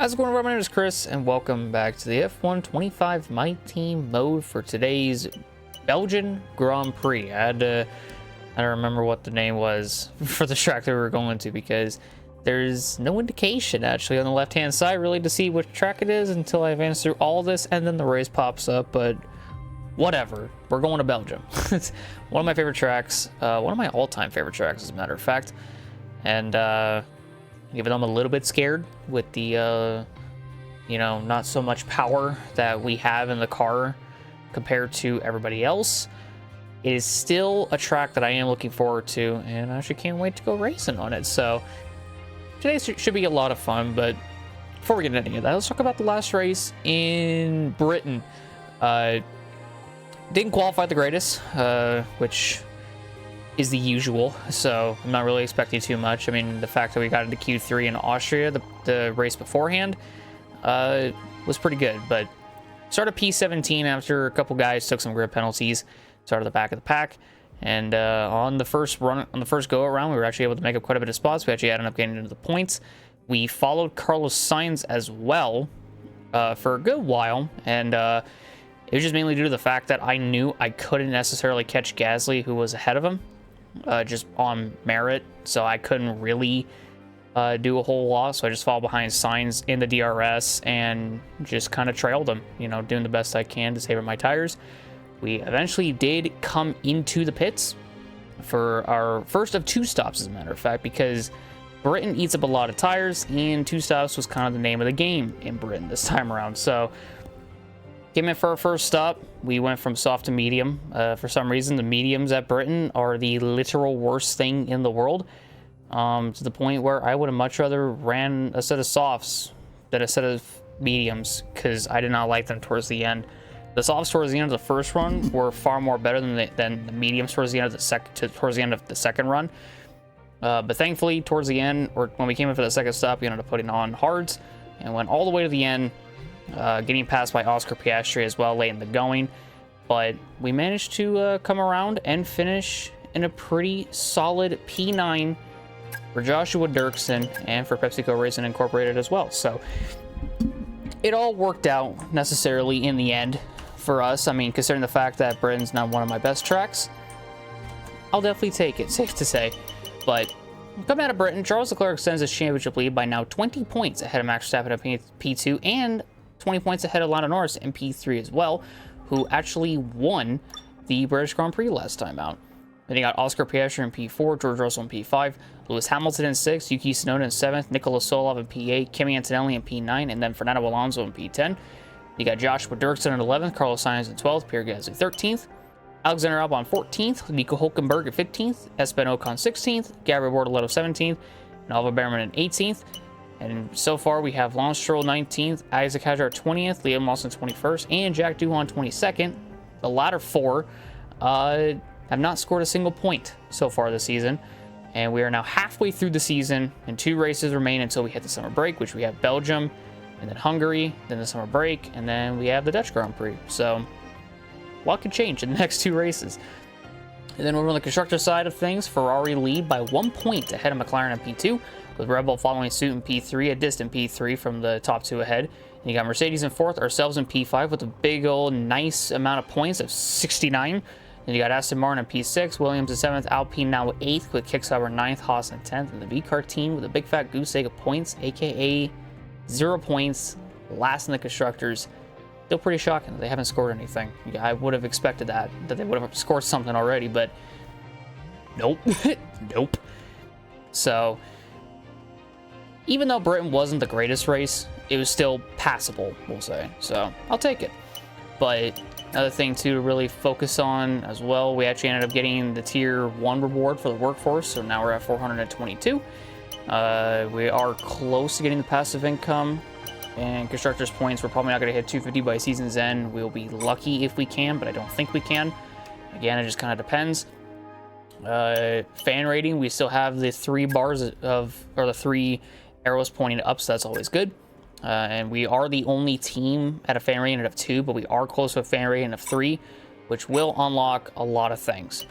How's it going, everyone? My name is Chris, and welcome back to the F125 My Team mode for today's Belgian Grand Prix. I don't remember what the name was for the track that we were going to, because there's no indication actually on the left-hand side really to see which track it is until I advance through all this, and then the race pops up. But whatever, we're going to Belgium. It's one of my favorite tracks, one of my all-time favorite tracks, as a matter of fact. And even though I'm a little bit scared with the, you know, not so much power that we have in the car compared to everybody else, it is still a track that I am looking forward to, and I actually can't wait to go racing on it. So today should be a lot of fun. But before we get into any of that, let's talk about the last race in Britain. Didn't qualify the greatest, which is the usual, so I'm not really expecting too much. I mean, the fact that we got into Q3 in Austria, the race beforehand, was pretty good. But started P17 after a couple guys took some grid penalties, started the back of the pack, and on the first go around, we were actually able to make up quite a bit of spots. We actually ended up getting into the points. We followed Carlos Sainz as well for a good while, and it was just mainly due to the fact that I knew I couldn't necessarily catch Gasly, who was ahead of him, just on merit, so I couldn't really do a whole lot. So I just followed behind Sainz in the DRS and just kind of trailed him, you know, doing the best I can to save my tires. We eventually did come into the pits for our first of two stops, as a matter of fact, because Britain eats up a lot of tires, and two stops was kind of the name of the game in Britain this time around. So came in for our first stop. We went from soft to medium. For some reason, the mediums at Britain are the literal worst thing in the world, to the point where I would have much rather ran a set of softs than a set of mediums, because I did not like them towards the end. The softs towards the end of the first run were far more better than the mediums towards the end of the second run. But thankfully, towards the end, or when we came in for the second stop, we ended up putting on hards and went all the way to the end, getting passed by Oscar Piastri as well late in the going. But we managed to come around and finish in a pretty solid P9 for Joshua Durksen and for PepsiCo Racing Incorporated as well. So it all worked out necessarily in the end for us. I mean, considering the fact that Britain's not one of my best tracks, I'll definitely take it, safe to say. But coming out of Britain, Charles Leclerc extends his championship lead by now 20 points ahead of Max Verstappen at P2 and 20 points ahead of Lando Norris in P3 as well, who actually won the British Grand Prix last time out. Then you got Oscar Piastri in P4, George Russell in P5, Lewis Hamilton in 6th, Yuki Tsunoda in 7th, Nicolas Solov in P8, Kimi Antonelli in P9, and then Fernando Alonso in P10. You got Joshua Durksen in 11th, Carlos Sainz in 12th, Pierre Gasly 13th, Alexander Albon 14th, Nico Hülkenberg in 15th, Esteban Ocon 16th, Gabriel Bortoleto 17th, and Alva Behrman in 18th. And so far, we have Lance Stroll 19th, Isaac Hadjar 20th, Liam Lawson 21st, and Jack Doohan 22nd. The latter four have not scored a single point so far this season. And we are now halfway through the season, and 2 races remain until we hit the summer break, which we have Belgium, and then Hungary, then the summer break, and then we have the Dutch Grand Prix. So a lot could change in the next 2 races. And then over on the constructor side of things, Ferrari lead by 1 point ahead of McLaren in P2, with Red Bull following suit in P3, a distant P3 from the top 2 ahead. And you got Mercedes in 4th, ourselves in P5 with a big old nice amount of points of 69. Then you got Aston Martin in P6, Williams in 7th, Alpine now 8th with Kicksauber 9th, Haas in 10th, and the V-Car team with a big fat goose egg of points, aka 0 points, last in the constructors. Still pretty shocking that they haven't scored anything. I would have expected that they would have scored something already, but nope. Nope. So even though Britain wasn't the greatest race, it was still passable, we'll say. So I'll take it. But another thing to really focus on as well, we actually ended up getting the tier 1 reward for the workforce. So now we're at 422. We are close to getting the passive income and constructors points. We're probably not going to hit 250 by season's end. We'll be lucky if we can, but I don't think we can. Again, it just kind of depends. Fan rating, we still have the 3 bars of, or the 3 arrows pointing up, so that's always good. And we are the only team at a fan rating of 2, but we are close to a fan rating of 3, which will unlock a lot of things.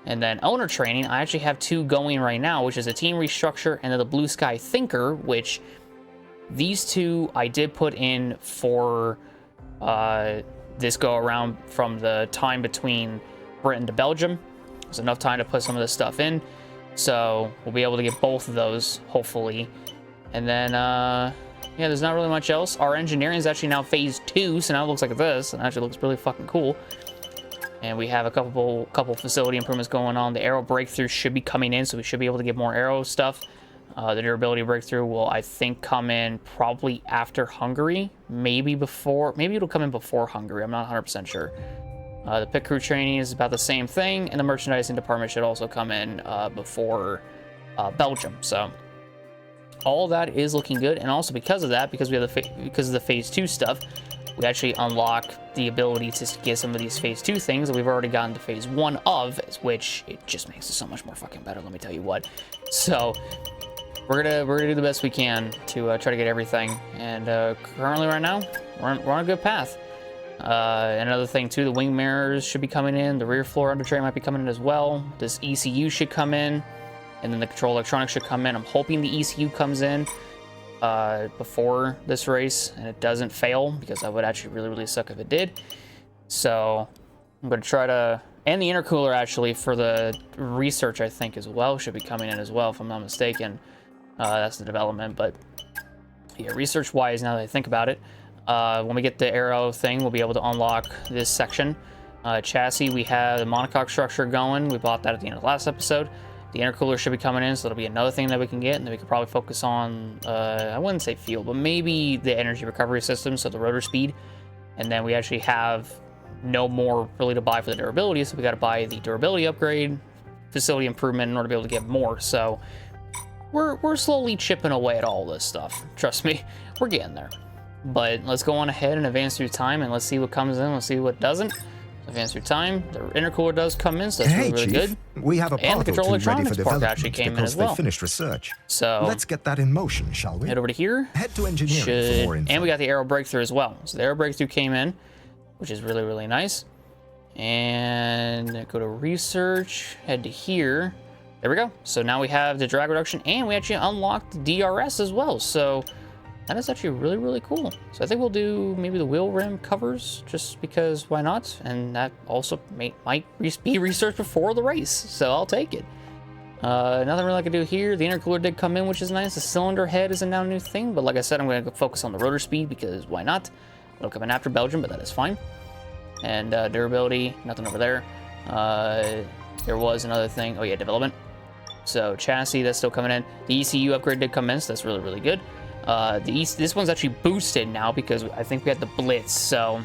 And then owner training, I actually have 2 going right now, which is a team restructure and then the Blue Sky Thinker, which These two I did put in for this go around from the time between Britain to Belgium. There's enough time to put some of this stuff in. So we'll be able to get both of those, hopefully. And then, yeah, there's not really much else. Our engineering is actually now phase 2, so now it looks like this. And actually looks really fucking cool. And we have a couple facility improvements going on. The aero breakthrough should be coming in, so we should be able to get more aero stuff. The durability breakthrough will, I think, come in probably after Hungary. Maybe before. Maybe it'll come in before Hungary. I'm not 100% sure. The pit crew training is about the same thing, and the merchandising department should also come in before Belgium. So all of that is looking good, and also because of that, because we have because of the phase 2 stuff, we actually unlock the ability to get some of these phase 2 things that we've already gotten to phase 1 of, which it just makes it so much more fucking better. Let me tell you what. So we're gonna do the best we can to try to get everything, and currently right now we're on a good path. Another thing too, the wing mirrors should be coming in. The rear floor under tray might be coming in as well. This ECU should come in, and then the control electronics should come in. I'm hoping the ECU comes in before this race and it doesn't fail, because that would actually really suck if it did. So I'm going to try to, and the intercooler actually for the research I think as well should be coming in as well, if I'm not mistaken. That's the development, but yeah, research wise, now that I think about it, when we get the aero thing, we'll be able to unlock this section. Chassis, we have the monocoque structure going. We bought that at the end of the last episode. The intercooler should be coming in, so it'll be another thing that we can get, and then we could probably focus on, I wouldn't say fuel, but maybe the energy recovery system, so the rotor speed. And then we actually have no more really to buy for the durability, so we got to buy the durability upgrade, facility improvement in order to be able to get more. So we're slowly chipping away at all this stuff. Trust me, we're getting there. But let's go on ahead and advance through time, and let's see what comes in, let's see what doesn't. Advance through time. The intercooler does come in, so that's really Chief, good. We have a and the control electronics part actually came in as well. They finished research. So let's get that in motion, shall we? Head over to here. Head to engineering for more info. And we got the aero breakthrough as well. So the aero breakthrough came in, which is really nice. And go to research. Head to here. There we go. So now we have the drag reduction, and we actually unlocked the DRS as well. So that is actually really cool. So I think we'll do maybe the wheel rim covers, just because why not? And that also might be researched before the race, so I'll take it. Nothing really I can do here. The intercooler did come in, which is nice. The cylinder head is a now new thing, but like I said, I'm going to focus on the rotor speed, because why not? It'll come in after Belgium, but that is fine. And durability, nothing over there. There was another thing. Oh yeah, development. So chassis, that's still coming in. The ECU upgrade did come in, so that's really good. This one's actually boosted now, because I think we had the Blitz, so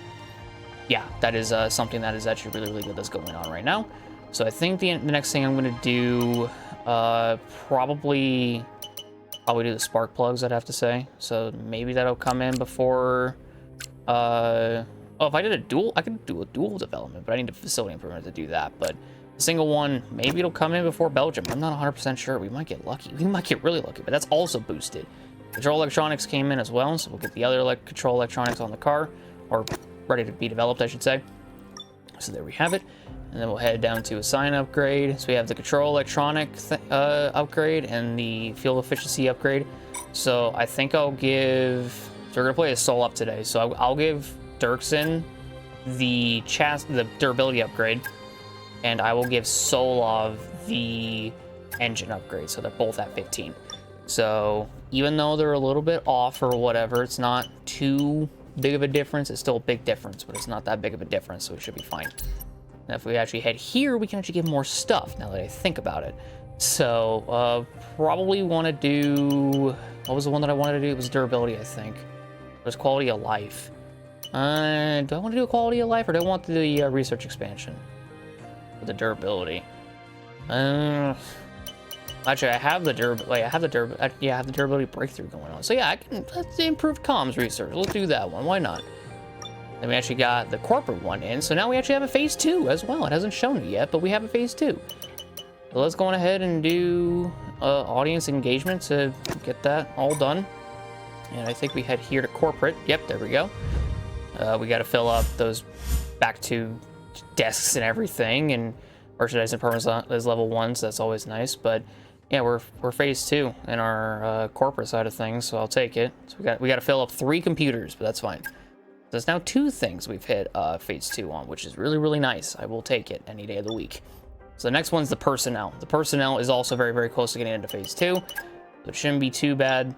yeah, that is something that is actually really good that's going on right now. So I think the next thing I'm going to do, probably do the spark plugs, I'd have to say. So maybe that'll come in before, oh, if I did a dual, I could do a dual development, but I need a facility improvement to do that. But a single one, maybe it'll come in before Belgium. I'm not 100% sure. We might get lucky. We might get really lucky, but that's also boosted. Control electronics came in as well, so we'll get the other control electronics on the car, or ready to be developed, I should say. So there we have it. And then we'll head down to a sign upgrade. So we have the control electronic upgrade and the fuel efficiency upgrade. So I think I'll give, so we're gonna play a Soul up today. So I'll give Durksen the durability upgrade, and I will give Solov the engine upgrade. So they're both at 15. So even though they're a little bit off or whatever, it's not too big of a difference. It's still a big difference, but it's not that big of a difference, so it should be fine. Now if we actually head here, we can actually get more stuff, now that I think about it. So probably want to do, what was the one that I wanted to do? It was durability, I think. It was quality of life. Do I want to do a quality of life, or do I want the research expansion for the durability? Actually, I have the durability breakthrough going on. So yeah, let's improve comms research. Let's do that one. Why not? Then we actually got the corporate one in. So now we actually have a phase 2 as well. It hasn't shown it yet, but we have a phase 2. So let's go on ahead and do audience engagement to get that all done. And I think we head here to corporate. Yep, there we go. We got to fill up those back to desks and everything, and merchandise and permanents is level 1, so that's always nice. But Yeah, we're phase 2 in our corporate side of things, so I'll take it. So we got to fill up 3 computers, but that's fine. There's now 2 things we've hit phase 2 on, which is really, really nice. I will take it any day of the week. So the next one's the personnel. The personnel is also very, very close to getting into phase 2, so it shouldn't be too bad.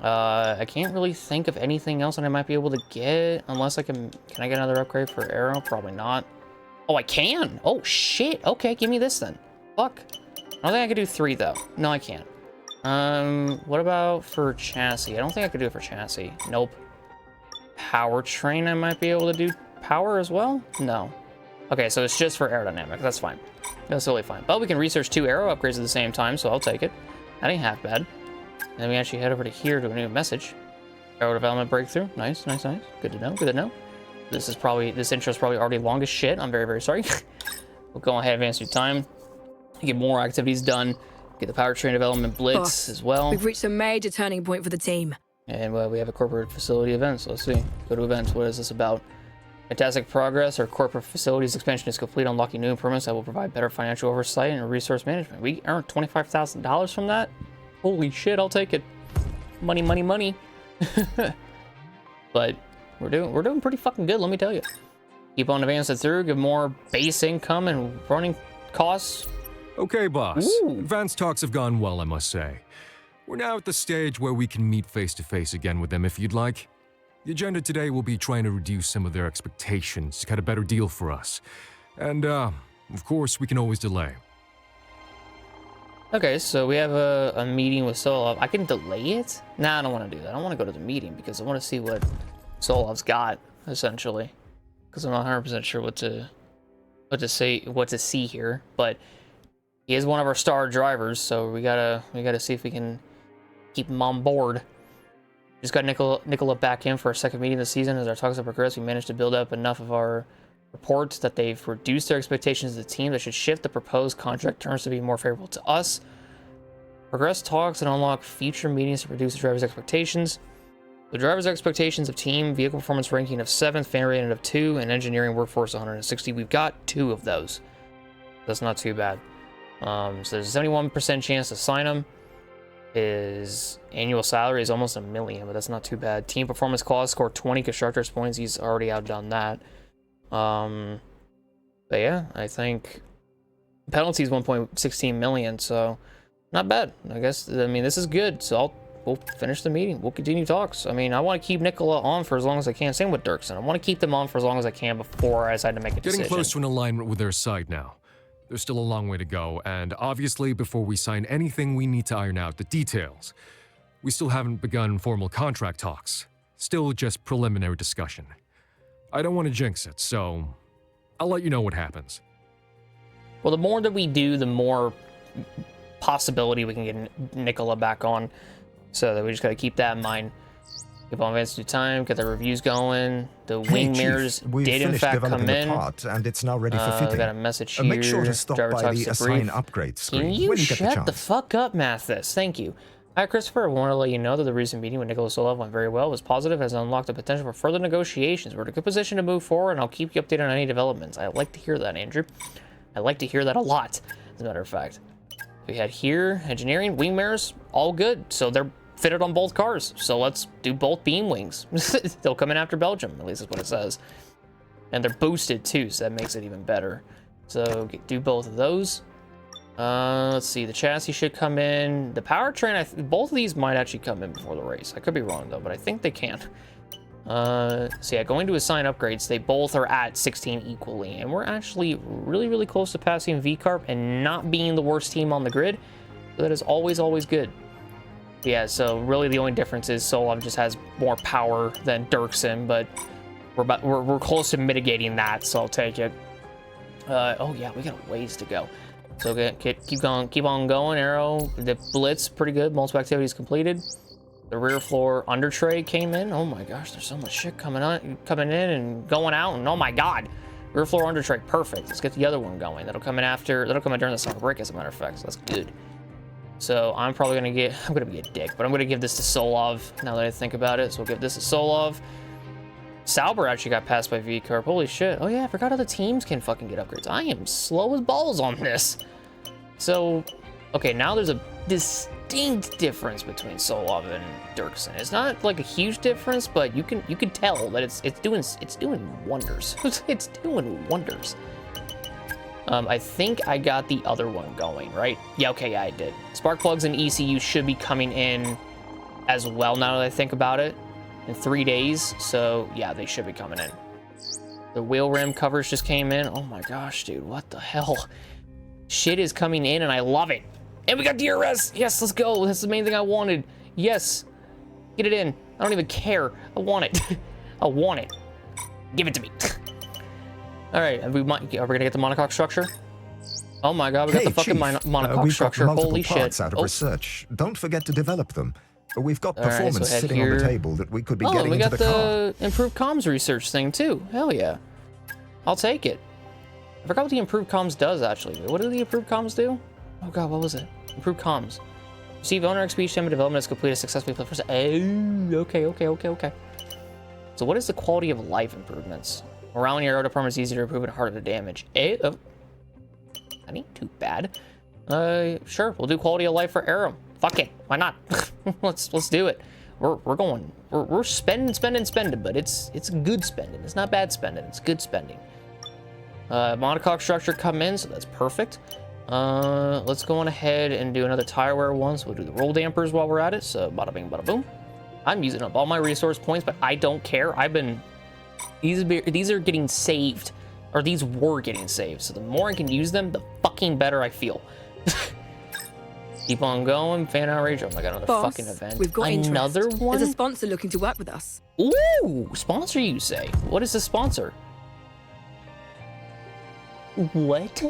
I can't really think of anything else that I might be able to get, unless I can I get another upgrade for Arrow? Probably not. Oh, I can! Oh, shit! Okay, give me this then. Fuck. I don't think I could do 3, though. No, I can't. What about for chassis? I don't think I could do it for chassis. Nope. Powertrain, I might be able to do power as well? No. Okay, so it's just for aerodynamic. That's fine. That's totally fine. But we can research 2 Arrow upgrades at the same time, so I'll take it. That ain't half bad. And then we actually head over to here to a new message. Arrow development breakthrough. Nice, nice, nice. Good to know, good to know. This intro is probably already long as shit. I'm very, very sorry. We'll go ahead and advance through time. Get more activities done. Get the powertrain development blitz as well. We've reached a major turning point for the team. And we have a corporate facility event, so let's see. Go to events. What is this about? Fantastic progress. Our corporate facilities expansion is complete, unlocking new improvements that will provide better financial oversight and resource management. We earned $25,000 from that? Holy shit, I'll take it. Money, money, money. But we're doing pretty fucking good, let me tell you. Keep on advancing through, give more base income and running costs. Okay, boss. Ooh. Advanced talks have gone well, I must say. We're now at the stage where we can meet face-to-face again with them if you'd like. The agenda today will be trying to reduce some of their expectations to get a better deal for us. And, of course, we can always delay. Okay, so we have a meeting with Solov. I can delay it? Nah, I don't want to do that. I want to go to the meeting because I want to see what Solov's got, essentially. Because I'm not 100% sure what to see here. But he is one of our star drivers, so we gotta see if we can keep him on board. Just got Nicola back in for our second meeting this season. As our talks have progressed, we managed to build up enough of our reports that they've reduced their expectations of the team that should shift the proposed contract terms to be more favorable to us. Progress talks and unlock future meetings to reduce the driver's expectations. The driver's expectations of team, vehicle performance ranking of 7, fan rating of 2, and engineering workforce 160. We've got 2 of those. That's not too bad. So there's a 71% chance to sign him. His annual salary is almost $1 million, but that's not too bad. Team performance clause, score 20 constructors points. He's already outdone that. But yeah, I think penalty is 1.16 million, so not bad. I guess, I mean, this is good. So we'll finish the meeting. We'll continue talks. I mean, I want to keep Nicola on for as long as I can. Same with Durksen. I want to keep them on for as long as I can before I decide to make a decision. Getting close to an alignment with their side now. There's still a long way to go, and obviously, before we sign anything, we need to iron out the details. We still haven't begun formal contract talks. Still just preliminary discussion. I don't want to jinx it, so I'll let you know what happens. Well, the more that we do, the more possibility we can get Nicola back on. So that we just got to keep that in mind. Keep on advancing through time, get the reviews going. The wing mirrors did in fact come in. Part and it's now ready for fitting. I got a message here. Make sure to stop by the assign upgrade screen. Can you when you get shut the the fuck up, Mathis? Thank you. Hi, Christopher. I want to let you know that the recent meeting with Nicola Solov went very well. It was positive, has unlocked the potential for further negotiations. We're in a good position to move forward, and I'll keep you updated on any developments. I like to hear that, Andrew. I like to hear that a lot, as a matter of fact. We had here engineering, wing mirrors, all good. So they're fitted on both cars. So let's do both beam wings. They'll come in after Belgium, at least that's what it says. And they're boosted too, so that makes it even better. So do both of those. Let's see, the chassis should come in. The powertrain, both of these might actually come in before the race. I could be wrong though, but I think they can. So yeah, going to assign upgrades, they both are at 16 equally, and we're actually really, really close to passing VCarp and not being the worst team on the grid. So that is always, always good. Yeah, so really the only difference is Solov just has more power than Durksen, but we're close to mitigating that, so I'll take it. Oh yeah, we got a ways to go. So keep on going. Arrow, the blitz pretty good. Multiple activities completed. The rear floor under tray came in. Oh my gosh, there's so much shit coming in and going out, and oh my god, rear floor under tray, perfect. Let's get the other one going. That'll come in during the summer break, as a matter of fact. So that's good. So I'm gonna be a dick, but I'm gonna give this to Solov now that I think about it. So we'll give this to Solov. Sauber actually got passed by VCarp. Holy shit. Oh yeah, I forgot other teams can fucking get upgrades. I am slow as balls on this. So, okay, now there's distinct difference between Solov and Durksen. It's not like a huge difference, but you can tell that it's doing wonders. It's doing wonders. I think I got the other one going, right? Yeah, okay, yeah, I did. Spark plugs and ECU should be coming in as well now that I think about it in 3 days. So yeah, they should be coming in. The wheel rim covers just came in. Oh my gosh, dude, what the hell? Shit is coming in and I love it. And we got DRS. Yes, let's go. That's the main thing I wanted. Yes, get it in. I don't even care. I want it. I want it. Give it to me. All right, are we gonna get the monocoque structure? Oh my god, we got the fucking monocoque structure. Holy shit! Out of research. Don't forget to develop them. We've got All performance right, so sitting on the table that we could be getting into the car. we got the improved comms research thing too. Hell yeah, I'll take it. I forgot what the improved comms does actually. What do the improved comms do? Oh god, what was it? Improved comms. Receive owner speech time of development is completed successfully for the first. Oh, okay. So what is the quality of life improvements? Morale in your aero department is easier to improve and harder to damage. That ain't too bad. Sure, we'll do quality of life for aero. Fuck it, why not? let's do it. We're spending, but it's good spending. It's not bad spending. It's good spending. Monocoque structure come in, so that's perfect. Let's go on ahead and do another tire wear one. So we'll do the roll dampers while we're at it. So bada bing, bada boom. I'm using up all my resource points, but I don't care. These are getting saved, or these were getting saved. So the more I can use them, the fucking better I feel. Keep on going. Fan outrage. Oh my god, another fucking event. We've got another interest. one. There's a sponsor looking to work with us. Ooh, sponsor, you say? What is the sponsor? What?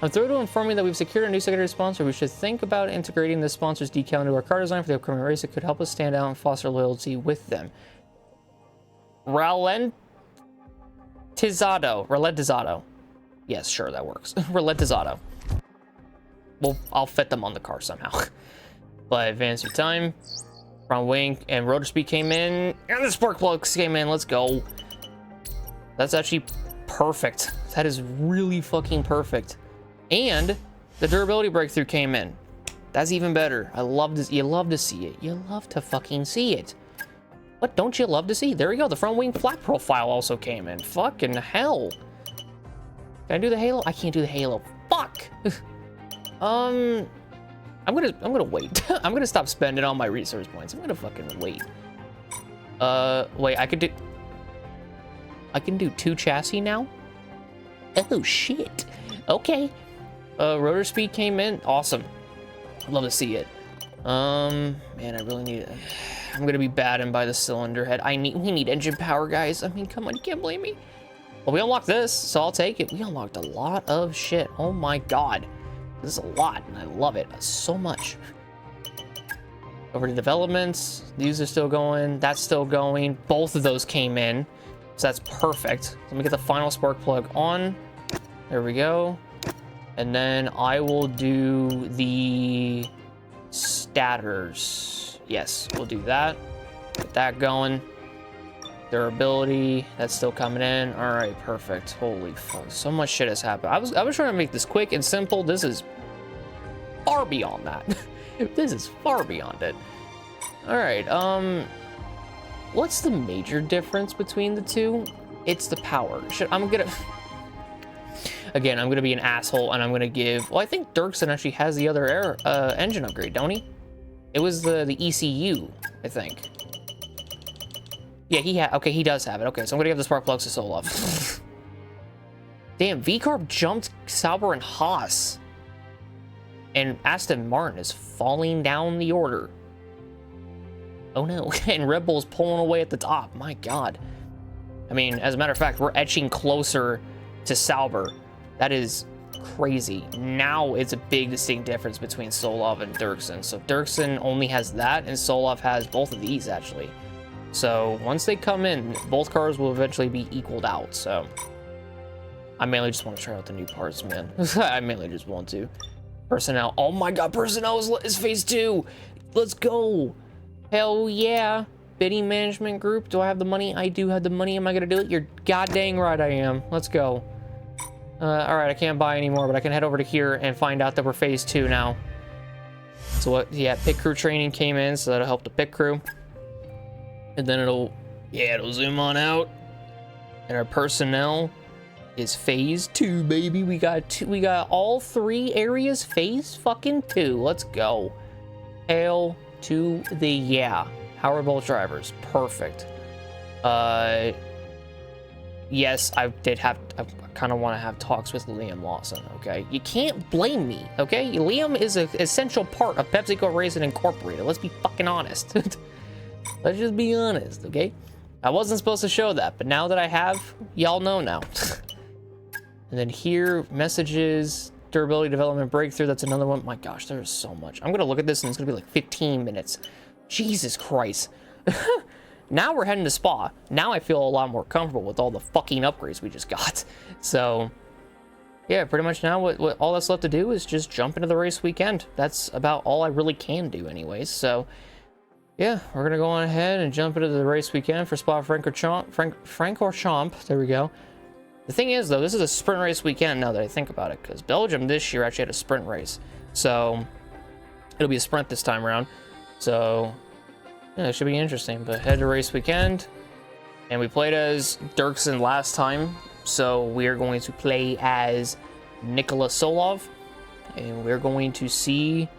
I'm thrilled to inform you that we've secured a new secondary sponsor. We should think about integrating this sponsor's decal into our car design for the upcoming race. It could help us stand out and foster loyalty with them. Ralentizado. Yes, sure, that works. Ralentizado. Well, I'll fit them on the car somehow. But advance your time. Front wing and rotor speed came in. And the spark plugs came in. Let's go. That's actually perfect. That is really fucking perfect. And the durability breakthrough came in. That's even better. I love this. You love to see it. You love to fucking see it. What don't you love to see? There we go. The front wing flat profile also came in. Fucking hell. Can I do the halo? I can't do the halo. Fuck. I'm gonna wait. I'm gonna stop spending all my resource points. I'm gonna fucking wait. Wait, I can do 2 chassis now? Oh shit. Okay. Rotor speed came in. Awesome. I'd love to see it. Man, I really need it. I'm gonna be battened by the cylinder head. We need engine power, guys. I mean, come on, you can't blame me. Well, we unlocked this, so I'll take it. We unlocked a lot of shit. Oh my god. This is a lot, and I love it so much. Over to developments. These are still going. That's still going. Both of those came in, so that's perfect. Let me get the final spark plug on. There we go. And then I will do the stators. Yes, we'll do that. Get that going. Durability, that's still coming in. All right, perfect. Holy fuck, so much shit has happened. I was trying to make this quick and simple. This is far beyond that. This is far beyond it. All right, what's the major difference between the two? It's the power. Again, I'm gonna be an asshole and I'm gonna give. Well, I think Durksen actually has the other engine upgrade, don't he? It was the ECU, I think. Yeah, okay, he does have it. Okay, so I'm gonna give the spark plugs to Solov. Damn, VCarb jumped Sauber and Haas. And Aston Martin is falling down the order. Oh no, and Red Bull's pulling away at the top. My god. I mean, as a matter of fact, we're edging closer to Sauber. That is crazy. Now it's a big distinct difference between Solov and Durksen. So Durksen only has that, and Solov has both of these, actually. So once they come in, both cars will eventually be equaled out. So I mainly just want to try out the new parts, man. I mainly just want to. Personnel. Oh my god, personnel is phase 2. Let's go. Hell yeah. Bidding management group. Do I have the money? I do have the money. Am I gonna do it? You're god dang right I am. Let's go. All right, I can't buy anymore, but I can head over to here and find out that we're phase 2 now. So what? Yeah, pit crew training came in, so that'll help the pit crew. And then it'll zoom on out. And our personnel is phase 2, baby. We got all 3 areas phase fucking 2. Let's go. Hail to the yeah. Howard Bolt drivers. Perfect. Yes, I kind of want to have talks with Liam Lawson, okay? You can't blame me, okay? Liam is an essential part of PepsiCo Racing Incorporated. Let's be fucking honest. Let's just be honest, okay? I wasn't supposed to show that, but now that I have, y'all know now. And then here, messages, durability development breakthrough. That's another one. My gosh, there's so much. I'm going to look at this and it's going to be like 15 minutes. Jesus Christ. Now we're heading to Spa. Now I feel a lot more comfortable with all the fucking upgrades we just got. So, yeah, pretty much now what all that's left to do is just jump into the race weekend. That's about all I really can do anyways. So, yeah, we're going to go on ahead and jump into the race weekend for Spa Francorchamps. There we go. The thing is, though, this is a sprint race weekend now that I think about it, because Belgium this year actually had a sprint race. So, it'll be a sprint this time around. So, yeah, it should be interesting. But head to race weekend. And we played as Durksen last time. So, we are going to play as Nikola Solov. And we're going to see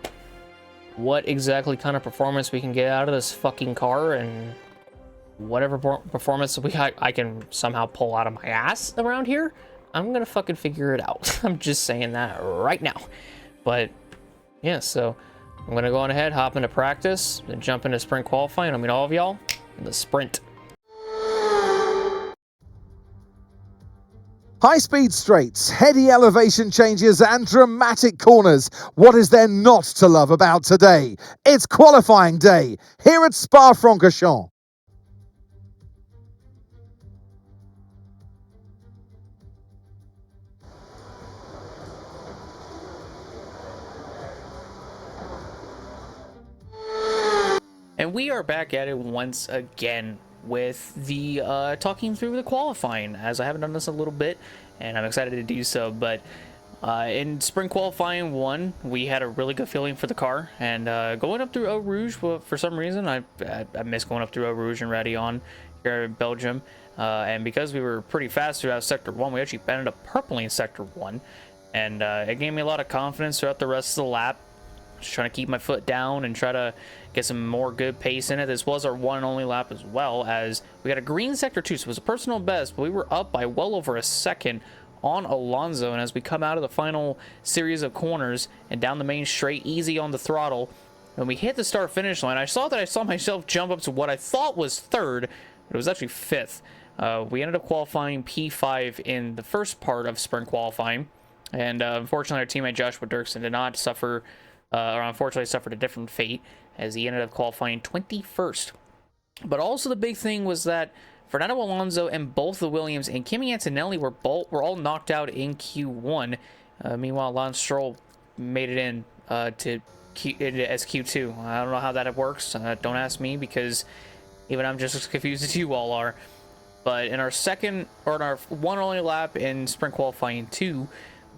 what exactly kind of performance we can get out of this fucking car. And whatever performance I can somehow pull out of my ass around here, I'm gonna fucking figure it out. I'm just saying that right now. But yeah, so I'm gonna go on ahead, hop into practice, then jump into sprint qualifying. I mean, all of y'all in the sprint. High-speed straights, heady elevation changes and dramatic corners. What is there not to love about today? It's qualifying day here at Spa-Francorchamps. And we are back at it once again with the talking through the qualifying, as I haven't done this a little bit, and I'm excited to do so. But in spring qualifying 1, we had a really good feeling for the car, and going up through Eau Rouge, well, for some reason, I miss going up through Eau Rouge and Radillon here in Belgium, and because we were pretty fast throughout Sector 1, we actually ended up purpling Sector 1, and it gave me a lot of confidence throughout the rest of the lap. Just trying to keep my foot down and try to get some more good pace in it. This was our one and only lap, as well as we got a green sector 2, so it was a personal best, but we were up by well over a second on Alonso. And as we come out of the final series of corners and down the main straight, easy on the throttle, when we hit the start finish line, I saw myself jump up to what I thought was 3rd, but it was actually 5th. We ended up qualifying P5 in the first part of sprint qualifying, and unfortunately our teammate Joshua Durksen did not suffer, or unfortunately suffered a different fate, as he ended up qualifying 21st. But also the big thing was that Fernando Alonso and both the Williams and Kimi Antonelli were all knocked out in Q1. Meanwhile, Lance Stroll made it in into SQ2. I don't know how that works. Don't ask me, because even I'm just as confused as you all are. But in our one only lap in sprint qualifying 2,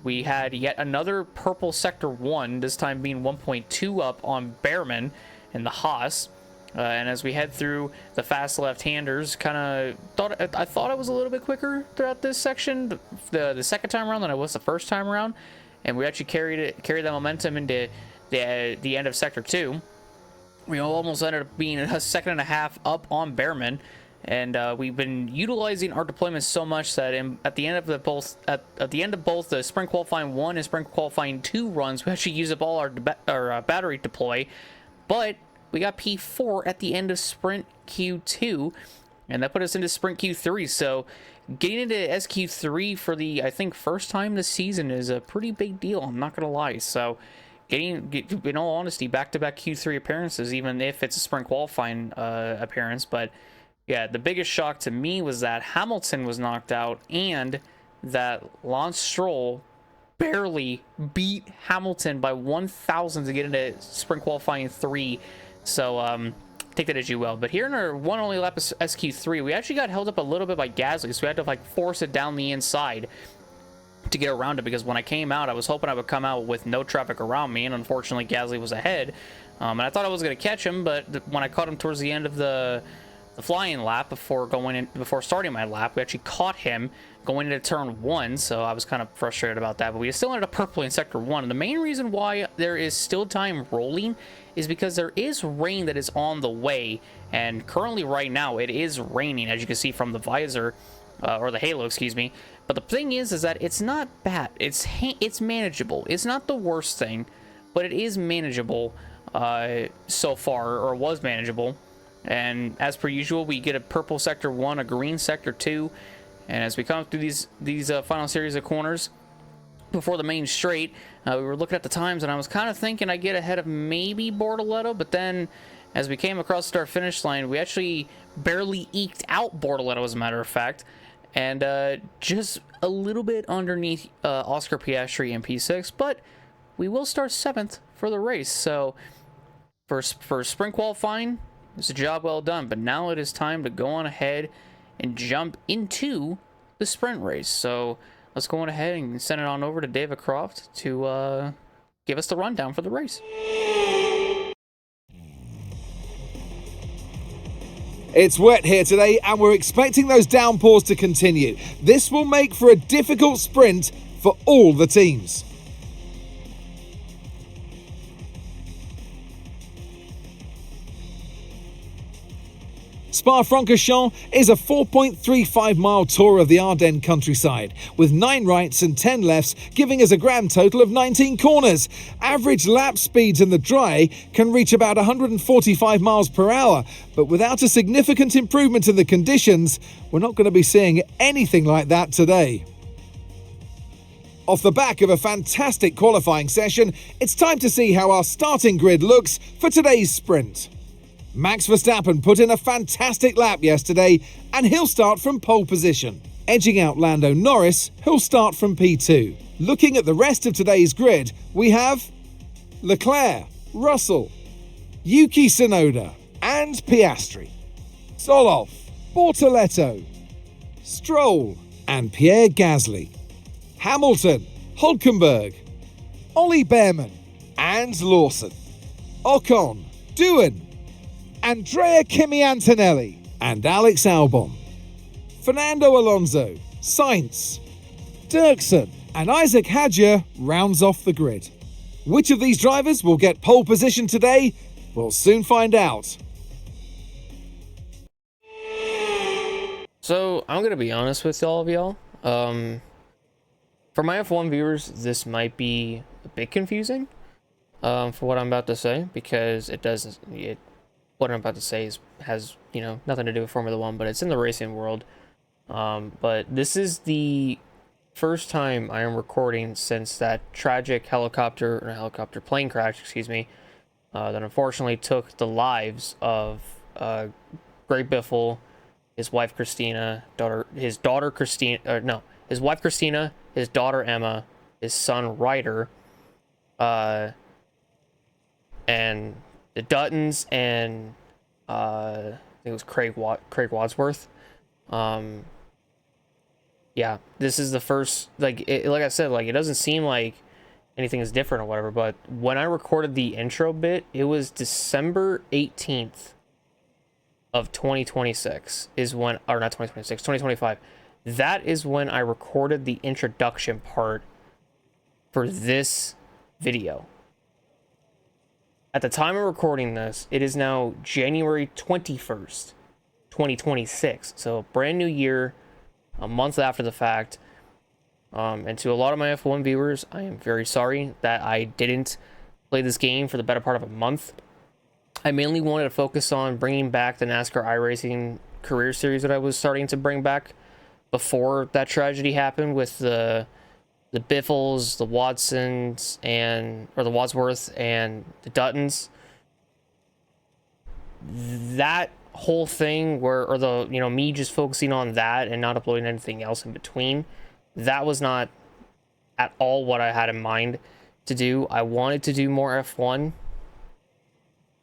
we had yet another purple sector 1, this time being 1.2 up on Behrman and the Haas. And as we head through the fast left-handers, I thought I was a little bit quicker throughout this section the second time around than I was the first time around, and we actually carried that momentum into the end of sector 2. We almost ended up being a second and a half up on Behrman. And we've been utilizing our deployments so much that at the end of both the sprint qualifying 1 and sprint qualifying 2 runs, we actually used up all our battery deploy. But we got P4 at the end of sprint Q2, and that put us into sprint Q3. So getting into SQ3 for the, I think, first time this season is a pretty big deal. I'm not gonna lie. So in all honesty, back-to-back Q3 appearances, even if it's a sprint qualifying appearance, but yeah, the biggest shock to me was that Hamilton was knocked out and that Lance Stroll barely beat Hamilton by 1,000 to get into sprint qualifying 3. So take that as you will. But here in our one only lap of SQ3, we actually got held up a little bit by Gasly, so we had to force it down the inside. to get around it, because when I came out, I was hoping I would come out with no traffic around me, and unfortunately Gasly was ahead. And I thought I was going to catch him, but when I caught him towards the end of the flying lap before starting my lap, we actually caught him going into turn 1, so I was kind of frustrated about that. But we still ended up purple in sector 1, and the main reason why there is still time rolling is because there is rain that is on the way, and currently right now it is raining, as you can see from the visor, or the halo, excuse me. But the thing is that it's not bad. It's manageable. It's not the worst thing, but it is manageable so far, or was manageable. And as per usual, we get a purple sector 1, a green sector 2, and as we come through these final series of corners before the main straight, we were looking at the times, and I was kind of thinking I'd get ahead of maybe Bortoletto, but then as we came across the start finish line, we actually barely eked out Bortoletto, as a matter of fact, and just a little bit underneath Oscar Piastri in P6, but we will start 7th for the race. So for sprint qualifying, it's a job well done, but now it is time to go on ahead and jump into the sprint race. So let's go on ahead and send it on over to David Croft to give us the rundown for the race. It's wet here today, and we're expecting those downpours to continue. This will make for a difficult sprint for all the teams. Spa-Francorchamps is a 4.35-mile tour of the Ardennes countryside, with 9 rights and 10 lefts, giving us a grand total of 19 corners. Average lap speeds in the dry can reach about 145 miles per hour, but without a significant improvement in the conditions, we're not going to be seeing anything like that today. Off the back of a fantastic qualifying session, it's time to see how our starting grid looks for today's sprint. Max Verstappen put in a fantastic lap yesterday, and he'll start from pole position, edging out Lando Norris, who'll start from P2. Looking at the rest of today's grid, we have Leclerc, Russell, Yuki Tsunoda, and Piastri, Solov, Bortoletto, Stroll, and Pierre Gasly, Hamilton, Hulkenberg, Ollie Behrman, and Lawson, Ocon, Doohan, Andrea Kimi Antonelli, and Alex Albon, Fernando Alonso, Sainz, Durksen, and Isaac Hadjar rounds off the grid. Which of these drivers will get pole position today? We'll soon find out. So I'm gonna be honest with all of y'all. For my F1 viewers, this might be a bit confusing for what I'm about to say, because what I'm about to say has nothing to do with Formula 1, but it's in the racing world. But this is the first time I am recording since that tragic plane crash, that unfortunately took the lives of Greg Biffle, his wife Christina, his wife Christina, his daughter Emma, his son Ryder, and the Duttons, and I think it was Craig Wadsworth. Yeah, this is the first, like I said, it doesn't seem like anything is different or whatever, but when I recorded the intro bit, it was December 18th of 2026 is when, or not 2026, 2025. That is when I recorded the introduction part for this video. At the time of recording this, it is now January 21st, 2026. So brand new year, a month after the fact. And to a lot of my F1 viewers, I am very sorry that I didn't play this game for the better part of a month. I mainly wanted to focus on bringing back the NASCAR iRacing career series that I was starting to bring back before that tragedy happened with the Biffles, the Wadsons, or the Wadsworth and the Duttons. That whole thing me just focusing on that and not uploading anything else in between, that was not at all what I had in mind to do. I wanted to do more F1.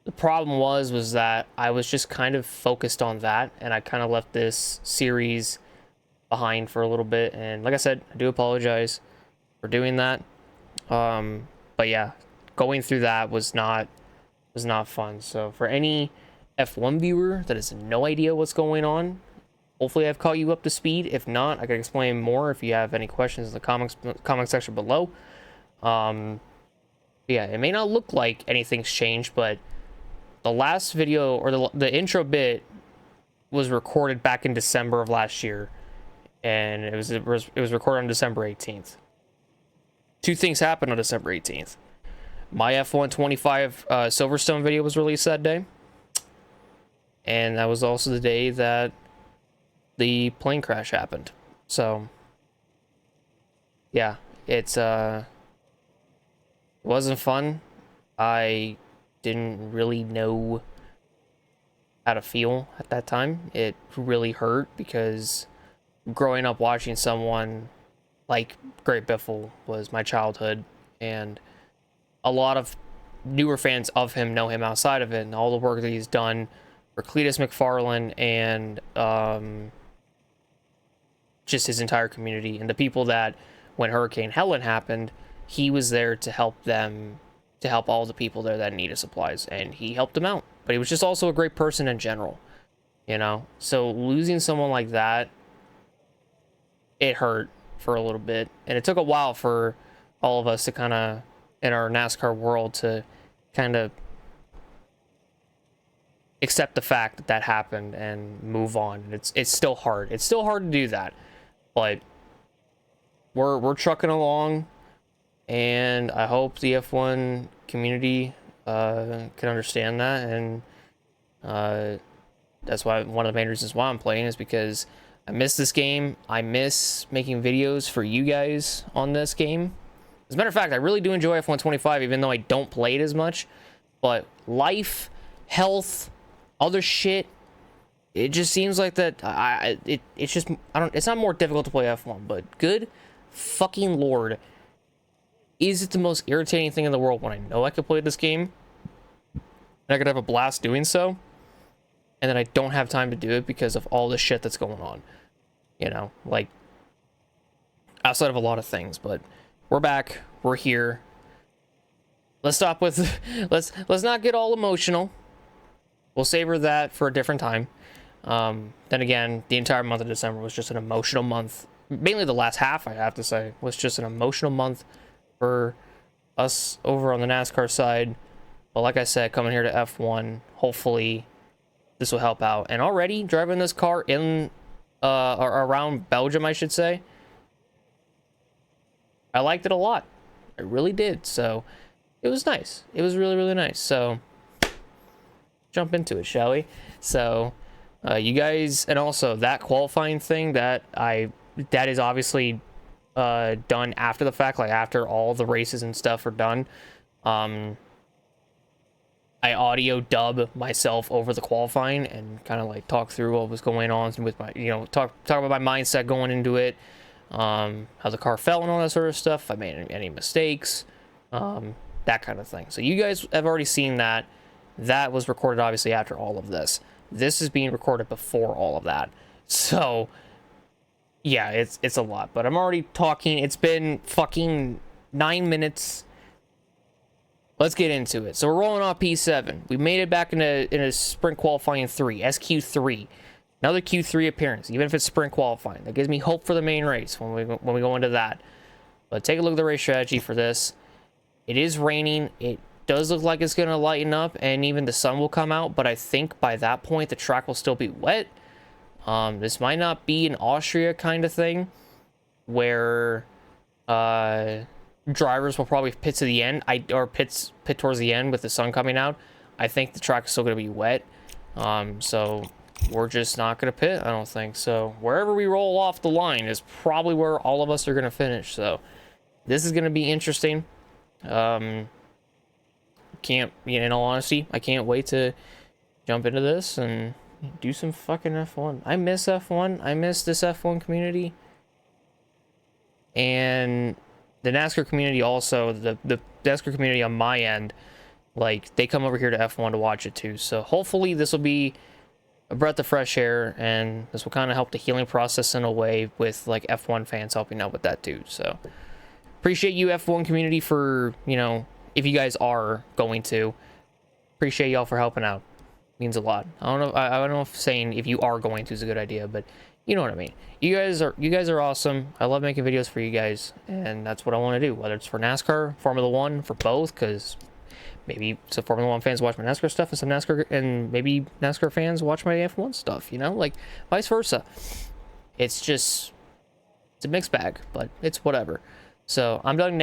The problem was that I was just kind of focused on that, and I kind of left this series behind for a little bit. And like I said, I do apologize. for doing that. But yeah, going through that was not fun. So for any F1 viewer that has no idea what's going on, hopefully I've caught you up to speed. If not, I can explain more if you have any questions in the comment section below. Yeah, it may not look like anything's changed, but the last video, or the intro bit, was recorded back in December of last year, and it was recorded on December 18th. Two things happened on December 18th. My F1 25 Silverstone video was released that day, and that was also the day that the plane crash happened. So yeah, it wasn't fun. I didn't really know how to feel at that time. It really hurt because growing up watching someone like Great Biffle was my childhood, and a lot of newer fans of him know him outside of it, and all the work that he's done for Cletus McFarlane and just his entire community, and the people that when Hurricane Helen happened, he was there to help them, to help all the people there that needed supplies, and he helped them out. But he was just also a great person in general, you know? So losing someone like that, it hurt for a little bit, and it took a while for all of us to kind of, in our NASCAR world, to kind of accept the fact that that happened and move on. It's still hard. It's still hard to do that, but we're trucking along, and I hope the F1 community can understand that, and that's why one of the main reasons why I'm playing is because I miss this game. I miss making videos for you guys on this game. As a matter of fact, I really do enjoy F1 25, even though I don't play it as much. But life, health, other shit, it just seems like that. It's not more difficult to play F1, but good fucking lord, is it the most irritating thing in the world when I know I could play this game and I could have a blast doing so, and then I don't have time to do it because of all the shit that's going on, you know, like outside of a lot of things. But we're back, we're here. Let's stop with let's not get all emotional. We'll savor that for a different time. Then again, the entire month of December was just an emotional month. Mainly the last half, I have to say, was just an emotional month for us over on the NASCAR side. But like I said, coming here to F1, hopefully this will help out. And already driving this car in or around Belgium, I should say, I liked it a lot. I really did. So it was nice. It was really, really nice. So jump into it, shall we? So you guys, and also that qualifying thing that is obviously done after the fact, like after all the races and stuff are done. I audio dub myself over the qualifying and kind of like talk through what was going on with my, you know, talk about my mindset going into it, how the car felt and all that sort of stuff, if I made any mistakes, that kind of thing. So you guys have already seen that. That was recorded obviously after all of this. This is being recorded before all of that. So yeah, it's a lot, but I'm already talking. It's been fucking 9 minutes. Let's get into it. So we're rolling off P7. We made it back in a sprint qualifying 3, SQ3. Another Q3 appearance, even if it's sprint qualifying. That gives me hope for the main race when we go into that. But take a look at the race strategy for this. It is raining. It does look like it's going to lighten up, and even the sun will come out, but I think by that point the track will still be wet. This might not be an Austria kind of thing where drivers will probably pit to the end, or pit towards the end with the sun coming out. I think the track is still going to be wet, so we're just not going to pit, I don't think. So wherever we roll off the line is probably where all of us are going to finish. So this is going to be interesting. In all honesty, I can't wait to jump into this and do some fucking F1. I miss F1. I miss this F1 community. And the NASCAR community also, the NASCAR community on my end, like, they come over here to F1 to watch it too. So hopefully this will be a breath of fresh air, and this will kind of help the healing process in a way with, like, F1 fans helping out with that too. So appreciate you F1 community for, you know, if you guys are going to, appreciate y'all for helping out. Means a lot. I don't know if saying if you are going to is a good idea, but you know what I mean. You guys are awesome. I love making videos for you guys, and that's what I want to do, whether it's for NASCAR, Formula 1, for both, because maybe some Formula 1 fans watch my NASCAR stuff, and some NASCAR, and maybe NASCAR fans watch my F1 stuff, you know, like vice versa. It's just, it's a mixed bag, but it's whatever. So I'm done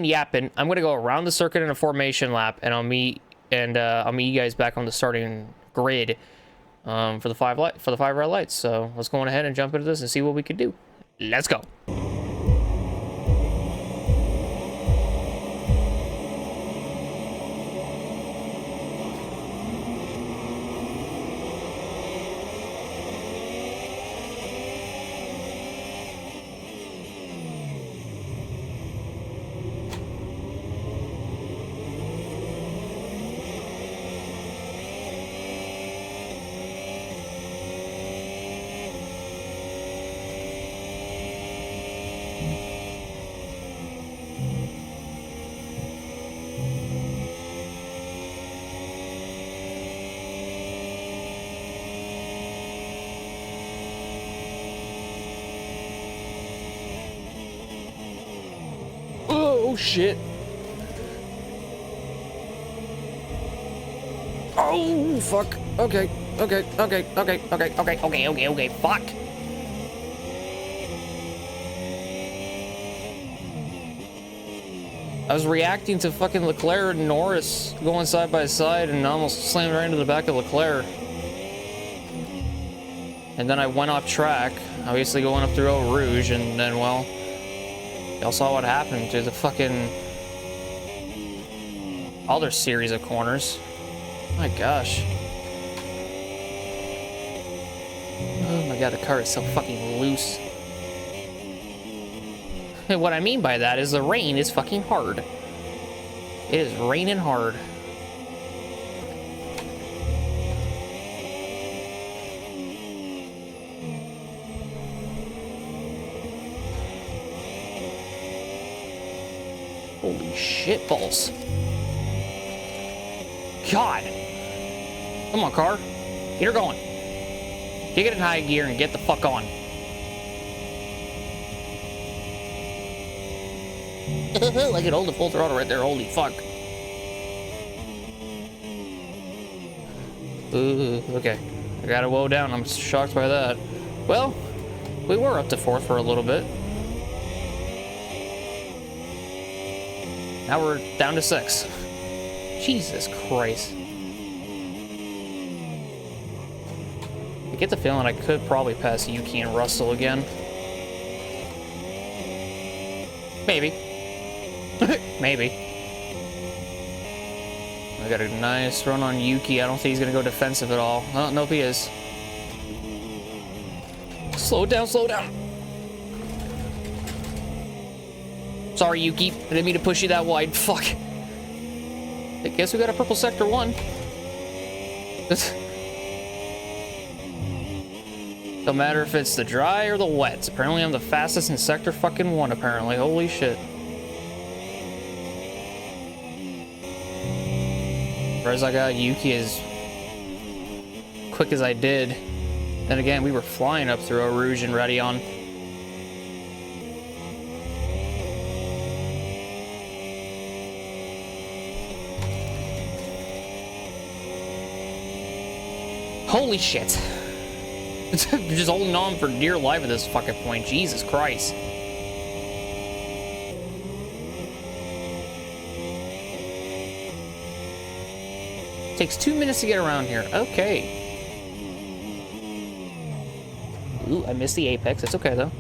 yapping. I'm gonna go around the circuit in a formation lap, and I'll meet you guys back on the starting grid for the five red lights. So let's go on ahead and jump into this and see what we can do. Let's go. Oh shit. Oh fuck. Okay, fuck. I was reacting to fucking Leclerc and Norris going side by side and almost slammed right into the back of Leclerc. And then I went off track, obviously going up through Eau Rouge, and then, well, y'all saw what happened to the fucking other series of corners. My gosh. Oh my god, the car is so fucking loose. And what I mean by that is the rain is fucking hard. It is raining hard. Holy shit balls. God. Come on, car. Get her going. Kick it in high gear and get the fuck on. I can hold the full throttle right there. Holy fuck. Okay. I got to woe down. I'm shocked by that. Well, we were up to fourth for a little bit. Now we're down to 6. Jesus Christ. I get the feeling I could probably pass YUKI and Russell again. Maybe. Maybe. I got a nice run on YUKI. I don't think he's going to go defensive at all. Oh, nope, he is. Slow down, slow down. Sorry, YUKI. I didn't mean to push you that wide. Fuck. I guess we got a purple sector 1. Don't matter if it's the dry or the wet. Apparently I'm the fastest in sector fucking 1, apparently. Holy shit. Whereas I got YUKI as quick as I did. Then again, we were flying up through Eau Rouge and Raidillon. Holy shit. Just holding on for dear life at this fucking point. Jesus Christ. Takes 2 minutes to get around here. Okay. Ooh, I missed the apex. It's okay, though.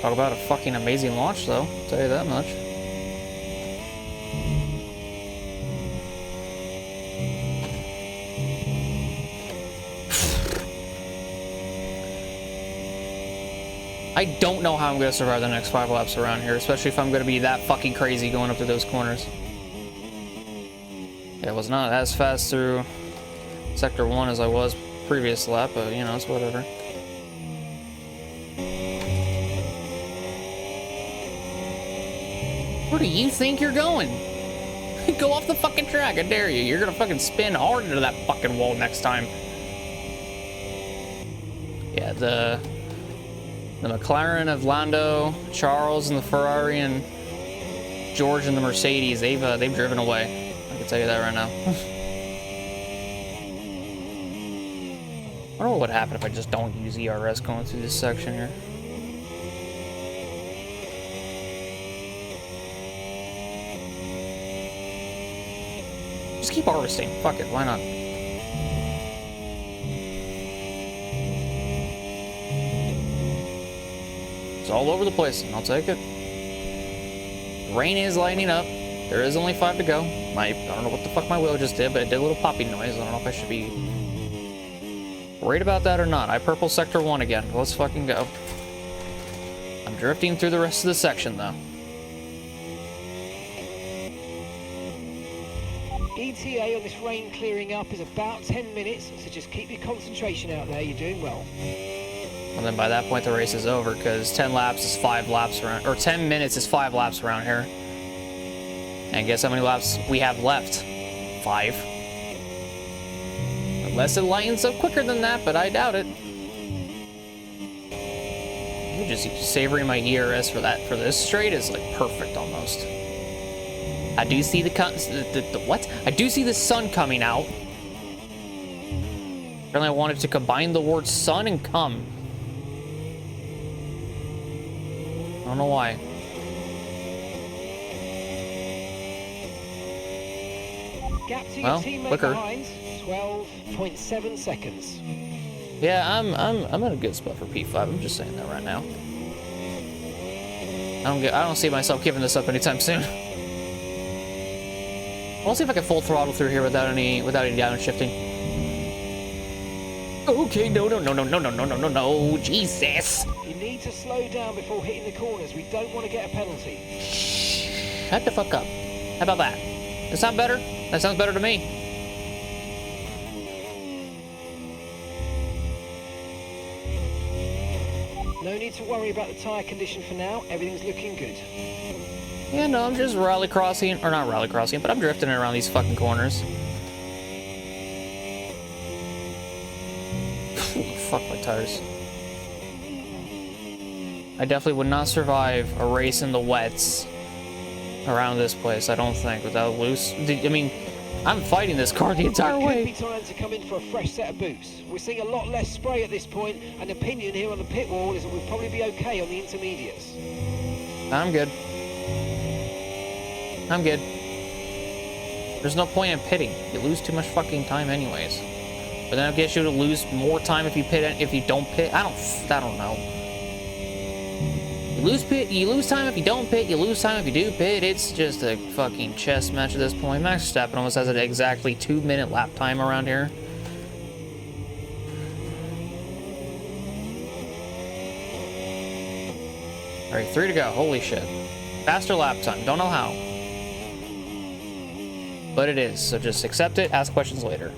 Talk about a fucking amazing launch, though. I'll tell you that much. I don't know how I'm going to survive the next 5 laps around here, especially if I'm going to be that fucking crazy going up to those corners. Yeah, I was not as fast through Sector 1 as I was previous lap, but you know, it's whatever. Where do you think you're going? Go off the fucking track, I dare you. You're gonna fucking spin hard into that fucking wall next time. Yeah, the McLaren of Lando, Charles and the Ferrari, and George and the Mercedes, they've driven away. I can tell you that right now. I don't know what would happen if I just don't use ERS going through this section here. Just keep harvesting. Fuck it, why not? It's all over the place, and I'll take it. Rain is lighting up. There is only 5 to go. I don't know what the fuck my wheel just did, but it did a little popping noise. I don't know if I should be worried about that or not. I purple sector 1 again. Let's fucking go. I'm drifting through the rest of the section, though. ETA on this rain clearing up is about 10 minutes, so just keep your concentration out there. You're doing well. And then by that point, the race is over, because 10 laps is 5 laps around, or 10 minutes is 5 laps around here. And guess how many laps we have left? 5. Unless it lightens up quicker than that, but I doubt it. I'm just savoring my ERS for that. For this straight is like perfect almost. I do see the what? I do see the sun coming out. Apparently I wanted to combine the words sun and come. I don't know why. Gap to Well, your teammate quicker. behind, 12.7 seconds. Yeah, I'm in a good spot for P5. I'm just saying that right now. I don't see myself giving this up anytime soon. I'll see if I can full throttle through here without any downshifting. Okay, no, Jesus. You need to slow down before hitting the corners. We don't want to get a penalty. Shut the fuck up. How about that? That sound better? That sounds better to me. No need to worry about the tyre condition for now. Everything's looking good. Yeah, no, I'm just rally crossing, or not rally crossing, but I'm drifting around these fucking corners. Fuck my tires. I definitely would not survive a race in the wets around this place, I don't think, without loose. I mean, I'm fighting this car the entire It could way. be time to come in for a fresh set of boots. We're seeing a lot less spray at this point, and opinion here on the pit wall is that we'll probably be okay on the intermediates. I'm good. I'm good. There's no point in pitting. You lose too much fucking time anyways. But then I guess you'll lose more time if you pit, if you don't pit. I don't know. You lose time if you don't pit, you lose time if you do pit. It's just a fucking chess match at this point. Max Verstappen almost has an exactly 2-minute lap time around here. Alright, 3 to go. Holy shit. Faster lap time. Don't know how. But it is, so just accept it, ask questions later.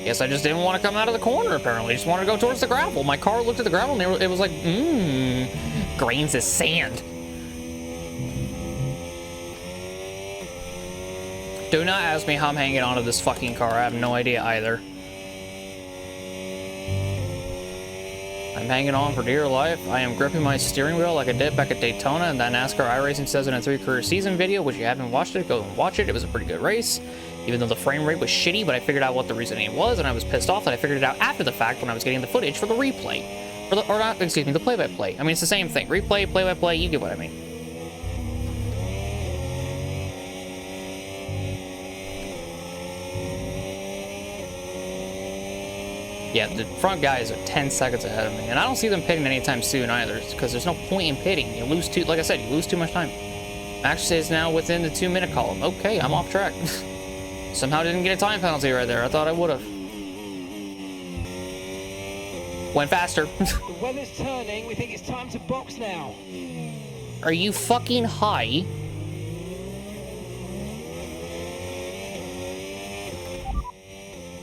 Guess I just didn't want to come out of the corner, apparently. I just wanted to go towards the gravel. My car looked at the gravel and it was like, grains of sand. Do not ask me how I'm hanging onto this fucking car. I have no idea either. I'm hanging on for dear life. I am gripping my steering wheel like I did back at Daytona and that NASCAR iRacing 2003 career season video, which you haven't watched it, go and watch it. It was a pretty good race, even though the frame rate was shitty, but I figured out what the reasoning was, and I was pissed off that I figured it out after the fact when I was getting the footage for the replay. The play-by-play. I mean, it's the same thing. Replay, play-by-play, you get what I mean. Yeah, the front guys are 10 seconds ahead of me, and I don't see them pitting anytime soon either, because there's no point in pitting. You lose like I said, you lose too much time. Max is now within the 2-minute column. Okay, I'm off track. Somehow didn't get a time penalty right there. I thought I would have. Went faster. The weather's turning. We think it's time to box now. Are you fucking high?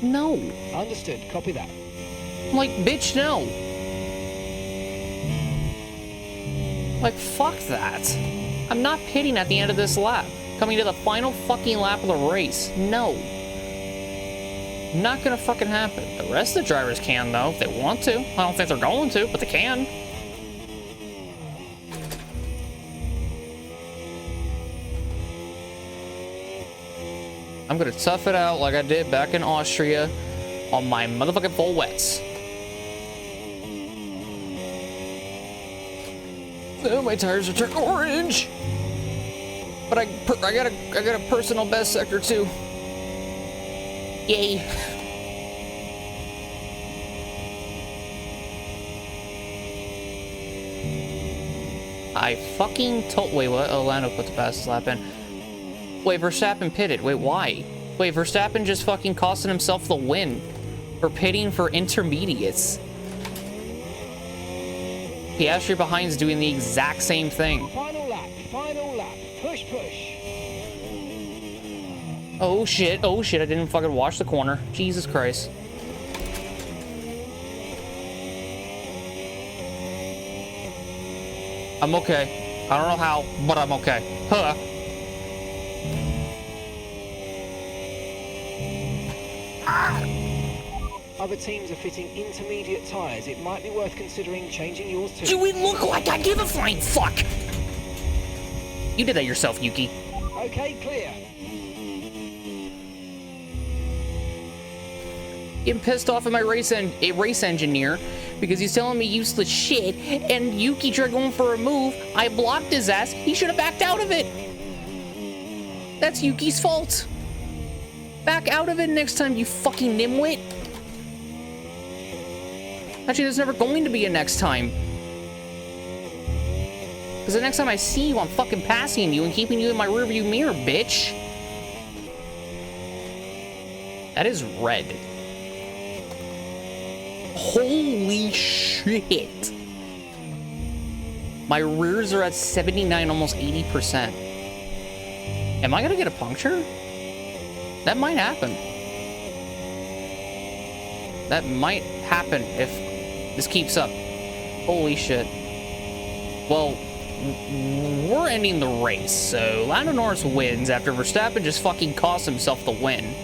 No. Understood. Copy that. I'm like, bitch, no. Like, fuck that. I'm not pitting at the end of this lap. Coming to the final fucking lap of the race. No. Not gonna fucking happen. The rest of the drivers can, though, if they want to. I don't think they're going to, but they can. I'm gonna tough it out like I did back in Austria on my motherfucking full wets. Oh, my tires are turning orange. But I got a personal best sector too. Yay. I fucking told. Wait, what? Oh, Lando put the fastest lap in. Wait, Verstappen pitted. Wait, why? Wait, Verstappen just fucking costing himself the win for pitting for intermediates. Piastri behind's doing the exact same thing. Final lap. Final lap. Push, push. Oh shit, I didn't fucking watch the corner. Jesus Christ. I'm okay. I don't know how, but I'm okay. Huh. Other teams are fitting intermediate tyres. It might be worth considering changing yours too. Do we look like I give a flying fuck? You did that yourself, Yuki. Okay, clear. Getting pissed off at my race engineer because he's telling me useless shit, and Yuki tried going for a move. I blocked his ass. He should have backed out of it. That's Yuki's fault. Back out of it next time, you fucking nimwit. Actually, there's never going to be a next time. Because the next time I see you, I'm fucking passing you and keeping you in my rearview mirror, bitch. That is red. Holy shit. My rears are at 79, almost 80%. Am I gonna get a puncture? That might happen. That might happen if this keeps up. Holy shit. Well, we're ending the race, so Lando Norris wins after Verstappen just fucking cost himself the win.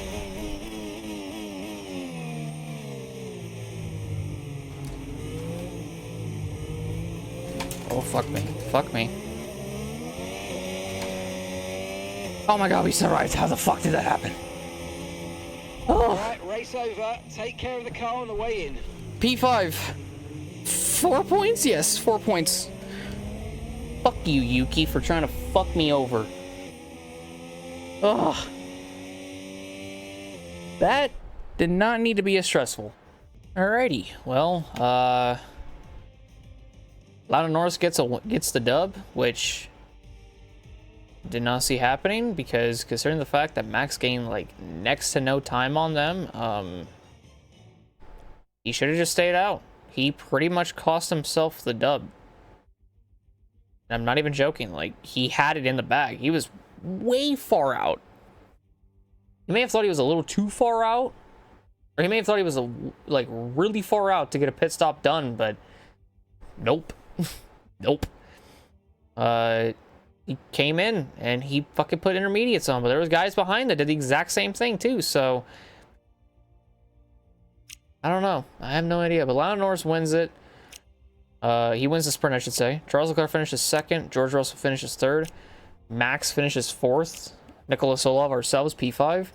Oh, fuck me. Fuck me. Oh my god, we survived. How the fuck did that happen? Oh. Right, race over. Take care of the car on the way in. P5. 4 points? Yes, 4 points. Fuck you, Yuki, for trying to fuck me over. Ugh. That did not need to be as stressful. Alrighty, well, Lando Norris gets the dub, which did not see happening, because considering the fact that Max gained like next to no time on them, he should have just stayed out. He pretty much cost himself the dub. And I'm not even joking, like, he had it in the bag. He was way far out. He may have thought he was a little too far out, or he may have thought he was like really far out to get a pit stop done, but nope. Nope. He came in and he fucking put intermediates on, but there was guys behind that did the exact same thing too, so I don't know. I have no idea, but Lando Norris wins it. He wins the sprint, I should say. Charles Leclerc finishes second. George Russell finishes third. Max finishes fourth. Nicholas Olov, ourselves, P5.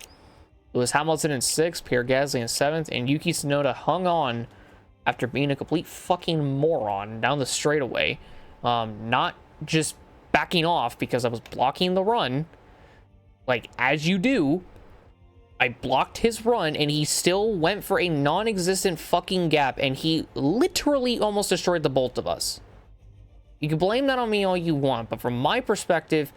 Lewis Hamilton in sixth. Pierre Gasly in seventh. And Yuki Tsunoda hung on after being a complete fucking moron down the straightaway. Not just backing off because I was blocking the run, like as you do. I blocked his run and he still went for a non-existent fucking gap, and he literally almost destroyed the both of us. You can blame that on me all you want, but from my perspective,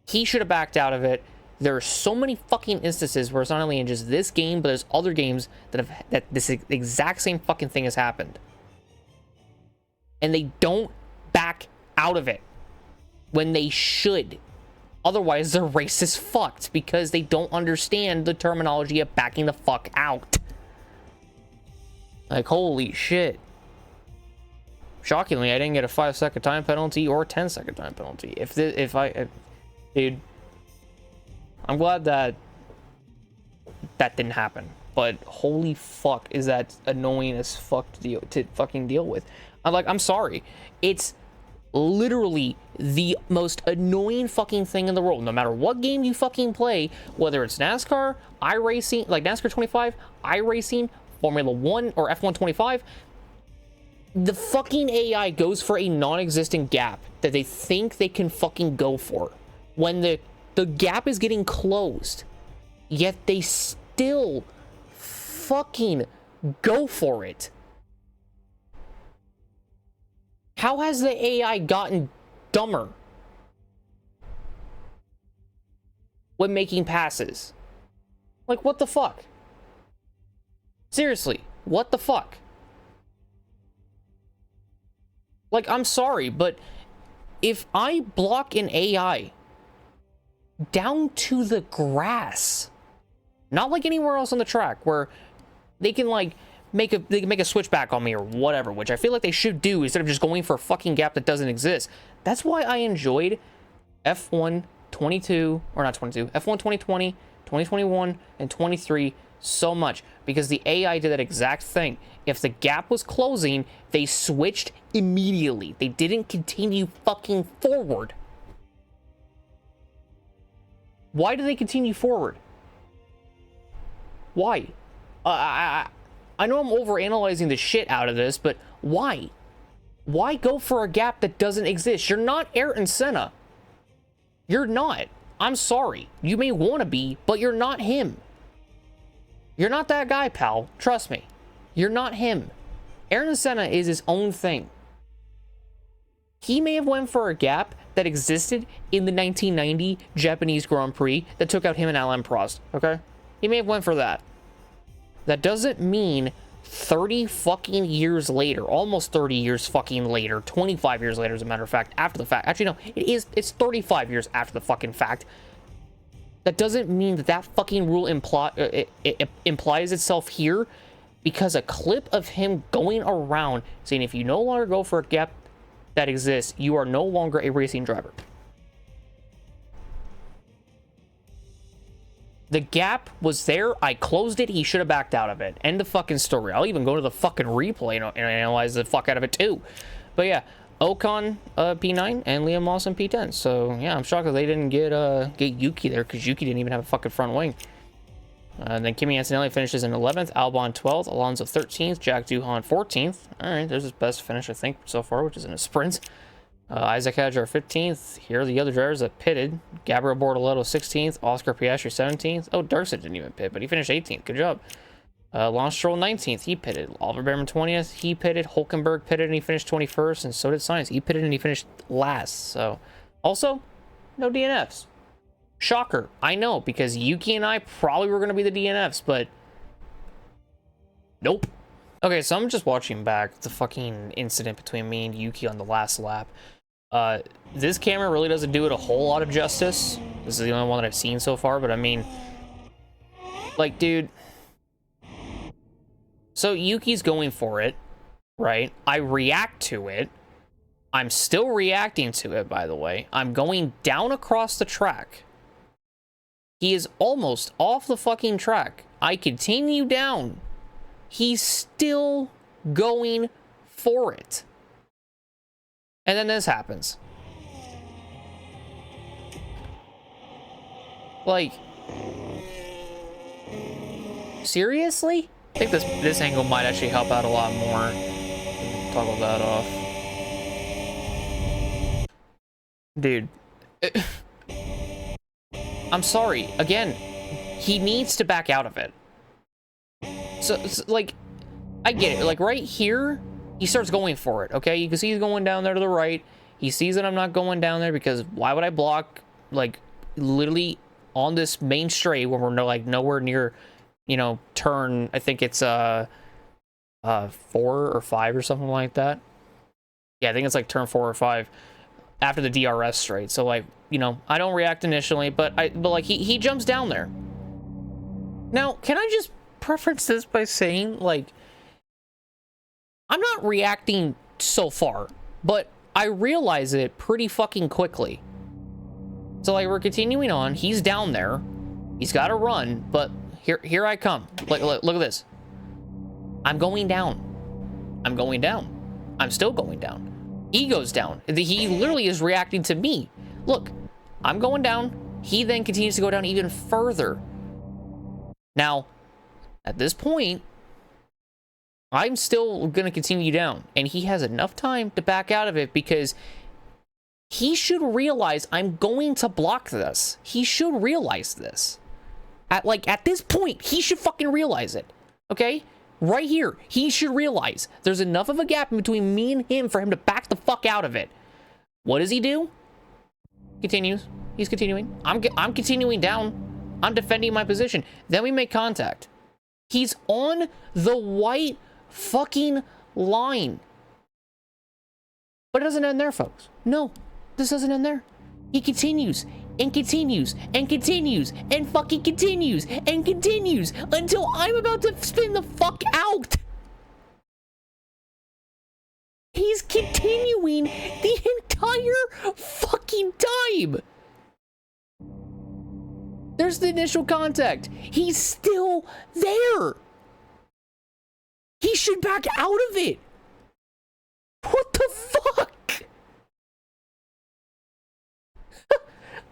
he should have backed out of it. There are so many fucking instances where it's not only in just this game, but there's other games that this exact same fucking thing has happened. And they don't back out of it when they should. Otherwise, the race is fucked because they don't understand the terminology of backing the fuck out. Like, holy shit. Shockingly, I didn't get a 5-second time penalty or a 10-second time penalty. Dude, I'm glad that didn't happen. But holy fuck, is that annoying as fuck to fucking deal with. I'm sorry. It's literally the most annoying fucking thing in the world. No matter what game you fucking play, whether it's NASCAR, iRacing, like NASCAR 25, iRacing, Formula 1, or F1 25, the fucking AI goes for a non-existent gap that they think they can fucking go for. When the gap is getting closed, yet they still fucking go for it. How has the AI gotten dumber when making passes? Like, what the fuck? Seriously, what the fuck? Like, I'm sorry, but if I block an AI down to the grass, not like anywhere else on the track where they can like make a switchback on me or whatever, which I feel like they should do instead of just going for a fucking gap that doesn't exist. That's why I enjoyed F1 22, or not 22, F1 2020, 2021, and 23 so much, because the AI did that exact thing. If the gap was closing, they switched immediately. They didn't continue fucking forward. Why do they continue forward? Why? I know I'm overanalyzing the shit out of this, but why? Why go for a gap that doesn't exist? You're not Ayrton Senna. You're not. I'm sorry. You may want to be, but you're not him. You're not that guy, pal. Trust me. You're not him. Ayrton Senna is his own thing. He may have went for a gap that existed in the 1990 Japanese Grand Prix that took out him and Alain Prost, okay? He may have went for that. That doesn't mean 30 fucking years later, almost 30 years fucking later, 25 years later, as a matter of fact, after the fact. Actually, no, it's 35 years after the fucking fact. That doesn't mean that fucking rule implies itself here, because a clip of him going around saying if you no longer go for a gap that exists, you are no longer a racing driver. The gap was there. I closed it. He should have backed out of it. End of fucking story. I'll even go to the fucking replay and analyze the fuck out of it too. But yeah, Ocon P9 and Liam Lawson P10. So yeah, I'm shocked that they didn't get Yuki there, because Yuki didn't even have a fucking front wing. And then Kimi Antonelli finishes in 11th, Albon 12th, Alonso 13th, Jack Doohan 14th. All right, there's his best finish, I think, so far, which is in a sprint. Isaac Hadjar 15th. Here are the other drivers that pitted. Gabriel Bortoletto 16th, Oscar Piastri 17th. Oh, Durksen didn't even pit, but he finished 18th. Good job. Lance Stroll 19th, he pitted. Oliver Behrman 20th, he pitted. Hulkenberg pitted and he finished 21st, and so did Sainz. He pitted and he finished last. So, also, no DNFs. Shocker, I know, because Yuki and I probably were going to be the DNFs, but nope. Okay, so I'm just watching back the fucking incident between me and Yuki on the last lap. This camera really doesn't do it a whole lot of justice. This is the only one that I've seen so far, but I mean, like, dude. So Yuki's going for it, right? I react to it. I'm still reacting to it, by the way. I'm going down across the track. He is almost off the fucking track. I continue down. He's still going for it. And then this happens. Like, seriously? I think this angle might actually help out a lot more. Toggle that off. Dude. I'm sorry. Again, he needs to back out of it. So, like, I get it. Like, right here, he starts going for it, okay? You can see he's going down there to the right. He sees that I'm not going down there, because why would I block, like, literally on this main straight when we're nowhere near, you know, turn, I think it's 4 or 5 or something like that. Yeah, I think it's like turn 4 or 5 after the DRS straight. So, like, you know, I don't react initially, but like, he jumps down there. Now, can I just preference this by saying, like, I'm not reacting so far, but I realize it pretty fucking quickly. So like we're continuing on. He's down there. He's got to run, but here I come. Look at this. I'm going down. I'm going down. I'm still going down. He goes down. He literally is reacting to me. Look, I'm going down. He then continues to go down even further. Now, at this point, I'm still going to continue down, and he has enough time to back out of it because he should realize I'm going to block this. He should realize this. At this point, he should fucking realize it. Okay? Right here, he should realize there's enough of a gap between me and him for him to back the fuck out of it. What does he do? Continues. He's continuing. I'm continuing down. I'm defending my position. Then we make contact. He's on the white fucking line. But it doesn't end there, folks. No, this doesn't end there. He continues and continues and continues and fucking continues and continues until I'm about to spin the fuck out. He's continuing the entire fucking time. There's the initial contact. He's still there. He should back out of it. What the fuck?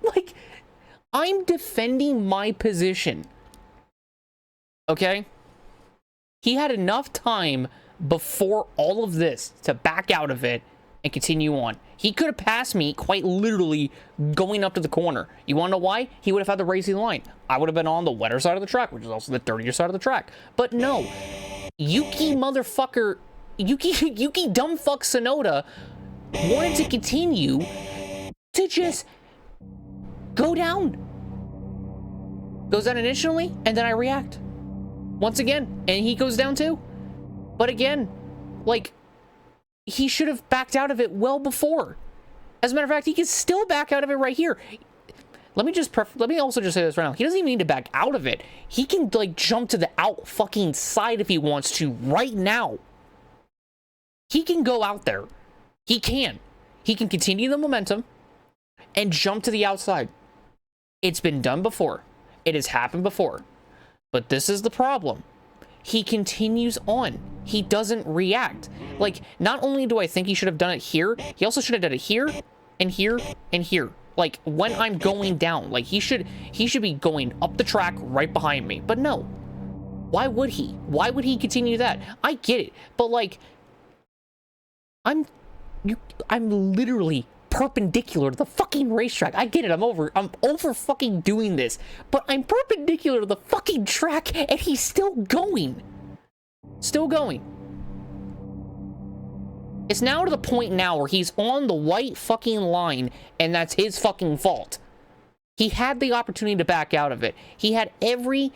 Like, I'm defending my position. Okay? He had enough time before all of this to back out of it and continue on. He could have passed me quite literally going up to the corner. You want to know why? He would have had the racing line. I would have been on the wetter side of the track, which is also the dirtier side of the track. But no. Yuki motherfucker, Yuki dumbfuck Sonoda wanted to continue to just go down. Goes down initially, and then I react. Once again, and he goes down too. But again, like, he should have backed out of it well before. As a matter of fact, he can still back out of it right here. Let me also just say this right now. He doesn't even need to back out of it. He can, like, jump to the out fucking side if he wants to right now. He can go out there. He can. He can continue the momentum and jump to the outside. It's been done before. It has happened before. But this is the problem. He continues on. He doesn't react. Like, not only do I think he should have done it here, he also should have done it here and here and here. Like, when I'm going down. Like, he should be going up the track right behind me. But no. Why would he? Why would he continue that? I get it. But, like, I'm literally perpendicular to the fucking racetrack. I get it. I'm over fucking doing this. But I'm perpendicular to the fucking track, and he's still going. Still going. It's now to the point now where he's on the white fucking line, and that's his fucking fault. He had the opportunity to back out of it. He had every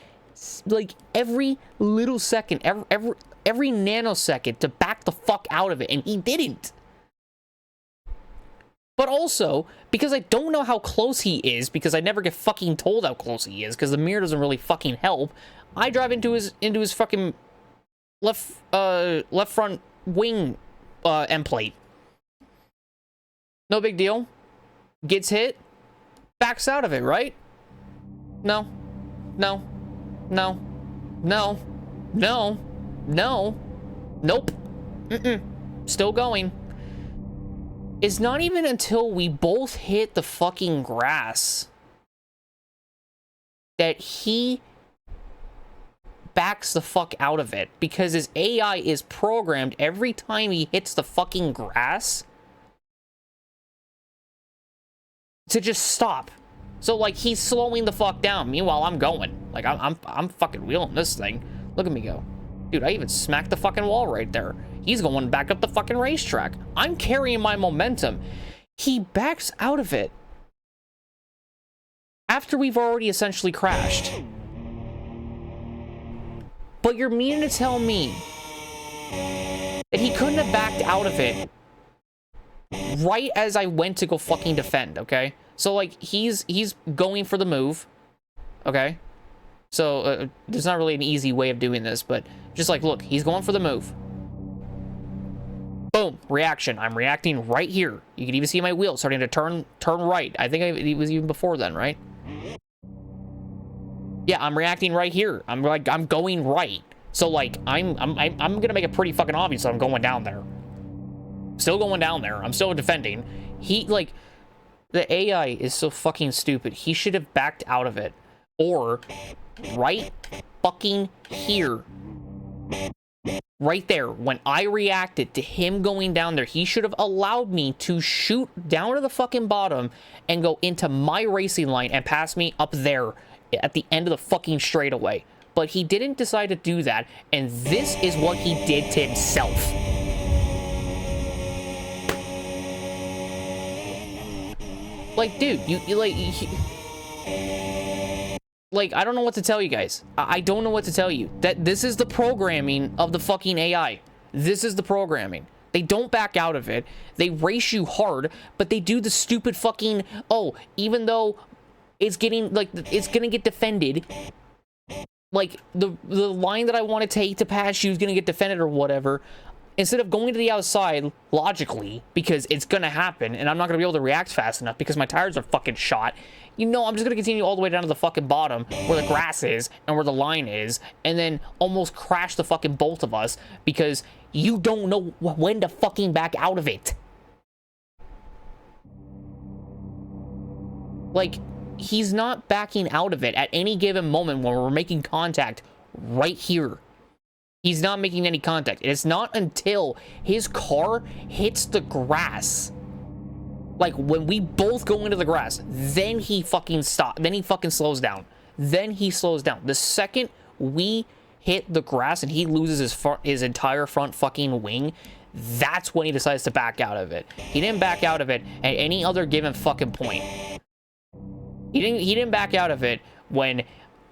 little second, every nanosecond to back the fuck out of it, and he didn't. But also, because I don't know how close he is, because I never get fucking told how close he is, because the mirror doesn't really fucking help, I drive into his fucking left front wing end plate. No big deal. Gets hit, backs out of it, right? No. No. No. No. No. No. Nope. Still going. It's not even until we both hit the fucking grass that he backs the fuck out of it, because his AI is programmed every time he hits the fucking grass to just stop. So, like, he's slowing the fuck down. Meanwhile, I'm going. Like, I'm fucking wheeling this thing. Look at me go. Dude, I even smacked the fucking wall right there. He's going back up the fucking racetrack. I'm carrying my momentum. He backs out of it after we've already essentially crashed. But you're meaning to tell me that he couldn't have backed out of it right as I went to go fucking defend, okay? So, like, he's going for the move, okay? So, there's not really an easy way of doing this, but just, like, look, he's going for the move. Boom, reaction. I'm reacting right here. You can even see my wheel starting to turn right. I think it was even before then, right? Yeah, I'm reacting right here. I'm going right. So like, I'm gonna make it pretty fucking obvious that I'm going down there. Still going down there. I'm still defending. The AI is so fucking stupid. He should have backed out of it. Or, right fucking here. Right there, when I reacted to him going down there, he should have allowed me to shoot down to the fucking bottom and go into my racing line and pass me up there at the end of the fucking straightaway. But he didn't decide to do that, and this is what he did to himself. Like, dude, like, I don't know what to tell you guys. I don't know what to tell you. That this is the programming of the fucking AI. This is the programming. They don't back out of it. They race you hard, but they do the stupid fucking, oh, even though it's getting, like, it's gonna get defended, like, the line that I want to take to pass you is gonna get defended or whatever, instead of going to the outside, logically, because it's gonna happen, and I'm not gonna be able to react fast enough because my tires are fucking shot, you know, I'm just gonna continue all the way down to the fucking bottom where the grass is and where the line is, and then almost crash the fucking both of us because you don't know when to fucking back out of it. Like, he's not backing out of it at any given moment when we're making contact right here. He's not making any contact. It's not until his car hits the grass, like when we both go into the grass, then he fucking stops. Then he fucking slows down. Then he slows down. The second we hit the grass and he loses his entire front fucking wing, that's when he decides to back out of it. He didn't back out of it at any other given fucking point. He didn't back out of it when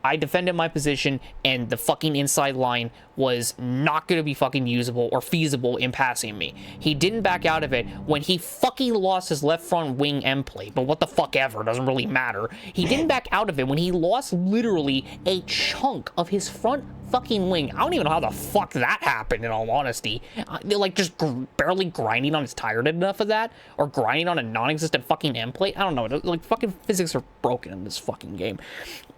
I defended my position and the fucking inside line was not going to be fucking usable or feasible in passing me. He didn't back out of it when he fucking lost his left front wing end plate, but what the fuck ever, doesn't really matter. He didn't back out of it when he lost literally a chunk of his front fucking wing. I don't even know how the fuck that happened, in all honesty. Like, just barely grinding on his tire did enough of that, or grinding on a non-existent fucking end plate. I don't know, like, fucking physics are broken in this fucking game.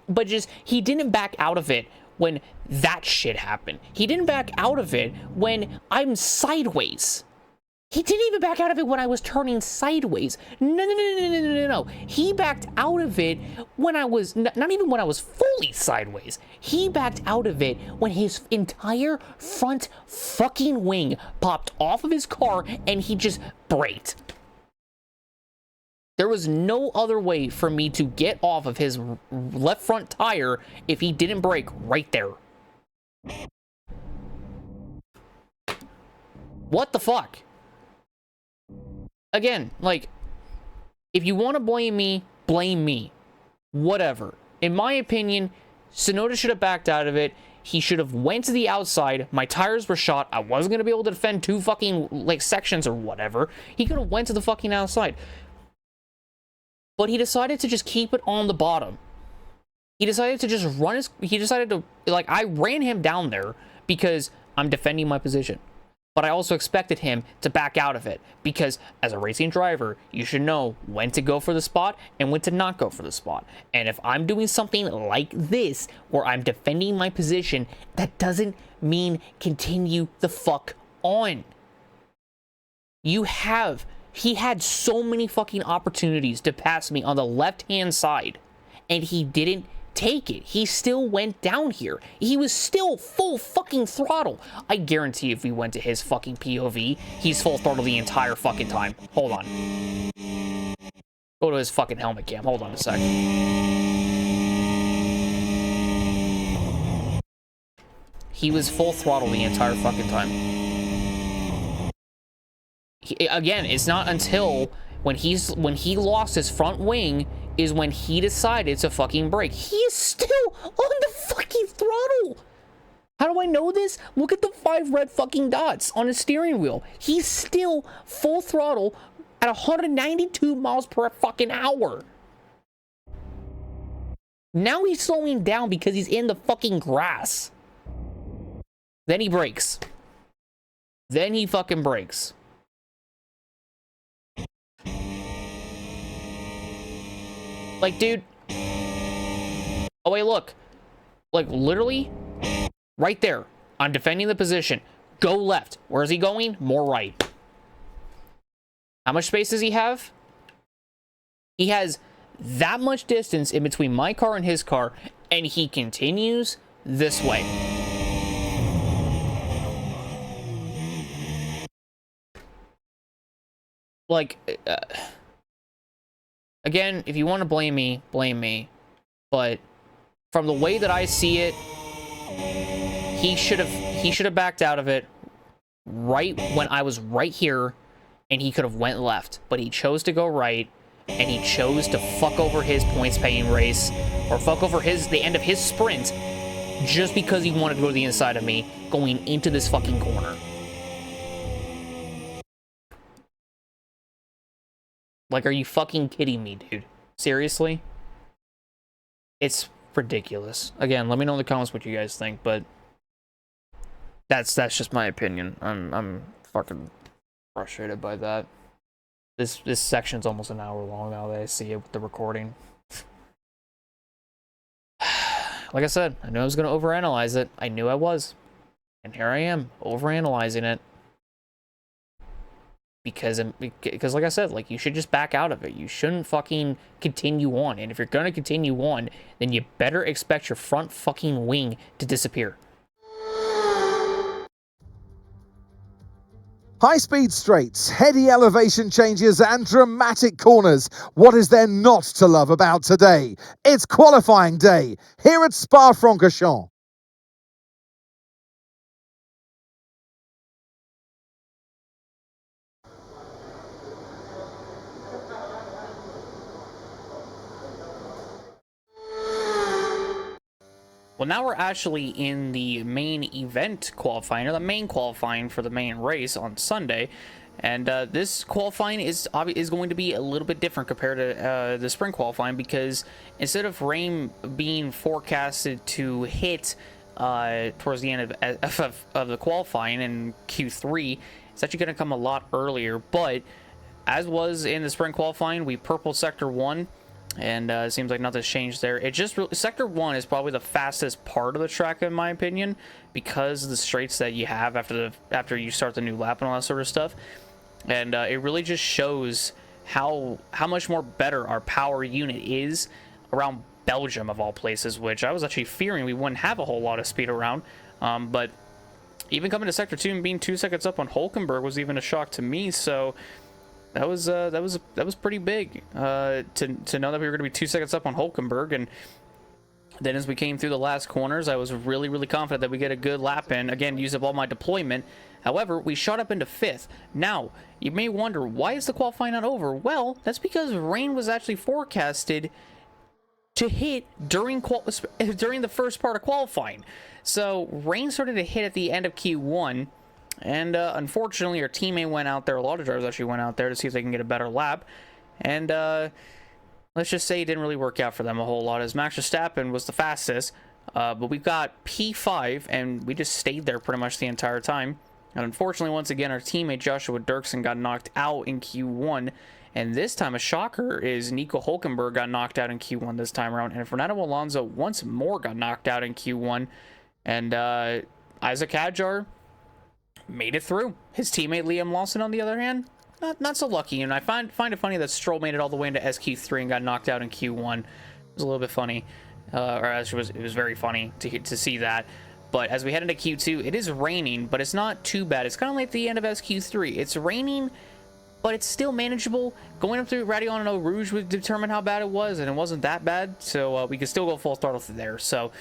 But just, he didn't back out of it when that shit happened. He didn't back out of it when I'm sideways. He didn't even back out of it when I was turning sideways. No. He backed out of it when I was, not even when I was fully sideways. He backed out of it when his entire front fucking wing popped off of his car and he just braked. There was no other way for me to get off of his left front tire if he didn't brake right there. What the fuck? Again, like, if you want to blame me, blame me. Whatever. In my opinion, Tsunoda should have backed out of it. He should have went to the outside. My tires were shot. I wasn't going to be able to defend two fucking, like, sections or whatever. He could have went to the fucking outside. But he decided to just keep it on the bottom. He decided to just run his... He decided to... Like, I ran him down there because I'm defending my position. But I also expected him to back out of it. Because as a racing driver, you should know when to go for the spot and when to not go for the spot. And if I'm doing something like this, where I'm defending my position, that doesn't mean continue the fuck on. You have... He had so many fucking opportunities to pass me on the left-hand side, and he didn't take it. He still went down here. He was still full fucking throttle. I guarantee if we went to his fucking POV, he's full throttle the entire fucking time. Hold on. Go to his fucking helmet cam. Hold on a sec. He was full throttle the entire fucking time. Again, it's not until when he lost his front wing is when he decided to fucking brake. He is still on the fucking throttle. How do I know this? Look at the 5 red fucking dots on his steering wheel. He's still full throttle at 192 miles per fucking hour. Now he's slowing down because he's in the fucking grass. Then he brakes. Then he fucking brakes. Like, dude. Oh, wait, look. Like, literally, right there. I'm defending the position. Go left. Where is he going? More right. How much space does he have? He has that much distance in between my car and his car, and he continues this way. Like, again, if you want to blame me, blame me. But from the way that I see it, he should have backed out of it right when I was right here, and he could have went left. But he chose to go right, and he chose to fuck over his points paying race, or fuck over the end of his sprint, just because he wanted to go to the inside of me, going into this fucking corner. Like, are you fucking kidding me, dude? Seriously? It's ridiculous. Again, let me know in the comments what you guys think, but that's just my opinion. I'm fucking frustrated by that. This section's almost an hour long now that I see it with the recording. Like I said, I knew I was going to overanalyze it. I knew I was. And here I am, overanalyzing it. Because like I said, like, you should just back out of it. You shouldn't fucking continue on. And if you're going to continue on, then you better expect your front fucking wing to disappear. High-speed straights, heady elevation changes and dramatic corners. What is there not to love about today? It's qualifying day here at Spa-Francorchamps. Well, now we're actually in the main event qualifying, or the main qualifying for the main race on Sunday. And this qualifying is going to be a little bit different compared to the sprint qualifying, because instead of rain being forecasted to hit towards the end of the qualifying in Q3, it's actually going to come a lot earlier. But as was in the sprint qualifying, we purpled Sector 1. And it seems like nothing's changed there. It just Sector 1 is probably the fastest part of the track, in my opinion, because of the straights that you have after you start the new lap and all that sort of stuff. And it really just shows how much more better our power unit is around Belgium, of all places, which I was actually fearing we wouldn't have a whole lot of speed around. But even coming to Sector 2 and being 2 seconds up on Hulkenberg was even a shock to me. So that was pretty big to know that we were going to be 2 seconds up on Hulkenberg. And then as we came through the last corners, I was really confident that we get a good lap in. Again, use up all my deployment. However, we shot up into 5th. Now, you may wonder, why is the qualifying not over? Well, that's because rain was actually forecasted to hit during the first part of qualifying. So rain started to hit at the end of Q1. And unfortunately, our teammate went out there. A lot of drivers actually went out there to see if they can get a better lap. And let's just say it didn't really work out for them a whole lot, as Max Verstappen was the fastest. But we've got P5, and we just stayed there pretty much the entire time. And unfortunately, once again, our teammate Joshua Durksen got knocked out in Q1. And this time, a shocker is Nico Hulkenberg got knocked out in Q1 this time around. And Fernando Alonso once more got knocked out in Q1. And Isaac Hadjar made it through. His teammate Liam Lawson, on the other hand, not so lucky. And I find it funny that Stroll made it all the way into SQ3 and got knocked out in Q1. It was a little bit funny, or actually it was very funny to see that. But as we head into Q2, it is raining, but it's not too bad. It's kind of like the end of SQ3. It's raining, but it's still manageable. Going up through Radion and Eau Rouge would determine how bad it was, and it wasn't that bad, so we could still go full throttle through there. So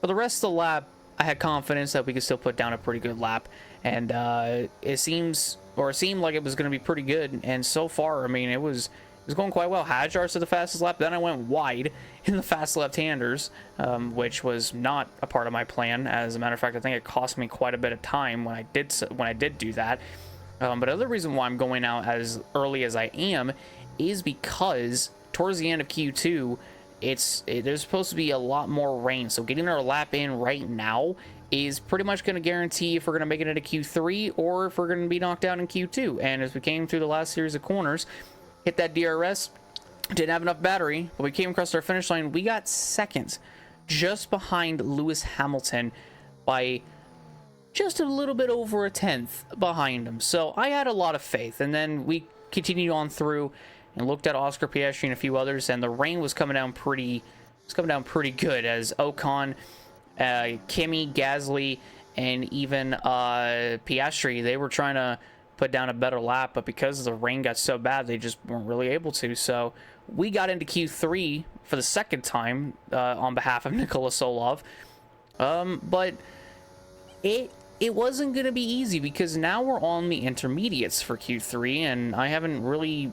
for the rest of the lap, I had confidence that we could still put down a pretty good lap. And it seemed like it was going to be pretty good. And so far, I mean, it was going quite well. Hadjar to the fastest lap. Then I went wide in the fast left-handers, which was not a part of my plan. As a matter of fact, I think it cost me quite a bit of time when I did do that. But another reason why I'm going out as early as I am is because towards the end of Q2, there's supposed to be a lot more rain. So getting our lap in right now is pretty much going to guarantee if we're going to make it into Q3 or if we're going to be knocked out in Q2. And as we came through the last series of corners, hit that DRS, Didn't have enough battery, but we came across our finish line. We got seconds, just behind Lewis Hamilton by just a little bit over a tenth behind him. So I had a lot of faith. And then we continued on through and looked at Oscar Piastri and a few others, and the rain was coming down pretty good as Ocon, Kimi, Gasly, and even Piastri, they were trying to put down a better lap, but because the rain got so bad, they just weren't really able to. So we got into Q3 for the second time on behalf of Nikola Solov. But it wasn't going to be easy because now we're on the intermediates for Q3, and I didn't really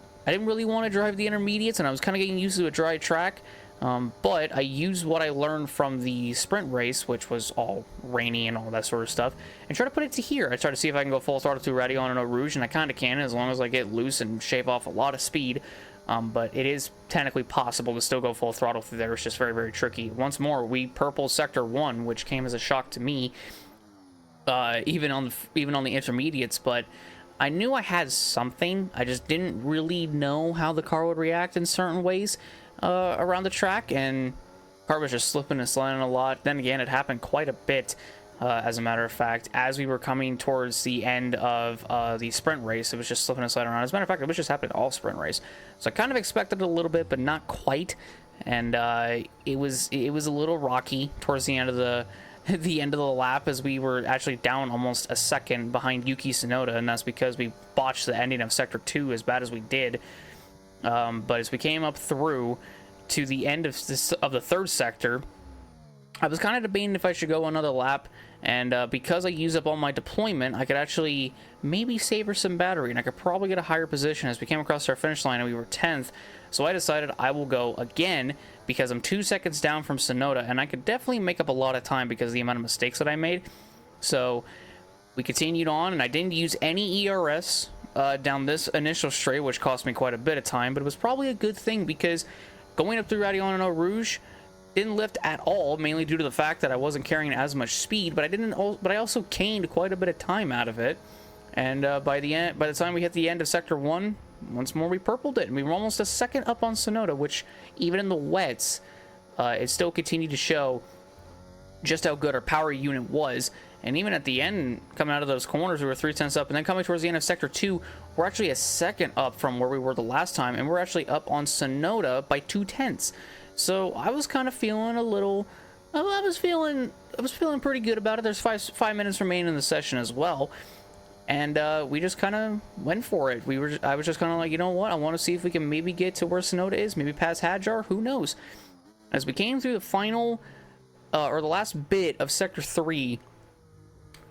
want to drive the intermediates, and I was kind of getting used to a dry track. But I used what I learned from the sprint race, which was all rainy and all that sort of stuff, and try to put it to here. I try to see if I can go full throttle through Radio on Eau Rouge, and I kind of can as long as I get loose and shave off a lot of speed. But it is technically possible to still go full throttle through there. It's just very, very tricky. Once more, we purpled Sector 1, which came as a shock to me, even on the intermediates, but I knew I had something. I just didn't really know how the car would react in certain ways around the track, and car was just slipping and sliding a lot. Then again, it happened quite a bit, as a matter of fact, as we were coming towards the end of the sprint race. It was just slipping and sliding around. As a matter of fact, it was just happening all sprint race, so I kind of expected it a little bit, but not quite. And it was a little rocky towards the end of the lap, as we were actually down almost a second behind Yuki Tsunoda, and that's because we botched the ending of Sector 2 as bad as we did. But as we came up through to the end of the third sector, I was kind of debating if I should go another lap, and because I used up all my deployment, I could actually maybe savor some battery, and I could probably get a higher position. As we came across our finish line and we were 10th, so I decided I will go again because I'm 2 seconds down from Tsunoda, and I could definitely make up a lot of time because of the amount of mistakes that I made. So we continued on, and I didn't use any ERS down this initial straight, which cost me quite a bit of time, but it was probably a good thing because going up through Radio on Eau Rouge didn't lift at all, mainly due to the fact that I wasn't carrying as much speed, but I also gained quite a bit of time out of it. And by the time we hit the end of Sector 1, once more we purpled it, and we were almost a second up on Tsunoda, which even in the wets, it still continued to show just how good our power unit was. And even at the end, coming out of those corners, we were 3/10 up, and then coming towards the end of Sector 2, we're actually a second up from where we were the last time, and we're actually up on Tsunoda by 2/10. So I was kind of feeling a little, I was feeling pretty good about it. There's five minutes remaining in the session as well, and we just kind of went for it. I was just kind of like, you know what? I want to see if we can maybe get to where Tsunoda is, maybe past Hadjar. Who knows? As we came through the final, or the last bit of Sector 3.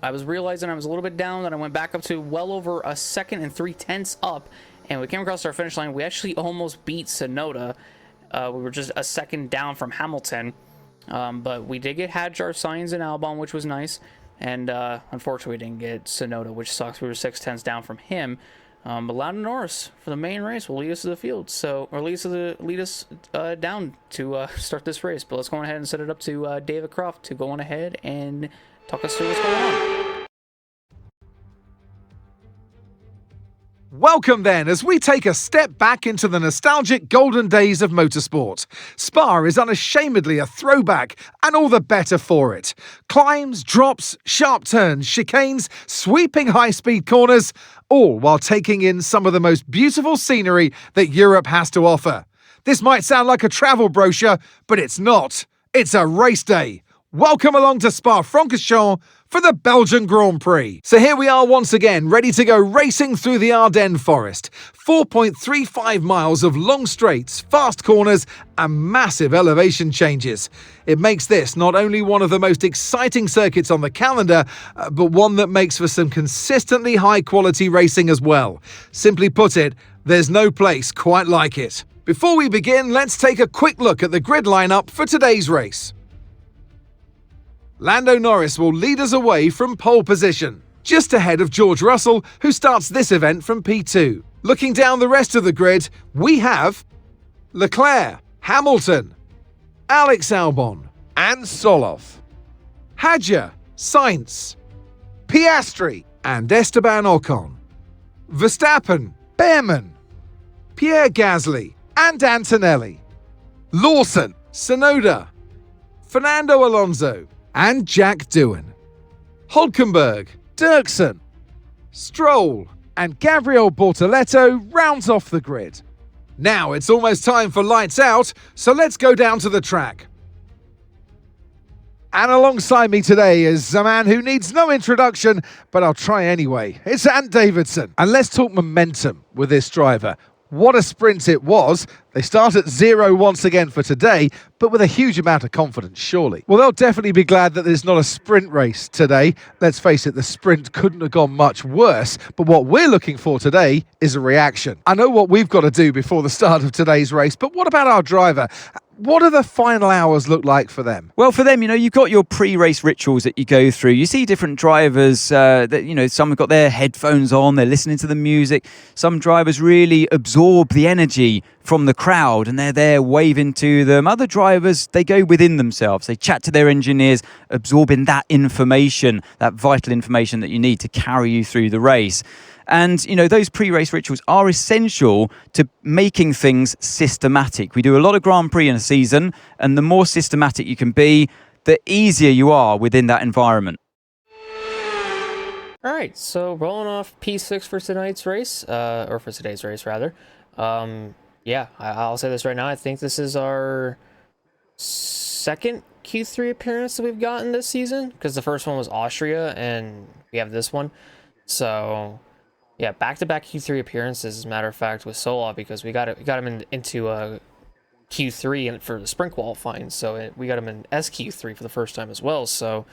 I was realizing I was a little bit down, and I went back up to well over a second and 3/10 up, and we came across our finish line. We actually almost beat Tsunoda. We were just a second down from Hamilton, but we did get Hadjar, Sainz, and Albon, which was nice, and unfortunately we didn't get Tsunoda, which sucks. We were 6/10 down from him, but Lando Norris for the main race will lead us to the field, or lead us down to start this race. But let's go ahead and set it up to David Croft to go on ahead and talk us through what's going on. Welcome then, as we take a step back into the nostalgic golden days of motorsport. Spa is unashamedly a throwback, and all the better for it. Climbs, drops, sharp turns, chicanes, sweeping high-speed corners, all while taking in some of the most beautiful scenery that Europe has to offer. This might sound like a travel brochure, but it's not. It's a race day. Welcome along to Spa-Francorchamps for the Belgian Grand Prix. So here we are once again, ready to go racing through the Ardennes forest. 4.35 miles of long straights, fast corners, and massive elevation changes. It makes this not only one of the most exciting circuits on the calendar, but one that makes for some consistently high-quality racing as well. Simply put it, there's no place quite like it. Before we begin, let's take a quick look at the grid lineup for today's race. Lando Norris will lead us away from pole position, just ahead of George Russell, who starts this event from P2. Looking down the rest of the grid, we have Leclerc, Hamilton, Alex Albon, and Solov, Hadjar, Sainz, Piastri, and Esteban Ocon, Verstappen, Behrman, Pierre Gasly, and Antonelli, Lawson, Sonoda, Fernando Alonso, and Jack Doohan. Hulkenberg, Durksen, Stroll, and Gabriel Bortoleto rounds off the grid. Now it's almost time for lights out, so let's go down to the track. And alongside me today is a man who needs no introduction, but I'll try anyway. It's Ant Davidson. And let's talk momentum with this driver. What a sprint it was. They start at 0 once again for today, but with a huge amount of confidence, surely. Well, they'll definitely be glad that there's not a sprint race today. Let's face it, the sprint couldn't have gone much worse, but what we're looking for today is a reaction. I know what we've got to do before the start of today's race, but what about our driver? What do the final hours look like for them? Well, for them, you've got your pre-race rituals that you go through. You see different drivers that, some have got their headphones on, they're listening to the music. Some drivers really absorb the energy from the crowd and they're there waving to them. Other drivers, they go within themselves. They chat to their engineers, absorbing that information, that vital information that you need to carry you through the race. And, those pre-race rituals are essential to making things systematic. We do a lot of Grand Prix in a season, and the more systematic you can be, the easier you are within that environment. All right, so rolling off P6 for tonight's race, or for today's race, rather. Yeah, I'll say this right now. I think this is our second Q3 appearance that we've gotten this season, because the first one was Austria, and we have this one. So... yeah, back-to-back Q3 appearances, as a matter of fact, with Solov, because we got him into Q3 and for the sprint qualifying, so we got him in SQ3 for the first time as well. So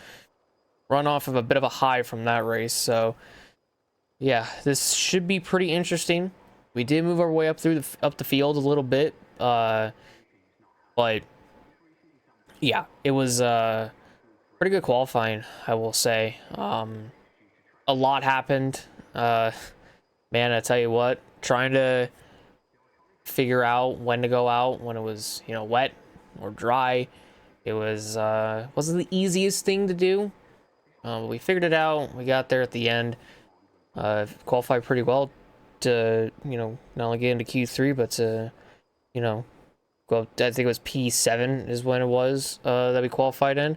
run off of a bit of a high from that race. So yeah, this should be pretty interesting. We did move our way up the field a little bit, but yeah, it was pretty good qualifying, I will say. A lot happened. Man, I tell you what, trying to figure out when to go out when it was, wet or dry, it was wasn't the easiest thing to do. But we figured it out. We got there at the end. Qualified pretty well to, not only get into Q3, but to, go up, I think it was P7 is when it was that we qualified in.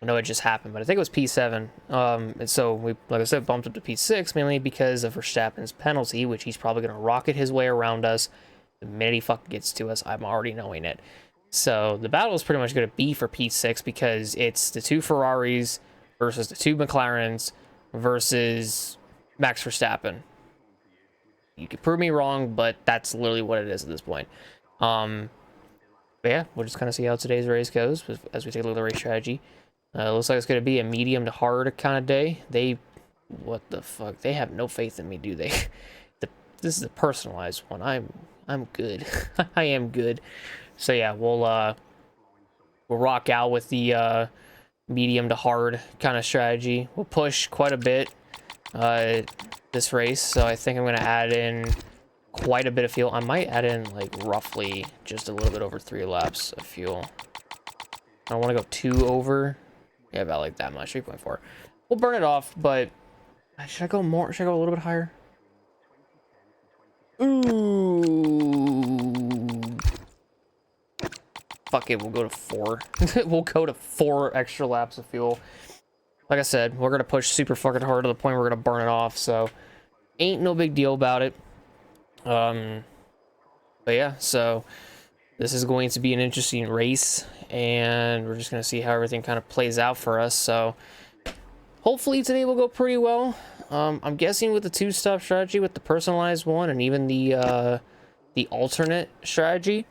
I know it just happened, but I think it was P7. And so we, like I said, bumped up to P6 mainly because of Verstappen's penalty, which he's probably going to rocket his way around us the minute he fucking gets to us. I'm already knowing it. So the battle is pretty much going to be for P6 because it's the two Ferraris versus the two McLarens versus Max Verstappen. You could prove me wrong, but that's literally what it is at this point. But yeah, we'll just kind of see how today's race goes as we take a look at the race strategy. Looks like it's going to be a medium to hard kind of day. What the fuck? They have no faith in me, do they? This is a personalized one. I'm good. I am good. So yeah, we'll rock out with the medium to hard kind of strategy. We'll push quite a bit this race, so I think I'm going to add in quite a bit of fuel. I might add in like roughly just a little bit over 3 laps of fuel. I don't want to go 2 over. Yeah, about like that much, 3.4. We'll burn it off, but should I go more? Should I go a little bit higher? Ooh. Fuck it, we'll go to 4. We'll go to 4 extra laps of fuel. Like I said, we're going to push super fucking hard to the point where we're going to burn it off, so ain't no big deal about it. But yeah, so this is going to be an interesting race, and we're just going to see how everything kind of plays out for us. So hopefully today will go pretty well. I'm guessing with the 2-stop strategy, with the personalized one, and even the alternate strategy,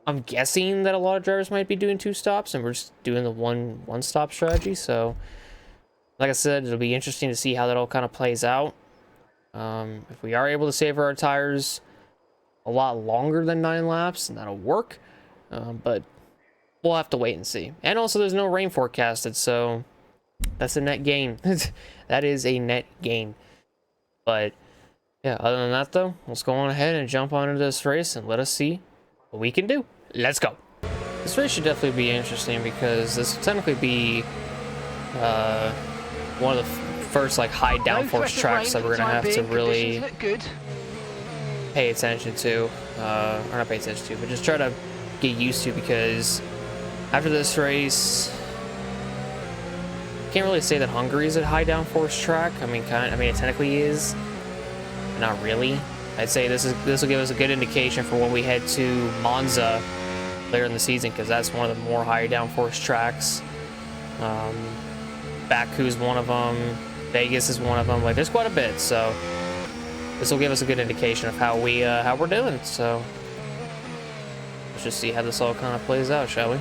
I'm guessing that a lot of drivers might be doing 2 stops, and we're just doing the one-stop strategy. So like I said, it'll be interesting to see how that all kind of plays out. If we are able to save our tires a lot longer than 9 laps, and that'll work. But we'll have to wait and see. And also, there's no rain forecasted, so that's a net gain. That is a net gain. But yeah, other than that, though, let's go on ahead and jump on into this race and let us see what we can do. Let's go. This race should definitely be interesting because this will technically be one of the first like high downforce tracks that we're gonna have to really pay attention to, or not pay attention to, but just try to get used to, because after this race, can't really say that Hungary is a high downforce track. I mean, it technically is, but not really. I'd say this will give us a good indication for when we head to Monza later in the season, because that's one of the more higher downforce tracks. Baku is one of them. Vegas is one of them. Like, there's quite a bit, so this will give us a good indication of how we're doing. So let's just see how this all kind of plays out, shall we?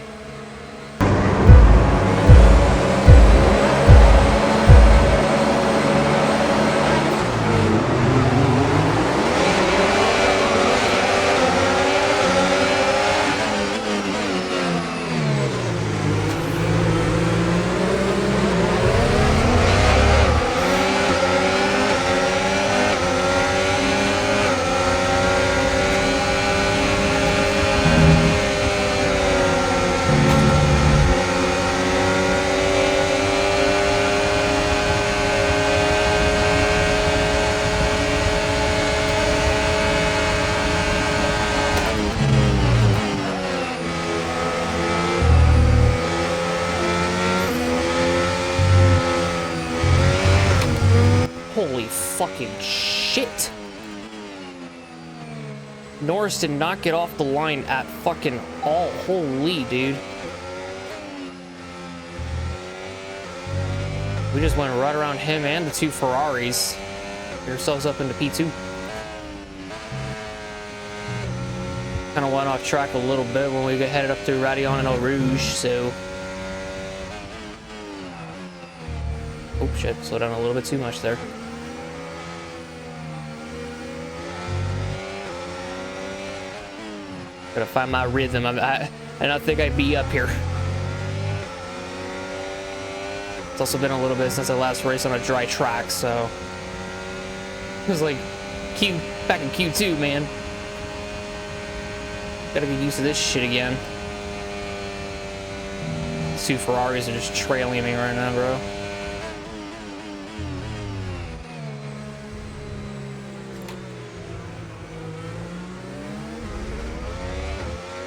Holy fucking shit. Norris did not get off the line at fucking all. Holy, dude. We just went right around him and the two Ferraris. Get ourselves up into P2. Kind of went off track a little bit when we got headed up to Radion and Eau Rouge, so... Oh shit, slow down a little bit too much there. Gotta find my rhythm. I don't think I'd be up here. It's also been a little bit since I last raced on a dry track, so it was like back in Q2, man. Gotta get used to this shit again. These two Ferraris are just trailing me right now, bro.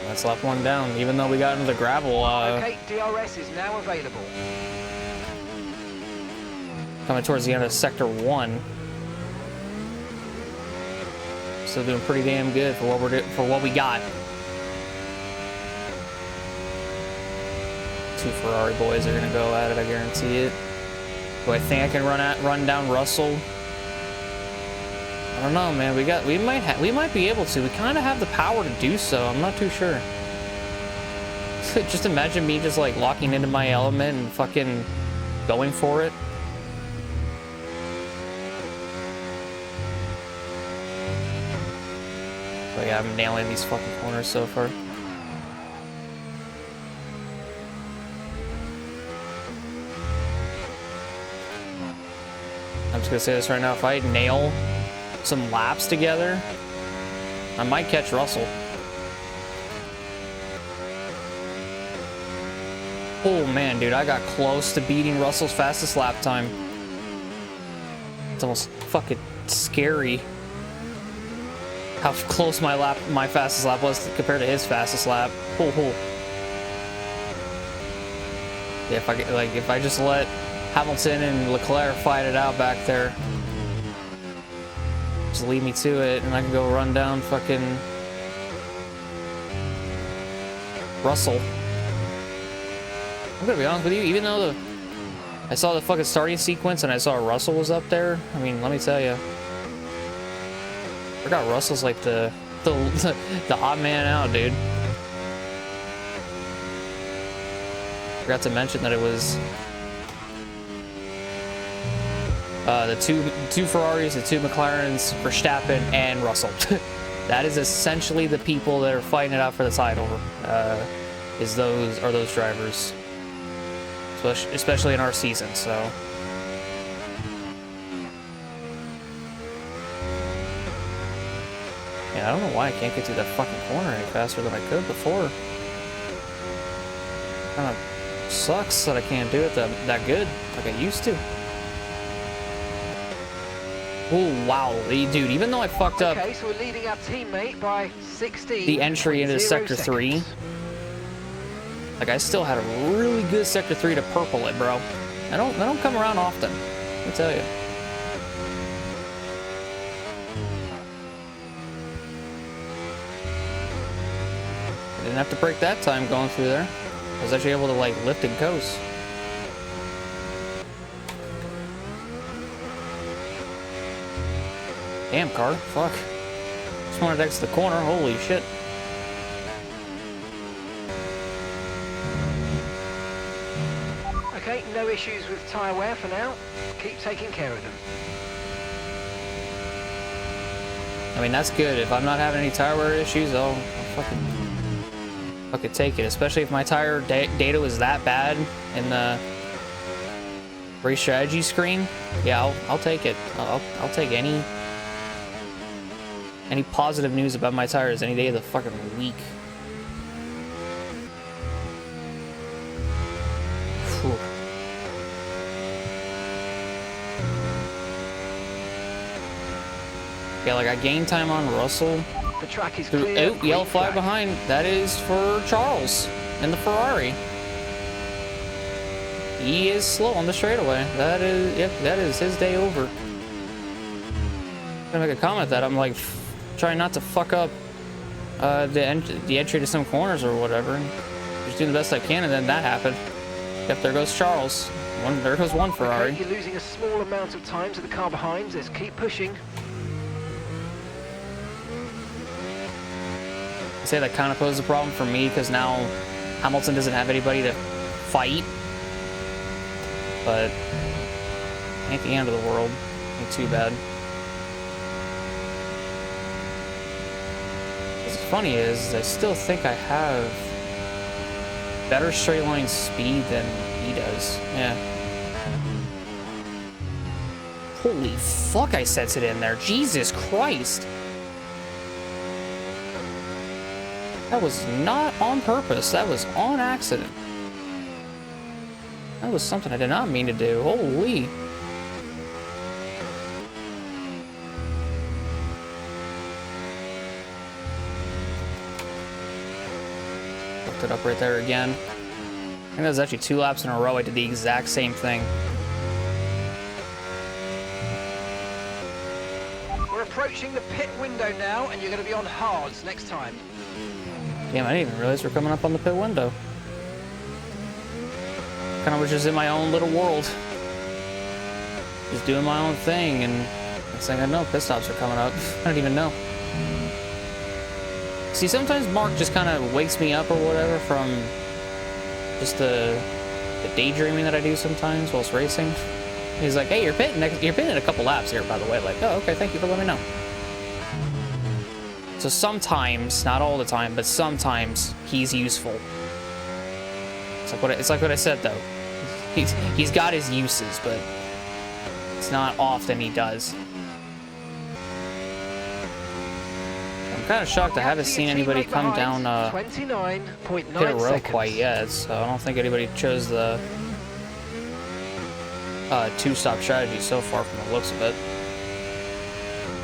Let's lap one down, even though we got into the gravel. Okay, DRS is now available. Coming towards the end of Sector 1. Still doing pretty damn good for what we got. Two Ferrari boys are gonna go at it, I guarantee it. Do I think I can run down Russell? I don't know, man. We might be able to. We kind of have the power to do so. I'm not too sure. Just imagine me just like locking into my element and fucking going for it. But yeah, I'm nailing these fucking corners so far. I'm just gonna say this right now. If I nail some laps together, I might catch Russell. Oh man, dude, I got close to beating Russell's fastest lap time. It's almost fucking scary how close my fastest lap was compared to his fastest lap. Yeah, if I just let Hamilton and Leclerc fight it out back there, just lead me to it, and I can go run down fucking Russell. I'm gonna be honest with you, even though I saw the fucking starting sequence and I saw Russell was up there, I mean, let me tell you, I forgot Russell's like the odd man out, dude. Forgot to mention that it was the two Ferraris, the two McLarens, Verstappen, and Russell. That is essentially the people that are fighting it out for the title. Those drivers, especially in our season. So, yeah, I don't know why I can't get through that fucking corner any faster than I could before. Kind of sucks that I can't do it that good like I used to. Oh, wow. Dude, even though I fucked up Okay, so we're leading our teammate by 16. the entry into Sector 3, like, I still had a really good Sector 3 to purple it, bro. I don't come around often, let me tell you. I didn't have to break that time going through there. I was actually able to, like, lift and coast. Damn, car. Fuck. Just wanted to exit the corner. Holy shit. Okay, no issues with tyre wear for now. Keep taking care of them. I mean, that's good. If I'm not having any tire wear issues, I'll fucking take it. Especially if my tire data was that bad in the race strategy screen. Yeah, I'll take it. I'll take any positive news about my tires any day of the fucking week. Whew. Yeah, like I gained time on Russell. The track is clear. Oh, yellow flag behind. That is for Charles in the Ferrari. He is slow on the straightaway. That is, yep, that is his day over. I'm gonna make a comment that I'm like trying not to fuck up the entry to some corners or whatever. Just doing the best I can, and then that happened. Yep, there goes Charles. There goes one Ferrari. Okay, you're losing a small amount of time to the car behind. Let's keep pushing. I say that kind of poses a problem for me because now Hamilton doesn't have anybody to fight. But ain't the end of the world. Ain't too bad. What's funny is I still think I have better straight line speed than he does. Yeah. Holy fuck, I sets it in there. Jesus Christ. That was not on purpose. That was on accident. That was something I did not mean to do. Holy. Looked it up right there again. I think that was actually 2 laps in a row. I did the exact same thing. We're approaching the pit window now, and you're going to be on hards next time. Damn, I didn't even realize we're coming up on the pit window. Kind of was just in my own little world. Just doing my own thing, and next thing I know, pit stops are coming up. I don't even know. See, sometimes Mark just kind of wakes me up or whatever from just the daydreaming that I do sometimes whilst racing. He's like, hey, you're pitting a couple laps here, by the way. Like, oh, okay, thank you for letting me know. So sometimes, not all the time, but sometimes he's useful. It's like what I said though. He's got his uses, but it's not often he does. I'm kind of shocked I haven't seen anybody come down pit row quite yet, so I don't think anybody chose the 2-stop strategy so far from the looks of it.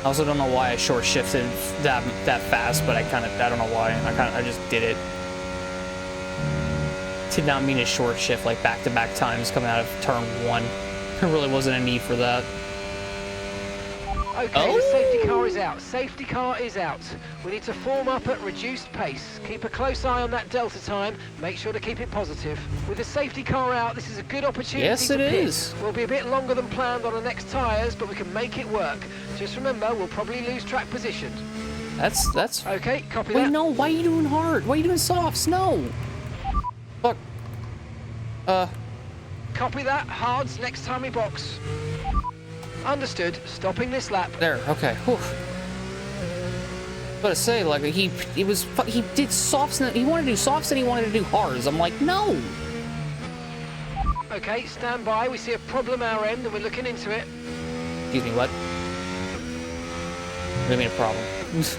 I also don't know why I short shifted that fast, but I don't know why. I just did it. Did not mean to short shift like back-to-back times coming out of turn 1. There really wasn't a need for that. Okay, the safety car is out. Safety car is out. We need to form up at reduced pace. Keep a close eye on that delta time. Make sure to keep it positive. With the safety car out, this is a good opportunity to pit. Yes, it is. We'll be a bit longer than planned on the next tyres, but we can make it work. Just remember, we'll probably lose track position. That's... Okay, copy that. Wait, no, why are you doing hard? Why are you doing softs? No! Fuck. Copy that. Hards next time we box. Understood. Stopping this lap. There, okay. Whew. But to say, like, he did softs, and he wanted to do softs and he wanted to do hards. I'm like, no! Okay, stand by. We see a problem our end and we're looking into it. Excuse me, what? What do you mean a problem? Is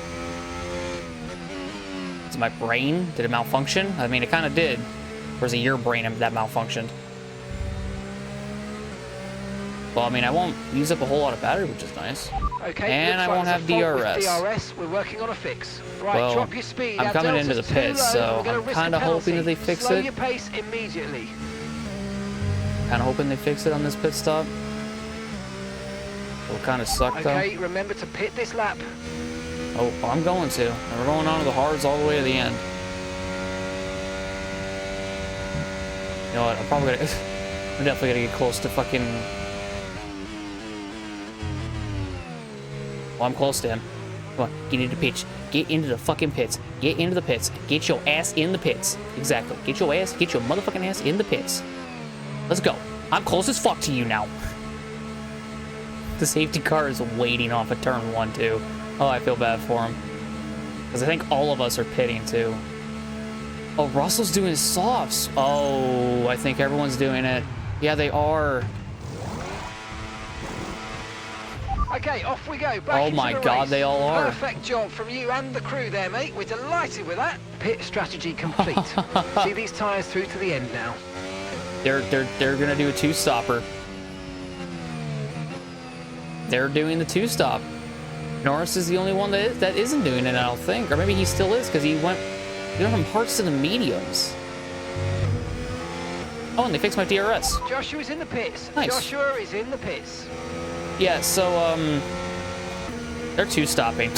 it my brain? Did it malfunction? I mean, it kind of did. Or is it your brain that malfunctioned? Well, I mean, I won't use up a whole lot of battery, which is nice. Okay, And I won't have DRS. DRS. We're working on a fix. Right, Well, drop your speed. I'm Our coming into delta's the too pits, low, so we're gonna I'm risk a kind of hoping that penalty. they fix Slow it. your pace immediately. Kind of hoping they fix it on this pit stop. It'll kind of suck, Okay, remember to pit this lap. though. Oh, I'm going to. And we're going on to the hards all the way to the end. You know what? I'm probably gonna... I'm definitely gonna get close to fucking... Well, I'm close to him. Come on, get into the pitch. Get into the fucking pits. Get into the pits. Get your ass in the pits. Exactly. Get your motherfucking ass in the pits. Let's go. I'm close as fuck to you now. The safety car is waiting off of turn 1, too. Oh, I feel bad for him. Because I think all of us are pitting, too. Oh, Russell's doing softs. Oh, I think everyone's doing it. Yeah, they are. Okay, off we go. Back Oh my into the God, race. they all are. Perfect job from you and the crew there, mate. We're delighted with that. Pit strategy complete. See these tyres through to the end now. They're gonna do a 2-stopper. They're doing the 2-stop. Norris is the only one that isn't doing it, I don't think. Or maybe he still is, because he went from hards to the mediums. Oh, and they fixed my DRS. Joshua's in the pits. Nice. Joshua is in the pits. Yeah, so, they're 2-stopping.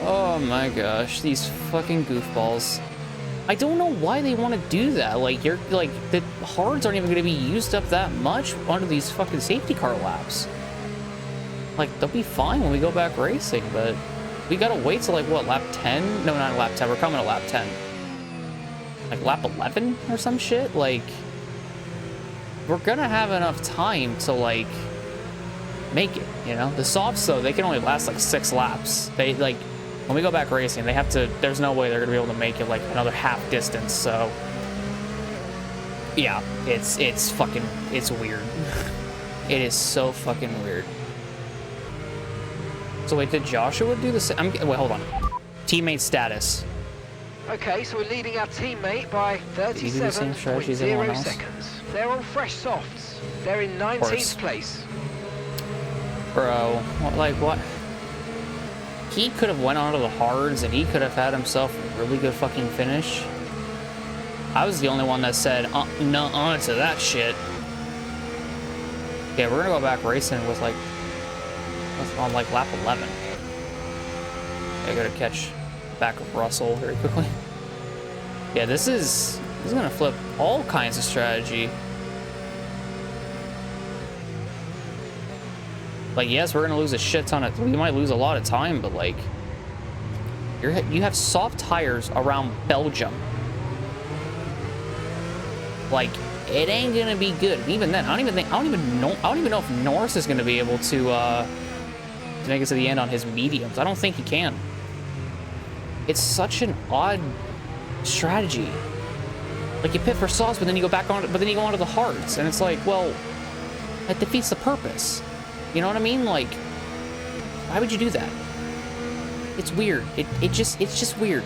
Oh my gosh, these fucking goofballs. I don't know why they want to do that. Like, the hards aren't even going to be used up that much onto these fucking safety car laps. Like, they'll be fine when we go back racing, but we gotta wait till, like, what, lap 10? No, not lap 10. We're coming to lap 10. Like, lap 11 or some shit? Like, we're gonna have enough time to, like, make it, you know? The softs, though, they can only last, like, 6 laps. They, like, when we go back racing, they have to, there's no way they're gonna be able to make it, like, another half distance, so. Yeah, it's weird. It is so fucking weird. So wait, did Joshua do the same? Wait, hold on. Teammate status. Okay, so we're leading our teammate by Did he do the same strategy as everyone 37.0 else? seconds. They're all fresh softs. They're in 19th place. Bro, what? He could have went onto the hards and he could have had himself a really good fucking finish. I was the only one that said, nuh-uh to that shit. Okay, we're gonna go back racing with, like, on, like, lap 11. I gotta catch the back of Russell very quickly. Yeah, this is gonna flip all kinds of strategy. Like, yes, we're gonna lose a shit ton of, we might lose a lot of time, but, like, you have soft tires around Belgium. Like, it ain't gonna be good. Even then, I don't even know if Norris is gonna be able to make it to the end on his mediums. I don't think he can. It's such an odd strategy. Like, you pit for softs, but then you go back on, but then you go onto the hards, and it's like, well, that defeats the purpose. You know what I mean? Like, why would you do that? It's weird. It's just weird.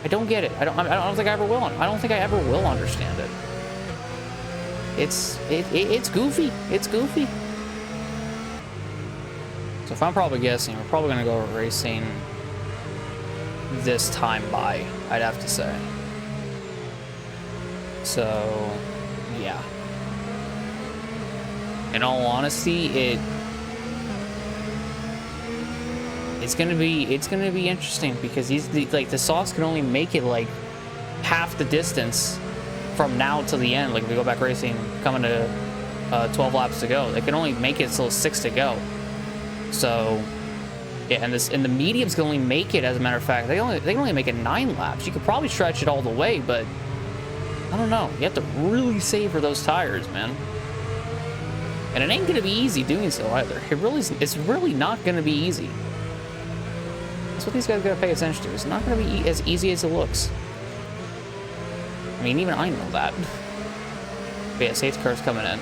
I don't get it. I don't think I ever will. I don't think I ever will understand it. It's goofy. It's goofy. So if I'm probably guessing, we're probably gonna go racing this time by, I'd have to say. So, yeah. In all honesty, it's gonna be interesting because the softs can only make it like half the distance from now to the end. Like, if we go back racing, coming to 12 laps to go, they can only make it till 6 to go. So, yeah, and the mediums can only make it, as a matter of fact, they can only make it 9 laps. You could probably stretch it all the way, but I don't know. You have to really savor those tires, man. And it ain't gonna be easy doing so either. It's really not gonna be easy. That's what these guys gotta pay attention to. It's not gonna be as easy as it looks. I mean, even I know that. But yeah, safety car's coming in.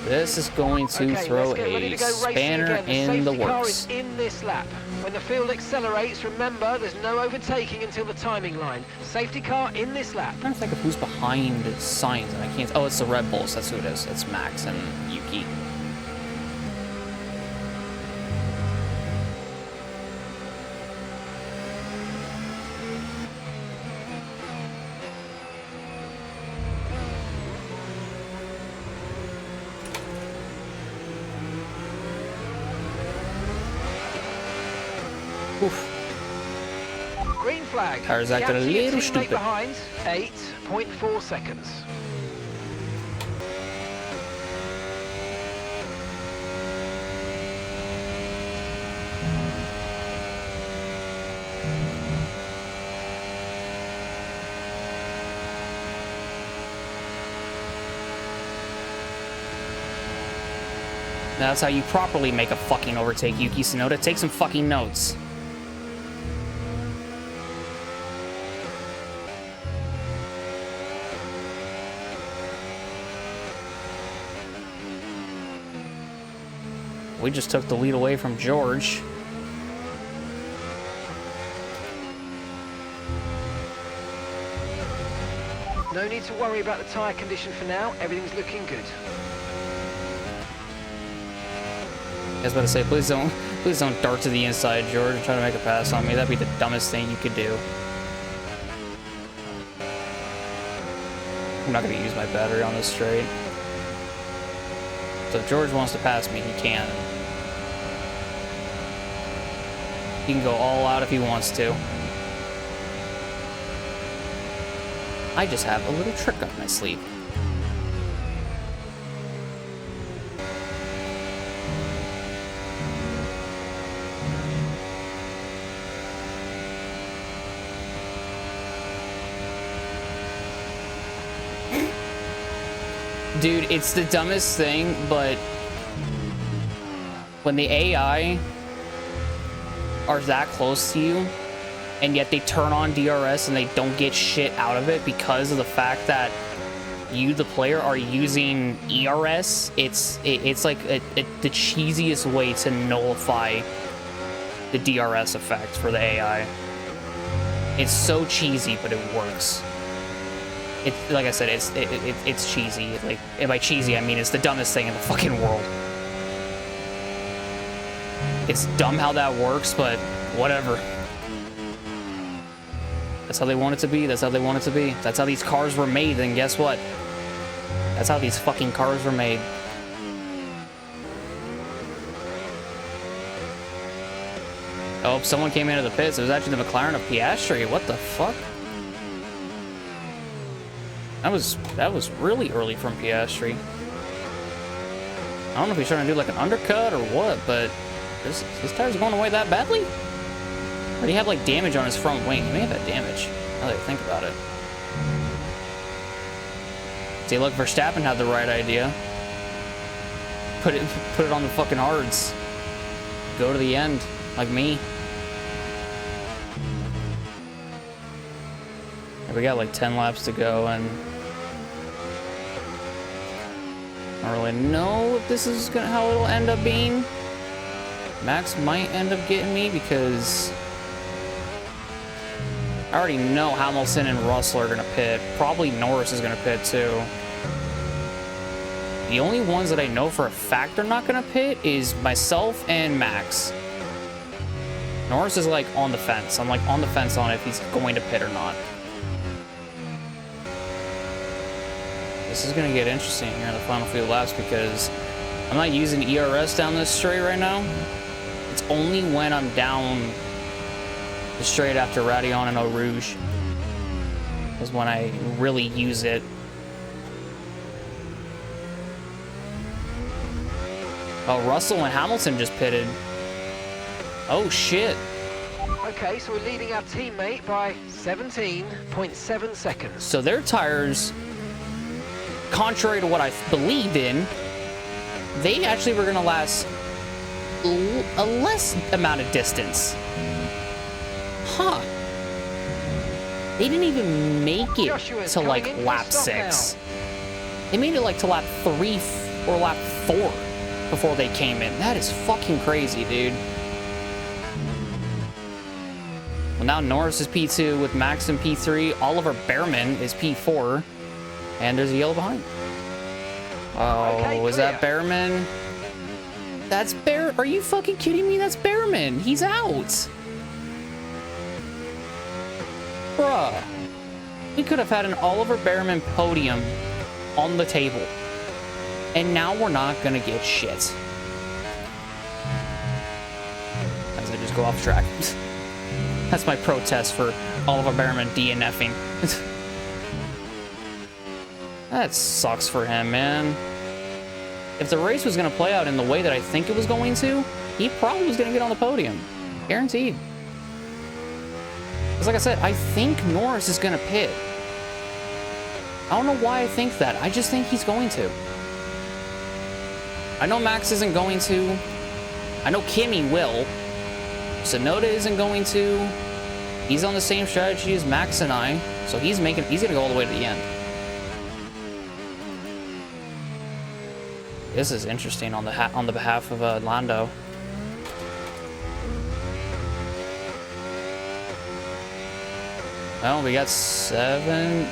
This is going to throw a spanner in the works. Car is in this lap. When the field accelerates, remember there's no overtaking until the timing line. Safety car in this lap. I'm trying to think of who's behind signs, and I can't. Oh, it's the Red Bulls. That's who it is. It's Max and Yuki. Oof. Green flag. Tires acted a Gap to your little teammate stupid. behind, 8.4 seconds. That's how you properly make a fucking overtake, Yuki Tsunoda. Take some fucking notes. We just took the lead away from George. No need to worry about the tyre condition for now. Everything's looking good. I was about to say, please don't dart to the inside, George, and try to make a pass on me. That'd be the dumbest thing you could do. I'm not gonna use my battery on this straight. So if George wants to pass me, he can. He can go all out if he wants to. I just have a little trick up my sleeve. Dude, it's the dumbest thing, but when the AI are that close to you, and yet they turn on DRS and they don't get shit out of it because of the fact that you, the player, are using ERS, it's like the cheesiest way to nullify the DRS effect for the AI. It's so cheesy, but it works. It's like I said, it's cheesy. Like, and by cheesy, I mean it's the dumbest thing in the fucking world. It's dumb how that works, but whatever. That's how they want it to be. That's how they want it to be. That's how these cars were made. Then guess what? That's how these fucking cars were made. Oh, someone came into the pits. It was actually the McLaren of Piastri. What the fuck? That was really early from Piastri. I don't know if he's trying to do like an undercut or what, but his tires going away that badly? Or did he have like damage on his front wing? He may have had damage, now that I think about it. See, look, Verstappen had the right idea. Put it on the fucking hards. Go to the end, like me. We got like 10 laps to go, and I don't really know if this is how it'll end up being. Max might end up getting me because I already know Hamilton and Russell are gonna pit. Probably Norris is gonna pit too. The only ones that I know for a fact are not gonna pit is myself and Max. Norris is like on the fence. I'm like on the fence on if he's going to pit or not. This is gonna get interesting here in the final few laps because I'm not using ERS down this straight right now. It's only when I'm down the straight after Radion and Eau Rouge is when I really use it. Oh, Russell and Hamilton just pitted. Oh shit. Okay, so we're leading our teammate by 17.7 seconds. So their tires, contrary to what I believed in, they actually were going to last a less amount of distance. Huh. They didn't even make it Joshua's to like coming in for a lap stop 6. They made it like to lap 3 or lap 4 before they came in. That is fucking crazy, dude. Well, now Norris is P2 with Max in P3. Oliver Behrman is P4. And there's a yellow behind. Oh, Okay, is that Behrman? That's Bear. Are you fucking kidding me? That's Behrman. He's out. Bruh. We could have had an Oliver Behrman podium on the table. And now we're not gonna get shit. As I just go off track. That's my protest for Oliver Behrman DNFing. That sucks for him, man. If the race was going to play out in the way that I think it was going to, he probably was going to get on the podium. Guaranteed. Because like I said, I think Norris is going to pit. I don't know why I think that. I just think he's going to. I know Max isn't going to. I know Kimi will. Tsunoda isn't going to. He's on the same strategy as Max and I. So he's going to go all the way to the end. This is interesting on the behalf of Lando. Well, we got 7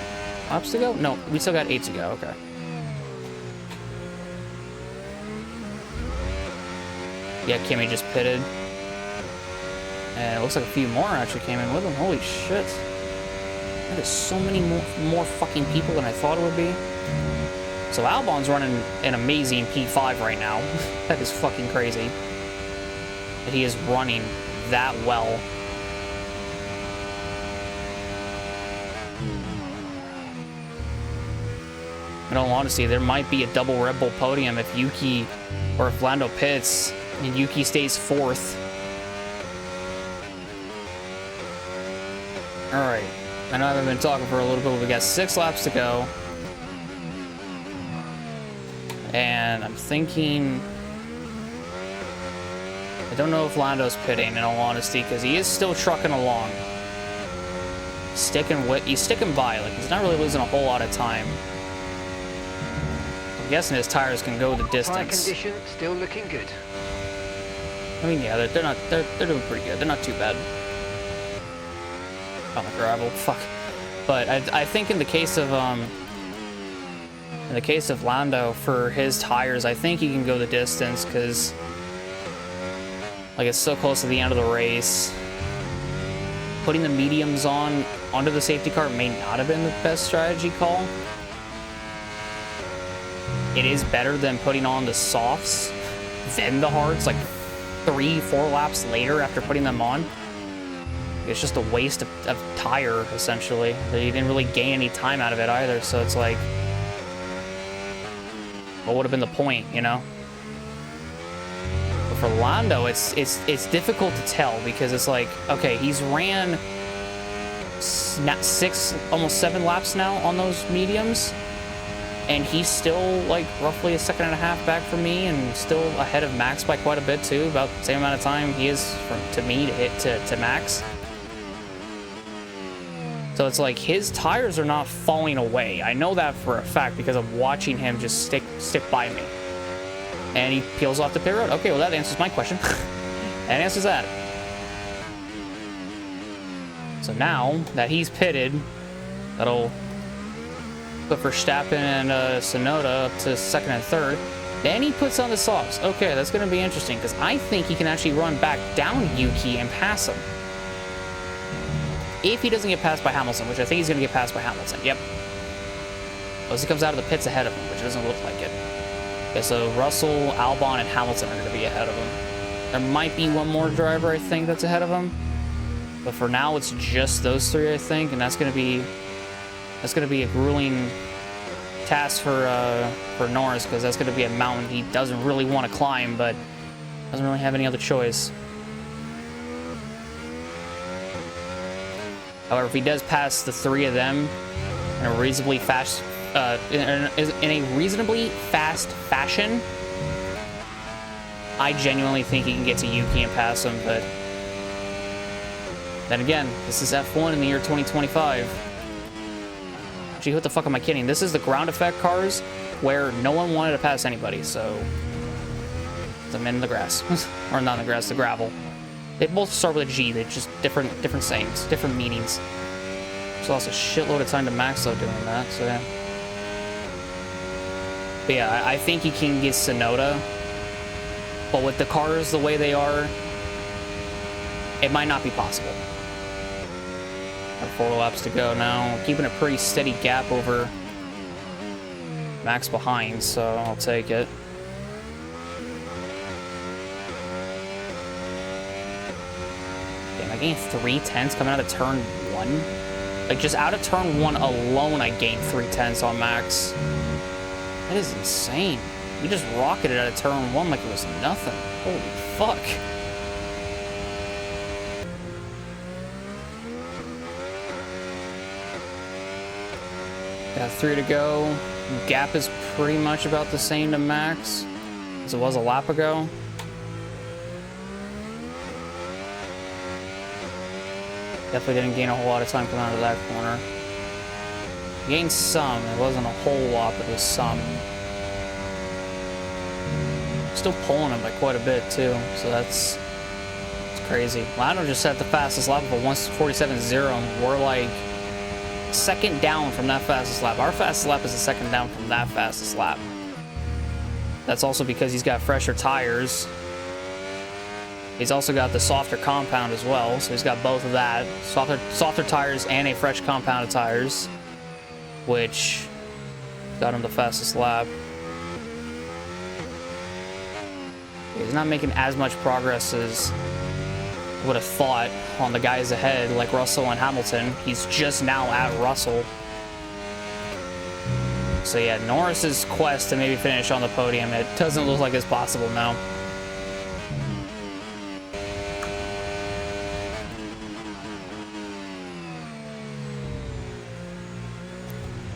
laps to go? No, we still got 8 to go. Okay. Yeah, Kimi just pitted. And it looks like a few more actually came in with him. Holy shit. That is so many more fucking people than I thought it would be. So Albon's running an amazing P5 right now. That is fucking crazy. That he is running that well. In all honesty, there might be a double Red Bull podium if YUKI or if Lando pits and YUKI stays 4th. Alright. I know I haven't been talking for a little bit, but we got 6 laps to go. And I'm thinking, I don't know if Lando's pitting, in all honesty, because he is still trucking along. He's sticking by, like he's not really losing a whole lot of time. I'm guessing his tires can go the Tire distance. condition still looking good. I mean, yeah, they're doing pretty good. They're not too bad. On the gravel, fuck. But I think in the case of Lando, for his tires, I think he can go the distance because, like, it's so close to the end of the race. Putting the mediums onto the safety car may not have been the best strategy call. It is better than putting on the softs, then the hards, like 3-4 laps later after putting them on. It's just a waste of tire, essentially. You didn't really gain any time out of it either, so it's like, what would have been the point, you know? But for Lando, it's difficult to tell because it's like, okay, he's ran 6, almost 7 laps now on those mediums, and he's still like roughly a 1.5 seconds back from me, and still ahead of Max by quite a bit too. About the same amount of time he is to me to hit to Max. So it's like his tires are not falling away. I know that for a fact because I'm watching him just stick by me. And he peels off the pit road. Okay, well that answers my question. That answers that. So now that he's pitted, that'll put Verstappen and Tsunoda up to 2nd and 3rd. Then he puts on the softs. Okay, that's going to be interesting because I think he can actually run back down YUKI and pass him. If he doesn't get passed by Hamilton, which I think he's going to get passed by Hamilton. Yep. Unless he comes out of the pits ahead of him, which doesn't look like it. Okay, so Russell, Albon, and Hamilton are going to be ahead of him. There might be one more driver, I think, that's ahead of him. But for now, it's just those 3, I think, and that's going to be a grueling task for Norris, because that's going to be a mountain he doesn't really want to climb, but doesn't really have any other choice. However, if he does pass the 3 of them in a reasonably fast, fashion, I genuinely think he can get to YUKI and pass him. But then again, this is F1 in the year 2025. Gee, what the fuck am I kidding? This is the ground effect cars where no one wanted to pass anybody, so I'm in the grass. Or not in the grass, the gravel. They both start with a G. They're just different sayings, different meanings. There's also a shitload of time to Max though doing that, so yeah. But yeah, I think he can get Sonoda. But with the cars the way they are, it might not be possible. Got 4 laps to go now. Keeping a pretty steady gap over Max behind, so I'll take it. Damn, I gained 3/10 coming out of turn 1. Like, just out of turn 1 alone, I gained 3/10 on Max. That is insane. We just rocketed out of turn 1 like it was nothing. Holy fuck. Got 3 to go. Gap is pretty much about the same to Max as it was a lap ago. Definitely didn't gain a whole lot of time coming out of that corner. Gained some. It wasn't a whole lot, but it was some. Still pulling him by quite a bit too, so that's crazy. Lando just set the fastest lap of a 1:47.0, and we're like second down from that fastest lap. Our fastest lap is the second down from that fastest lap. That's also because he's got fresher tires. He's also got the softer compound as well, so he's got both of that. Softer tires and a fresh compound of tires, which got him the fastest lap. He's not making as much progress as I would have thought on the guys ahead, like Russell and Hamilton. He's just now at Russell. So yeah, Norris's quest to maybe finish on the podium, it doesn't look like it's possible now.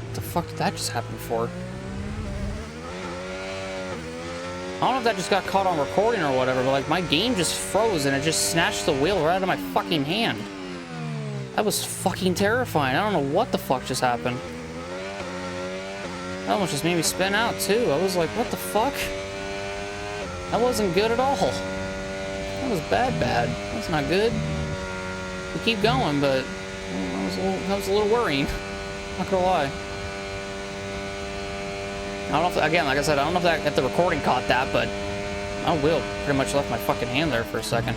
What the fuck did that just happen for? I don't know if that just got caught on recording or whatever, but like my game just froze and it just snatched the wheel right out of my fucking hand. That was fucking terrifying. I don't know what the fuck just happened. That almost just made me spin out too. I was like, what the fuck? That wasn't good at all. That was bad. That's not good. We keep going, but that was a little worrying. Not gonna lie. I don't know if, again, like I said, I don't know if the recording caught that, but my wheel pretty much left my fucking hand there for a second.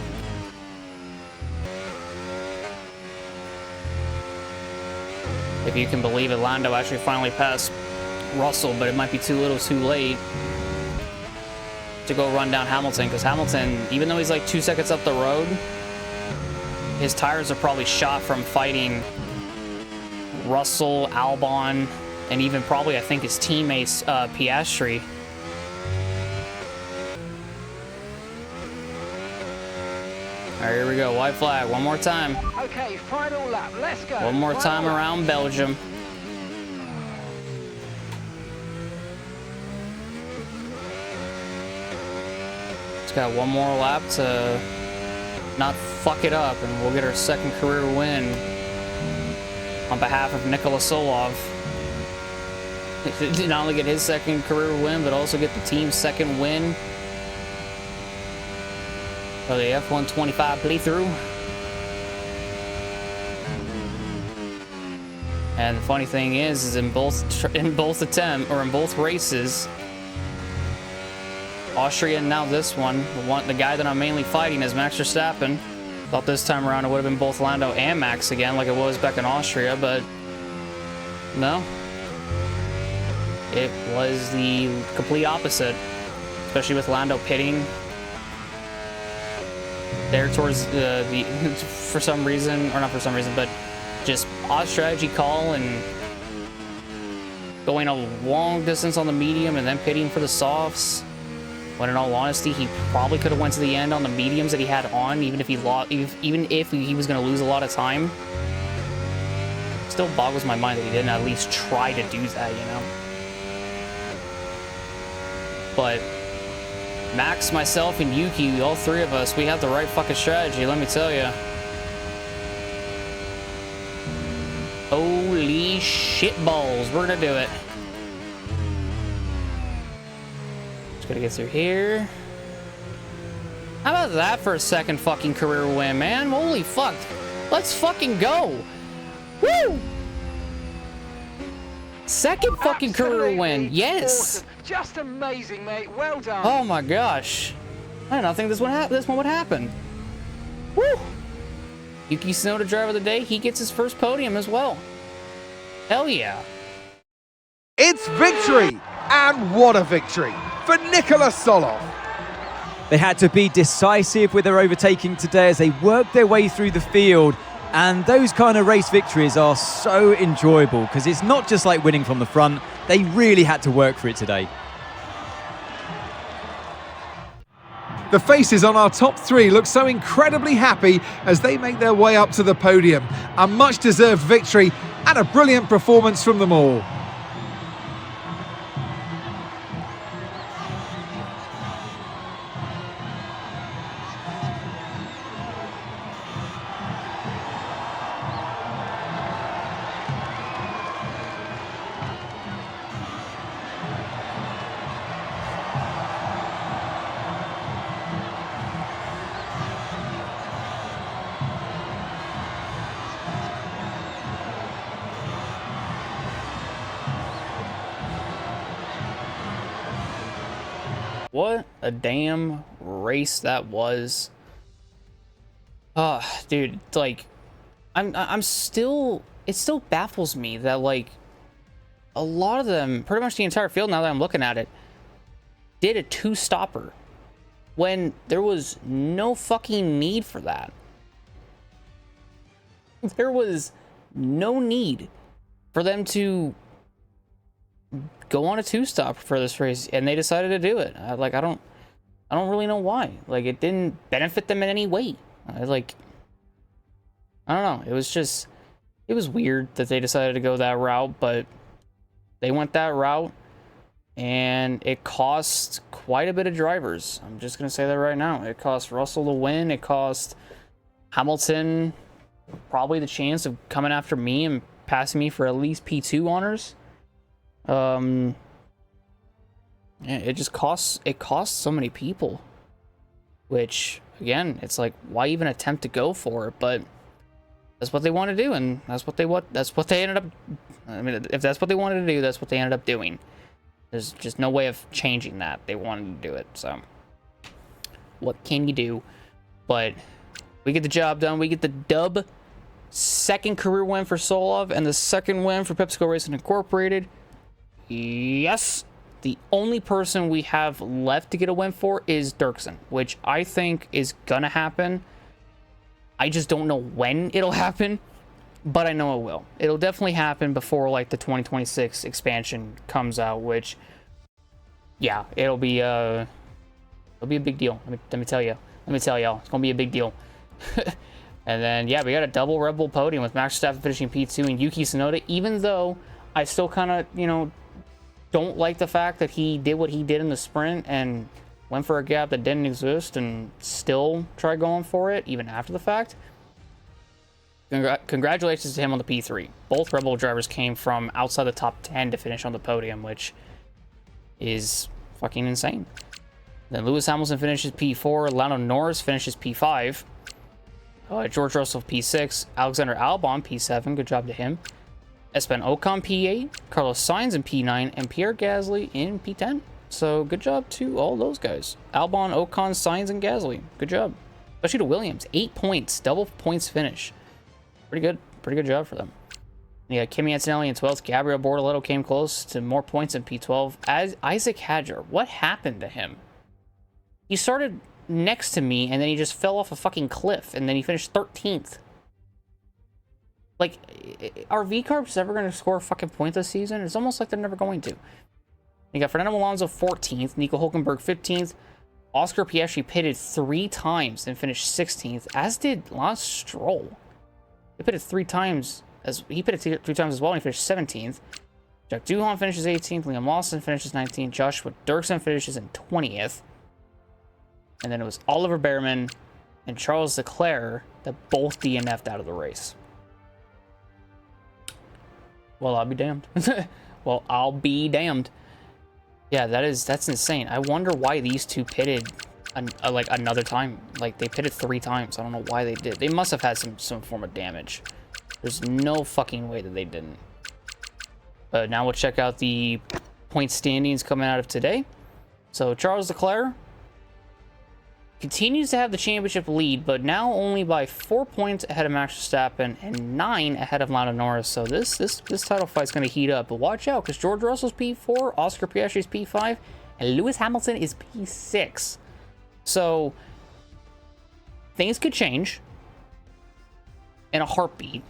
If you can believe it, Lando actually finally passed Russell, but it might be too little too late to go run down Hamilton, because Hamilton, even though he's like 2 seconds up the road, his tires are probably shot from fighting Russell, Albon, and even probably, I think, his teammates, Piastri. All right, here we go. White flag. One more time. Okay, final lap. Let's go. One more time around Belgium. It's got one more lap to not fuck it up, and we'll get our second career win on behalf of Nikola Solov. Not only get his second career win, but also get the team's second win for the F125 playthrough. And the funny thing is in both races, Austria and now this one, the guy that I'm mainly fighting is Max Verstappen. Thought this time around it would have been both Lando and Max again, like it was back in Austria, but no. It was the complete opposite, especially with Lando pitting there towards for some reason, or not for some reason, but just odd strategy call and going a long distance on the medium and then pitting for the softs. When in all honesty, he probably could have went to the end on the mediums that he had on, even if he lost, even if he was going to lose a lot of time. Still boggles my mind that he didn't at least try to do that, you know. But Max, myself, and Yuki, all three of us, we have the right fucking strategy, let me tell you. Holy shit balls, we're gonna do it. Just gotta get through here. How about that for a second fucking career win, man? Holy fuck. Let's fucking go. Woo! Second fucking career win. Yes. Awesome. Just amazing, mate. Well done. Oh my gosh. I did not think this one would happen. Woo! Yuki Tsunoda driver of the day. He gets his first podium as well. Hell yeah. It's victory! And what a victory for Nicolas Soloff. They had to be decisive with their overtaking today as they worked their way through the field. And those kind of race victories are so enjoyable because it's not just like winning from the front. They really had to work for it today. The faces on our top three look so incredibly happy as they make their way up to the podium. A much-deserved victory and a brilliant performance from them all. What a damn race that was. Dude, like, I'm still, it still baffles me that, like, a lot of them, pretty much the entire field now that I'm looking at it, did a two-stopper when there was no fucking need for that. There was no need for them to go on a two-stop for this race, and they decided to do it. I don't really know why. Like, it didn't benefit them in any way. I don't know. It was weird that they decided to go that route, but they went that route, and it cost quite a bit of drivers. I'm just gonna say that right now. It cost Russell to win. It cost Hamilton probably the chance of coming after me and passing me for at least P2 honors. Yeah, it costs so many people, which again, it's like, why even attempt to go for it? But that's what they want to do, and that's what they ended up. I mean, if that's what they wanted to do, that's what they ended up doing. There's just no way of changing that. They wanted to do it, so what can you do? But we get the job done. We get the dub. Second career win for Solov, and the second win for PepsiCo Racing Incorporated. Yes, the only person we have left to get a win for is Durksen, which I think is gonna happen. I just don't know when it'll happen, but I know it will. It'll definitely happen before, like, the 2026 expansion comes out, which, yeah, it'll be a big deal. Let me tell y'all, it's gonna be a big deal. And then, yeah, we got a double Red Bull podium with Max Verstappen finishing P2 and Yuki Tsunoda, even though I still kind of, don't like the fact that he did what he did in the sprint and went for a gap that didn't exist and still tried going for it even after the fact. Congratulations to him on the P3. Both Red Bull drivers came from outside the top 10 to finish on the podium, which is fucking insane. Then Lewis Hamilton finishes P4, Lando Norris finishes P5, George Russell P6, Alexander Albon P7, good job to him. Esteban Ocon P8, Carlos Sainz in P9, and Pierre Gasly in P10. So good job to all those guys. Albon, Ocon, Sainz, and Gasly. Good job. Especially to Williams. 8 points. Double points finish. Pretty good job for them. You got Kimi Antonelli in 12th. Gabriel Bortoletto came close to more points in P12. As Isaac Hadjar, what happened to him? He started next to me, and then he just fell off a fucking cliff, and then he finished 13th. Like, are V-Carbs ever going to score a fucking point this season? It's almost like they're never going to. You got Fernando Alonso 14th, Nico Hülkenberg 15th, Oscar Piastri pitted 3 times and finished 16th, as did Lance Stroll. He pitted 3 times as well, and he finished 17th. Jack Doohan finishes 18th, Liam Lawson finishes 19th, Joshua Durksen finishes in 20th. And then it was Oliver Behrman and Charles Leclerc that both DNF'd out of the race. Well, I'll be damned. Well, I'll be damned. Yeah, that's insane. I wonder why these two pitted like another time. Like, they pitted 3 times. I don't know why they did. They must have had some form of damage. There's no fucking way that they didn't. But now we'll check out the point standings coming out of today. So Charles Leclerc continues to have the championship lead, but now only by 4 points ahead of Max Verstappen and 9 ahead of Lando Norris. So this title fight's going to heat up. But watch out, because George Russell's P4, Oscar Piastri's P5, and Lewis Hamilton is P6. So things could change in a heartbeat.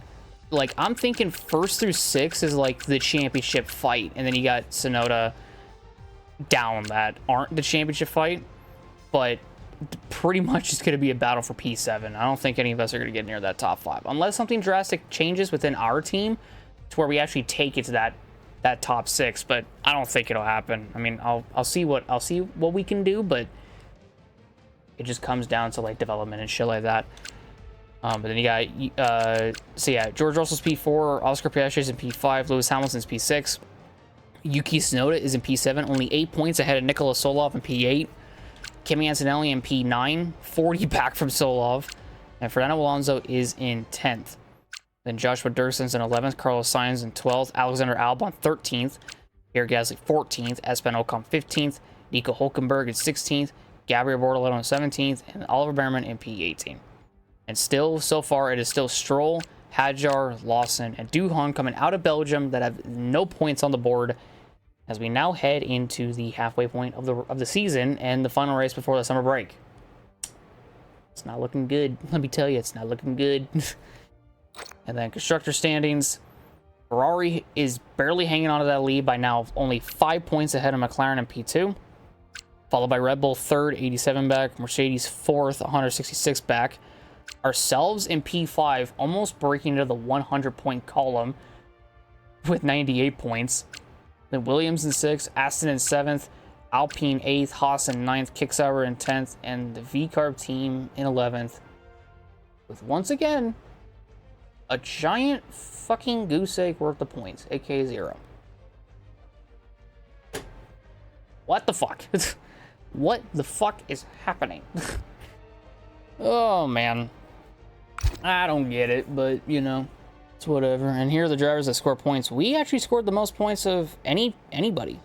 Like, I'm thinking 1st through 6th is like the championship fight, and then you got Tsunoda down that aren't the championship fight, but pretty much it's going to be a battle for P7. I don't think any of us are going to get near that top 5 unless something drastic changes within our team to where we actually take it to that top 6. But I don't think it'll happen. I mean, I'll see what we can do, but it just comes down to like development and shit like that. But then you got so yeah, George Russell's P4, Oscar Piastri's in P5, Lewis Hamilton's P6, Yuki Tsunoda is in P7, only 8 points ahead of Nikola Solov in P8. Kimi Antonelli in P9, 40 back from Solov, and Fernando Alonso is in 10th. Then Joshua Durksen's in 11th, Carlos Sainz in 12th, Alexander Albon 13th, Pierre Gasly 14th, Esteban Ocon 15th, Nico Hulkenberg in 16th, Gabriel Bortoleto in 17th, and Oliver Behrman in P18. And still, so far, it is still Stroll, Hadjar, Lawson, and Duhan coming out of Belgium that have no points on the board, as we now head into the halfway point of the season and the final race before the summer break. It's not looking good. Let me tell you, it's not looking good. And then constructor standings. Ferrari is barely hanging on to that lead by now, only 5 points ahead of McLaren in P2. Followed by Red Bull 3rd, 87 back. Mercedes 4th, 166 back. Ourselves in P5, almost breaking into the 100-point column with 98 points. Then Williams in 6th, Aston in 7th, Alpine 8th, Haas in 9th, Kicksauer in 10th, and the V-Carb team in 11th. With, once again, a giant fucking goose egg worth of points, aka 0. What the fuck? What the fuck is happening? Oh, man. I don't get it, but, you know, it's whatever. And here are the drivers that score points. We actually scored the most points of anybody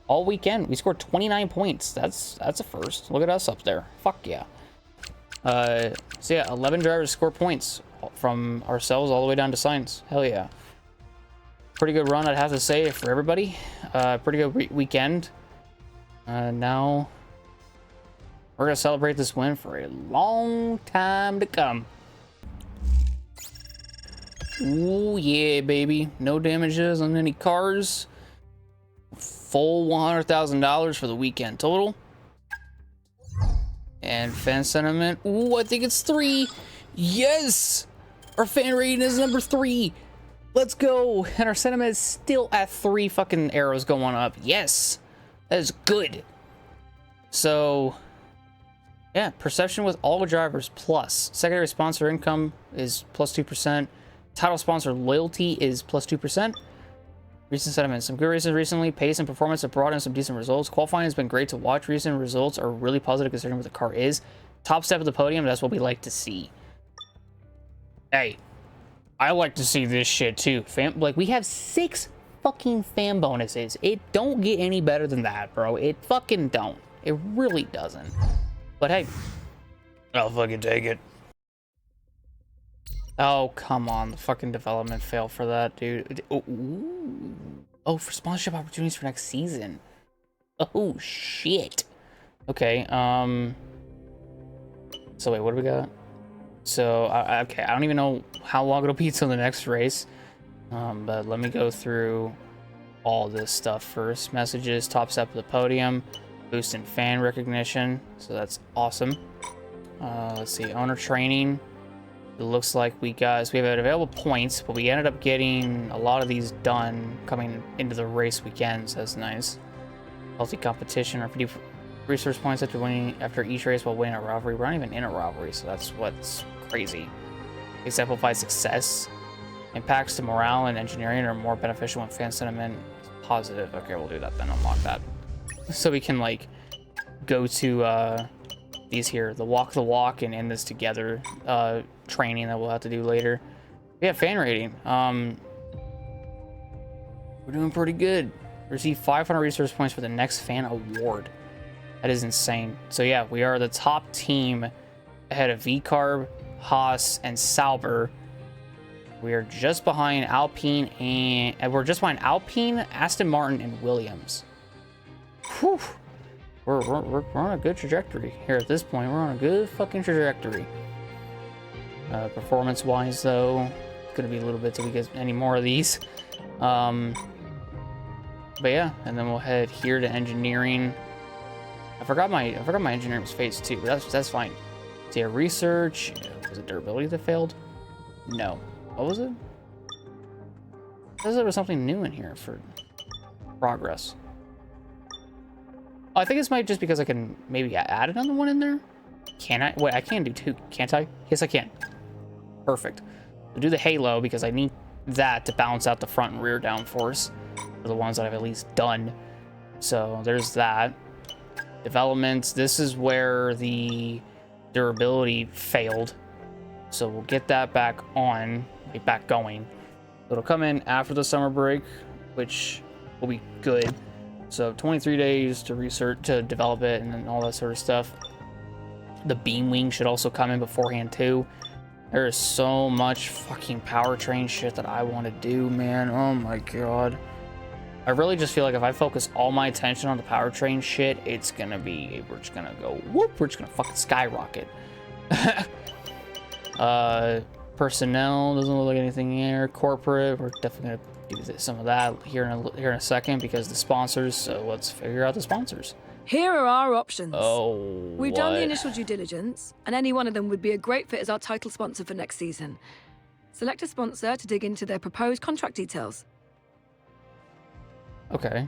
all weekend. We scored 29 points. That's a first. Look at us up there. Fuck yeah. So yeah, 11 drivers score points from ourselves all the way down to Sainz. Hell yeah. Pretty good run, I'd have to say, for everybody. Pretty good weekend. Now we're gonna celebrate this win for a long time to come. Ooh, yeah, baby. No damages on any cars. Full $100,000 for the weekend total. And fan sentiment. Ooh, I think it's 3. Yes! Our fan rating is number 3. Let's go. And our sentiment is still at 3 fucking arrows going up. Yes! That is good. So, yeah, perception with all drivers plus. Secondary sponsor income is plus 2%. Title sponsor loyalty is plus 2%. Recent sentiment. Some good races recently. Pace and performance have brought in some decent results. Qualifying has been great to watch. Recent results are really positive considering what the car is. Top step of the podium, that's what we like to see. Hey, I like to see this shit too. Like, we have 6 fucking fan bonuses. It don't get any better than that, bro. It fucking don't. It really doesn't. But hey, I'll fucking take it. Oh, come on. The fucking development fail for that, dude. Oh, for sponsorship opportunities for next season. Oh, shit. Okay, so wait, what do we got? So, okay, I don't even know how long it'll be till the next race. But let me go through all this stuff first. Messages, top step of the podium, boost in fan recognition. So that's awesome. Let's see, owner training. It looks like we had available points, but we ended up getting a lot of these done coming into the race weekend, so that's nice. Healthy competition, or 50 resource points after each race while winning a rivalry. We're not even in a rivalry, so that's what's crazy. Exemplified success. Impacts to morale and engineering are more beneficial when fan sentiment is positive. Okay, we'll do that then, unlock that. So we can, like, go to these here, the walk and end this together training that we'll have to do later. Yeah, fan rating. We're doing pretty good. Receive 500 resource points for the next fan award. That is insane. So yeah, we are the top team ahead of VCarb, Haas, and Sauber. We are just behind Alpine and we're just behind Alpine, Aston Martin, and Williams. Whew. We're on a good trajectory here at this point. We're on a good fucking trajectory. Performance-wise, though, it's gonna be a little bit till we get any more of these. But yeah, and then we'll head here to engineering. I forgot my engineering was phase 2, but that's fine. So yeah, research. Was it durability that failed? No. What was it? It says there was something new in here for progress. Oh, I think this might just because I can maybe add another one in there. Can I? Wait, I can do 2, can't I? Yes, I can. Perfect. I'll do the halo because I need that to balance out the front and rear downforce for the ones that I've at least done. So there's that. Developments. This is where the durability failed. So we'll get that back on, back going. It'll come in after the summer break, which will be good. So 23 days to research, to develop it, and then all that sort of stuff. The beam wing should also come in beforehand too. There is so much fucking powertrain shit that I want to do, man. Oh my god. I really just feel like if I focus all my attention on the powertrain shit, it's gonna be, we're just gonna go whoop, we're just gonna fucking skyrocket. Personnel doesn't look like anything here. Corporate, we're definitely gonna do some of that here in a second because the sponsors. So let's figure out the sponsors. Here are our options. Oh, We've done the initial due diligence, and any one of them would be a great fit as our title sponsor for next season. Select a sponsor to dig into their proposed contract details. Okay.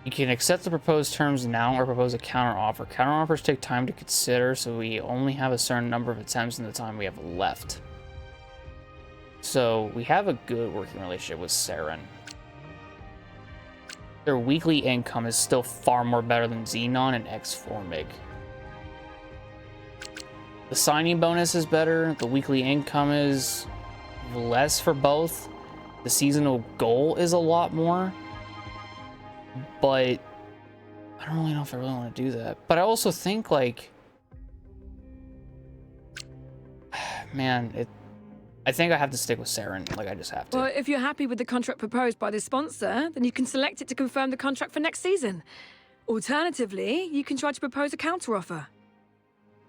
You can accept the proposed terms now or propose a counteroffer. Counteroffers take time to consider, so we only have a certain number of attempts in the time we have left. So we have a good working relationship with Saren. Their weekly income is still far more better than Xenon and X4MIG. The signing bonus is better. The weekly income is less for both. The seasonal goal is a lot more. But I don't really know if I really want to do that. But I also think, like, man, I think I have to stick with Saren. Like, I just have to. Well, if you're happy with the contract proposed by this sponsor, then you can select it to confirm the contract for next season. Alternatively, you can try to propose a counteroffer.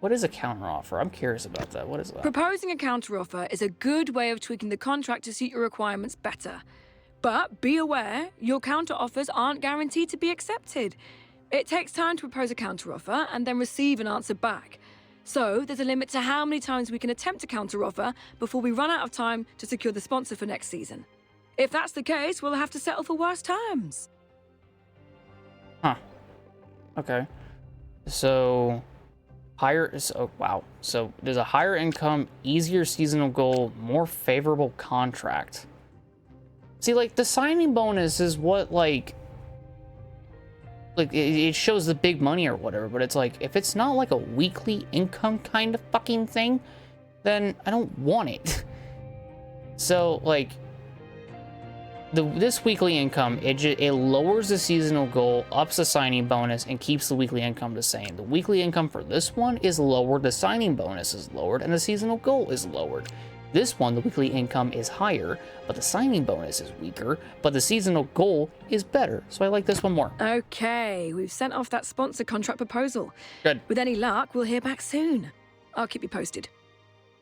What is a counteroffer? I'm curious about that. What is that? Proposing a counteroffer is a good way of tweaking the contract to suit your requirements better. But be aware, your counteroffers aren't guaranteed to be accepted. It takes time to propose a counteroffer and then receive an answer back. So there's a limit to how many times we can attempt a counteroffer before we run out of time to secure the sponsor for next season. If that's the case, we'll have to settle for worse terms. Huh. Okay. So wow. So there's a higher income, easier seasonal goal, more favorable contract. See, like, the signing bonus is what, like it shows the big money or whatever, but it's like, if it's not like a weekly income kind of fucking thing, then I don't want it. So, like, this weekly income, it lowers the seasonal goal, ups the signing bonus, and keeps the weekly income the same. The weekly income for this one is lowered, the signing bonus is lowered, and the seasonal goal is lowered. This one, the weekly income is higher, but the signing bonus is weaker, but the seasonal goal is better. So I like this one more. Okay, we've sent off that sponsor contract proposal. Good. With any luck, we'll hear back soon. I'll keep you posted.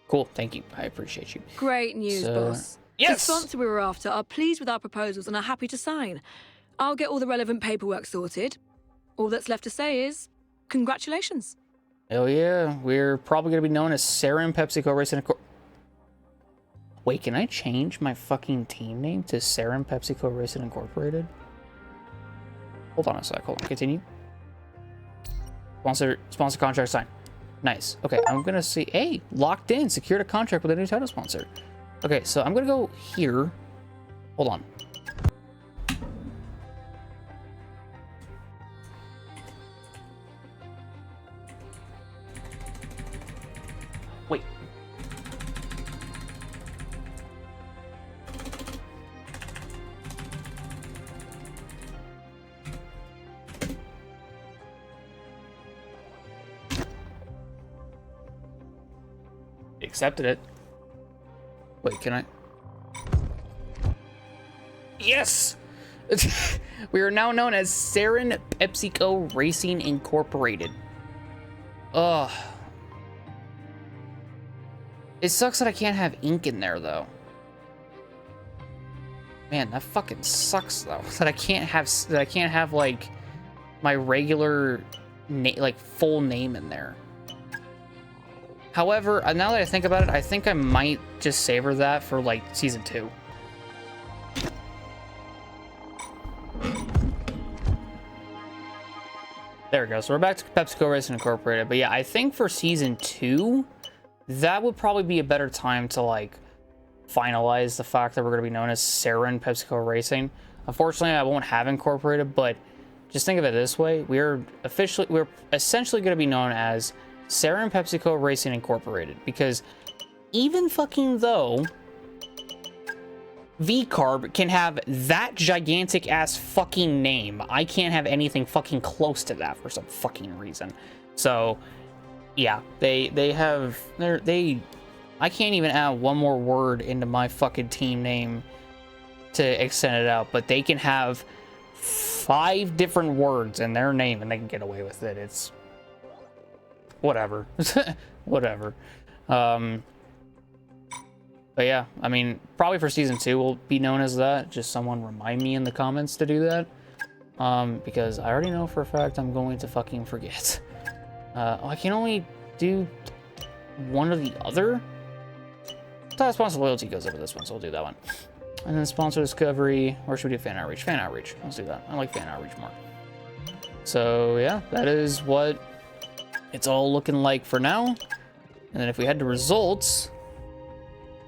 Cool, thank you. I appreciate you. Great news, boss. Yes! The sponsor we were after are pleased with our proposals and are happy to sign. I'll get all the relevant paperwork sorted. All that's left to say is, congratulations. Hell yeah, we're probably going to be known as Saren PepsiCo Racing. Wait, can I change my fucking team name to Saren PepsiCo Racing Incorporated? Hold on a sec. Hold on. Continue. Sponsor contract signed. Nice. Okay, I'm gonna see. Hey, locked in. Secured a contract with a new title sponsor. Okay, so I'm gonna go here. Hold on. accepted it. Wait, can I? Yes! We are now known as Sarin PepsiCo Racing Incorporated. Ugh. It sucks that I can't have ink in there, though. Man, that fucking sucks, though. That I can't have like my regular like full name in there. However, now that I think about it, I think I might just savor that for like season 2. There we go. So we're back to PepsiCo Racing Incorporated. But yeah, I think for season 2, that would probably be a better time to like finalize the fact that we're going to be known as Sarin PepsiCo Racing. Unfortunately, I won't have Incorporated, but just think of it this way. We're essentially going to be known as Sarin PepsiCo Racing Incorporated, because even fucking though V-Carb can have that gigantic ass fucking name, I can't have anything fucking close to that for some fucking reason. So yeah, I can't even add one more word into my fucking team name to extend it out, but they can have 5 different words in their name and they can get away with it. It's whatever. Whatever. But yeah, I mean, probably for season 2 we'll be known as that. Just someone remind me in the comments to do that. Because I already know for a fact I'm going to fucking forget. I can only do one or the other. Sponsor loyalty goes over this one, so we'll do that one. And then sponsor discovery, or should we do fan outreach? Fan outreach, let's do that. I like fan outreach more. So yeah, that is what it's all looking like for now. And then if we head to results,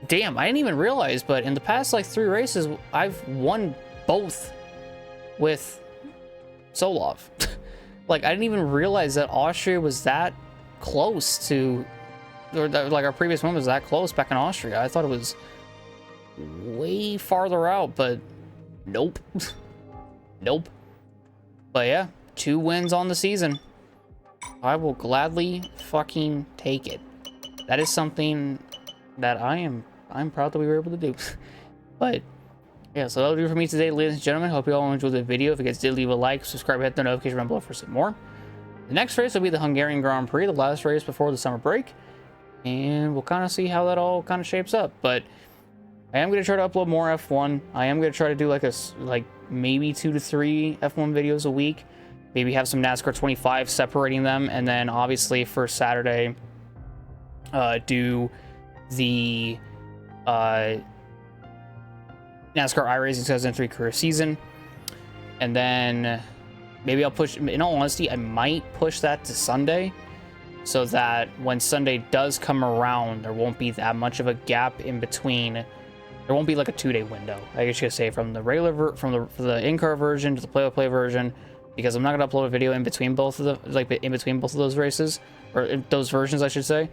damn, I didn't even realize, but in the past like 3 races, I've won both with Solov. Like, I didn't even realize that Austria was that close to, or that, like, our previous one was that close back in Austria. I thought it was way farther out, but nope. Nope. But yeah, 2 wins on the season. I will gladly fucking take it. That is something that I'm proud that we were able to do. But yeah, so that'll do it for me today, ladies and gentlemen. Hope you all enjoyed the video. If you guys did, leave a like, subscribe, hit the notification button below for some more. The next race will be the Hungarian Grand Prix, the last race before the summer break, and we'll kind of see how that all kind of shapes up. But I am going to try to upload more F1. I am going to try to do like maybe 2 to 3 F1 videos a week. Maybe have some NASCAR 25 separating them, and then obviously for Saturday, do the NASCAR iRacing 2003 career season. And then maybe I'll push, in all honesty, I might push that to Sunday, so that when Sunday does come around, there won't be that much of a gap in between. There won't be like a 2-day window, I guess you could say, from the regular from the in-car version to the play-by-play version, because I'm not gonna upload a video in between both of those races, or those versions, I should say.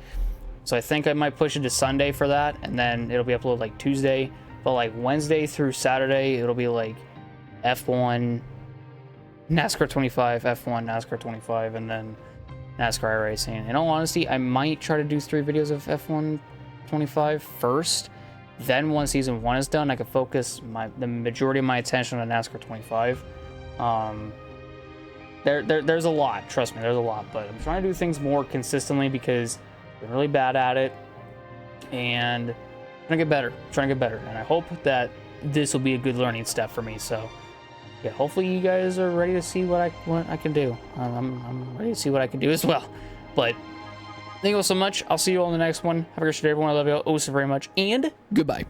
So I think I might push it to Sunday for that, and then it'll be uploaded like Tuesday. But like Wednesday through Saturday, it'll be like F1, NASCAR 25, F1, NASCAR 25, and then NASCAR Racing. In all honesty, I might try to do 3 videos of F1 25 first. Then once season 1 is done, I can focus the majority of my attention on NASCAR 25. There's a lot, trust me, there's a lot. But I'm trying to do things more consistently because I'm really bad at it, and I'm trying to get better, and I hope that this will be a good learning step for me. So yeah, hopefully you guys are ready to see what I can do. I'm ready to see what I can do as well. But thank you all so much. I'll see you all in the next one. Have a great day, everyone. I love you all oh so very much, and goodbye.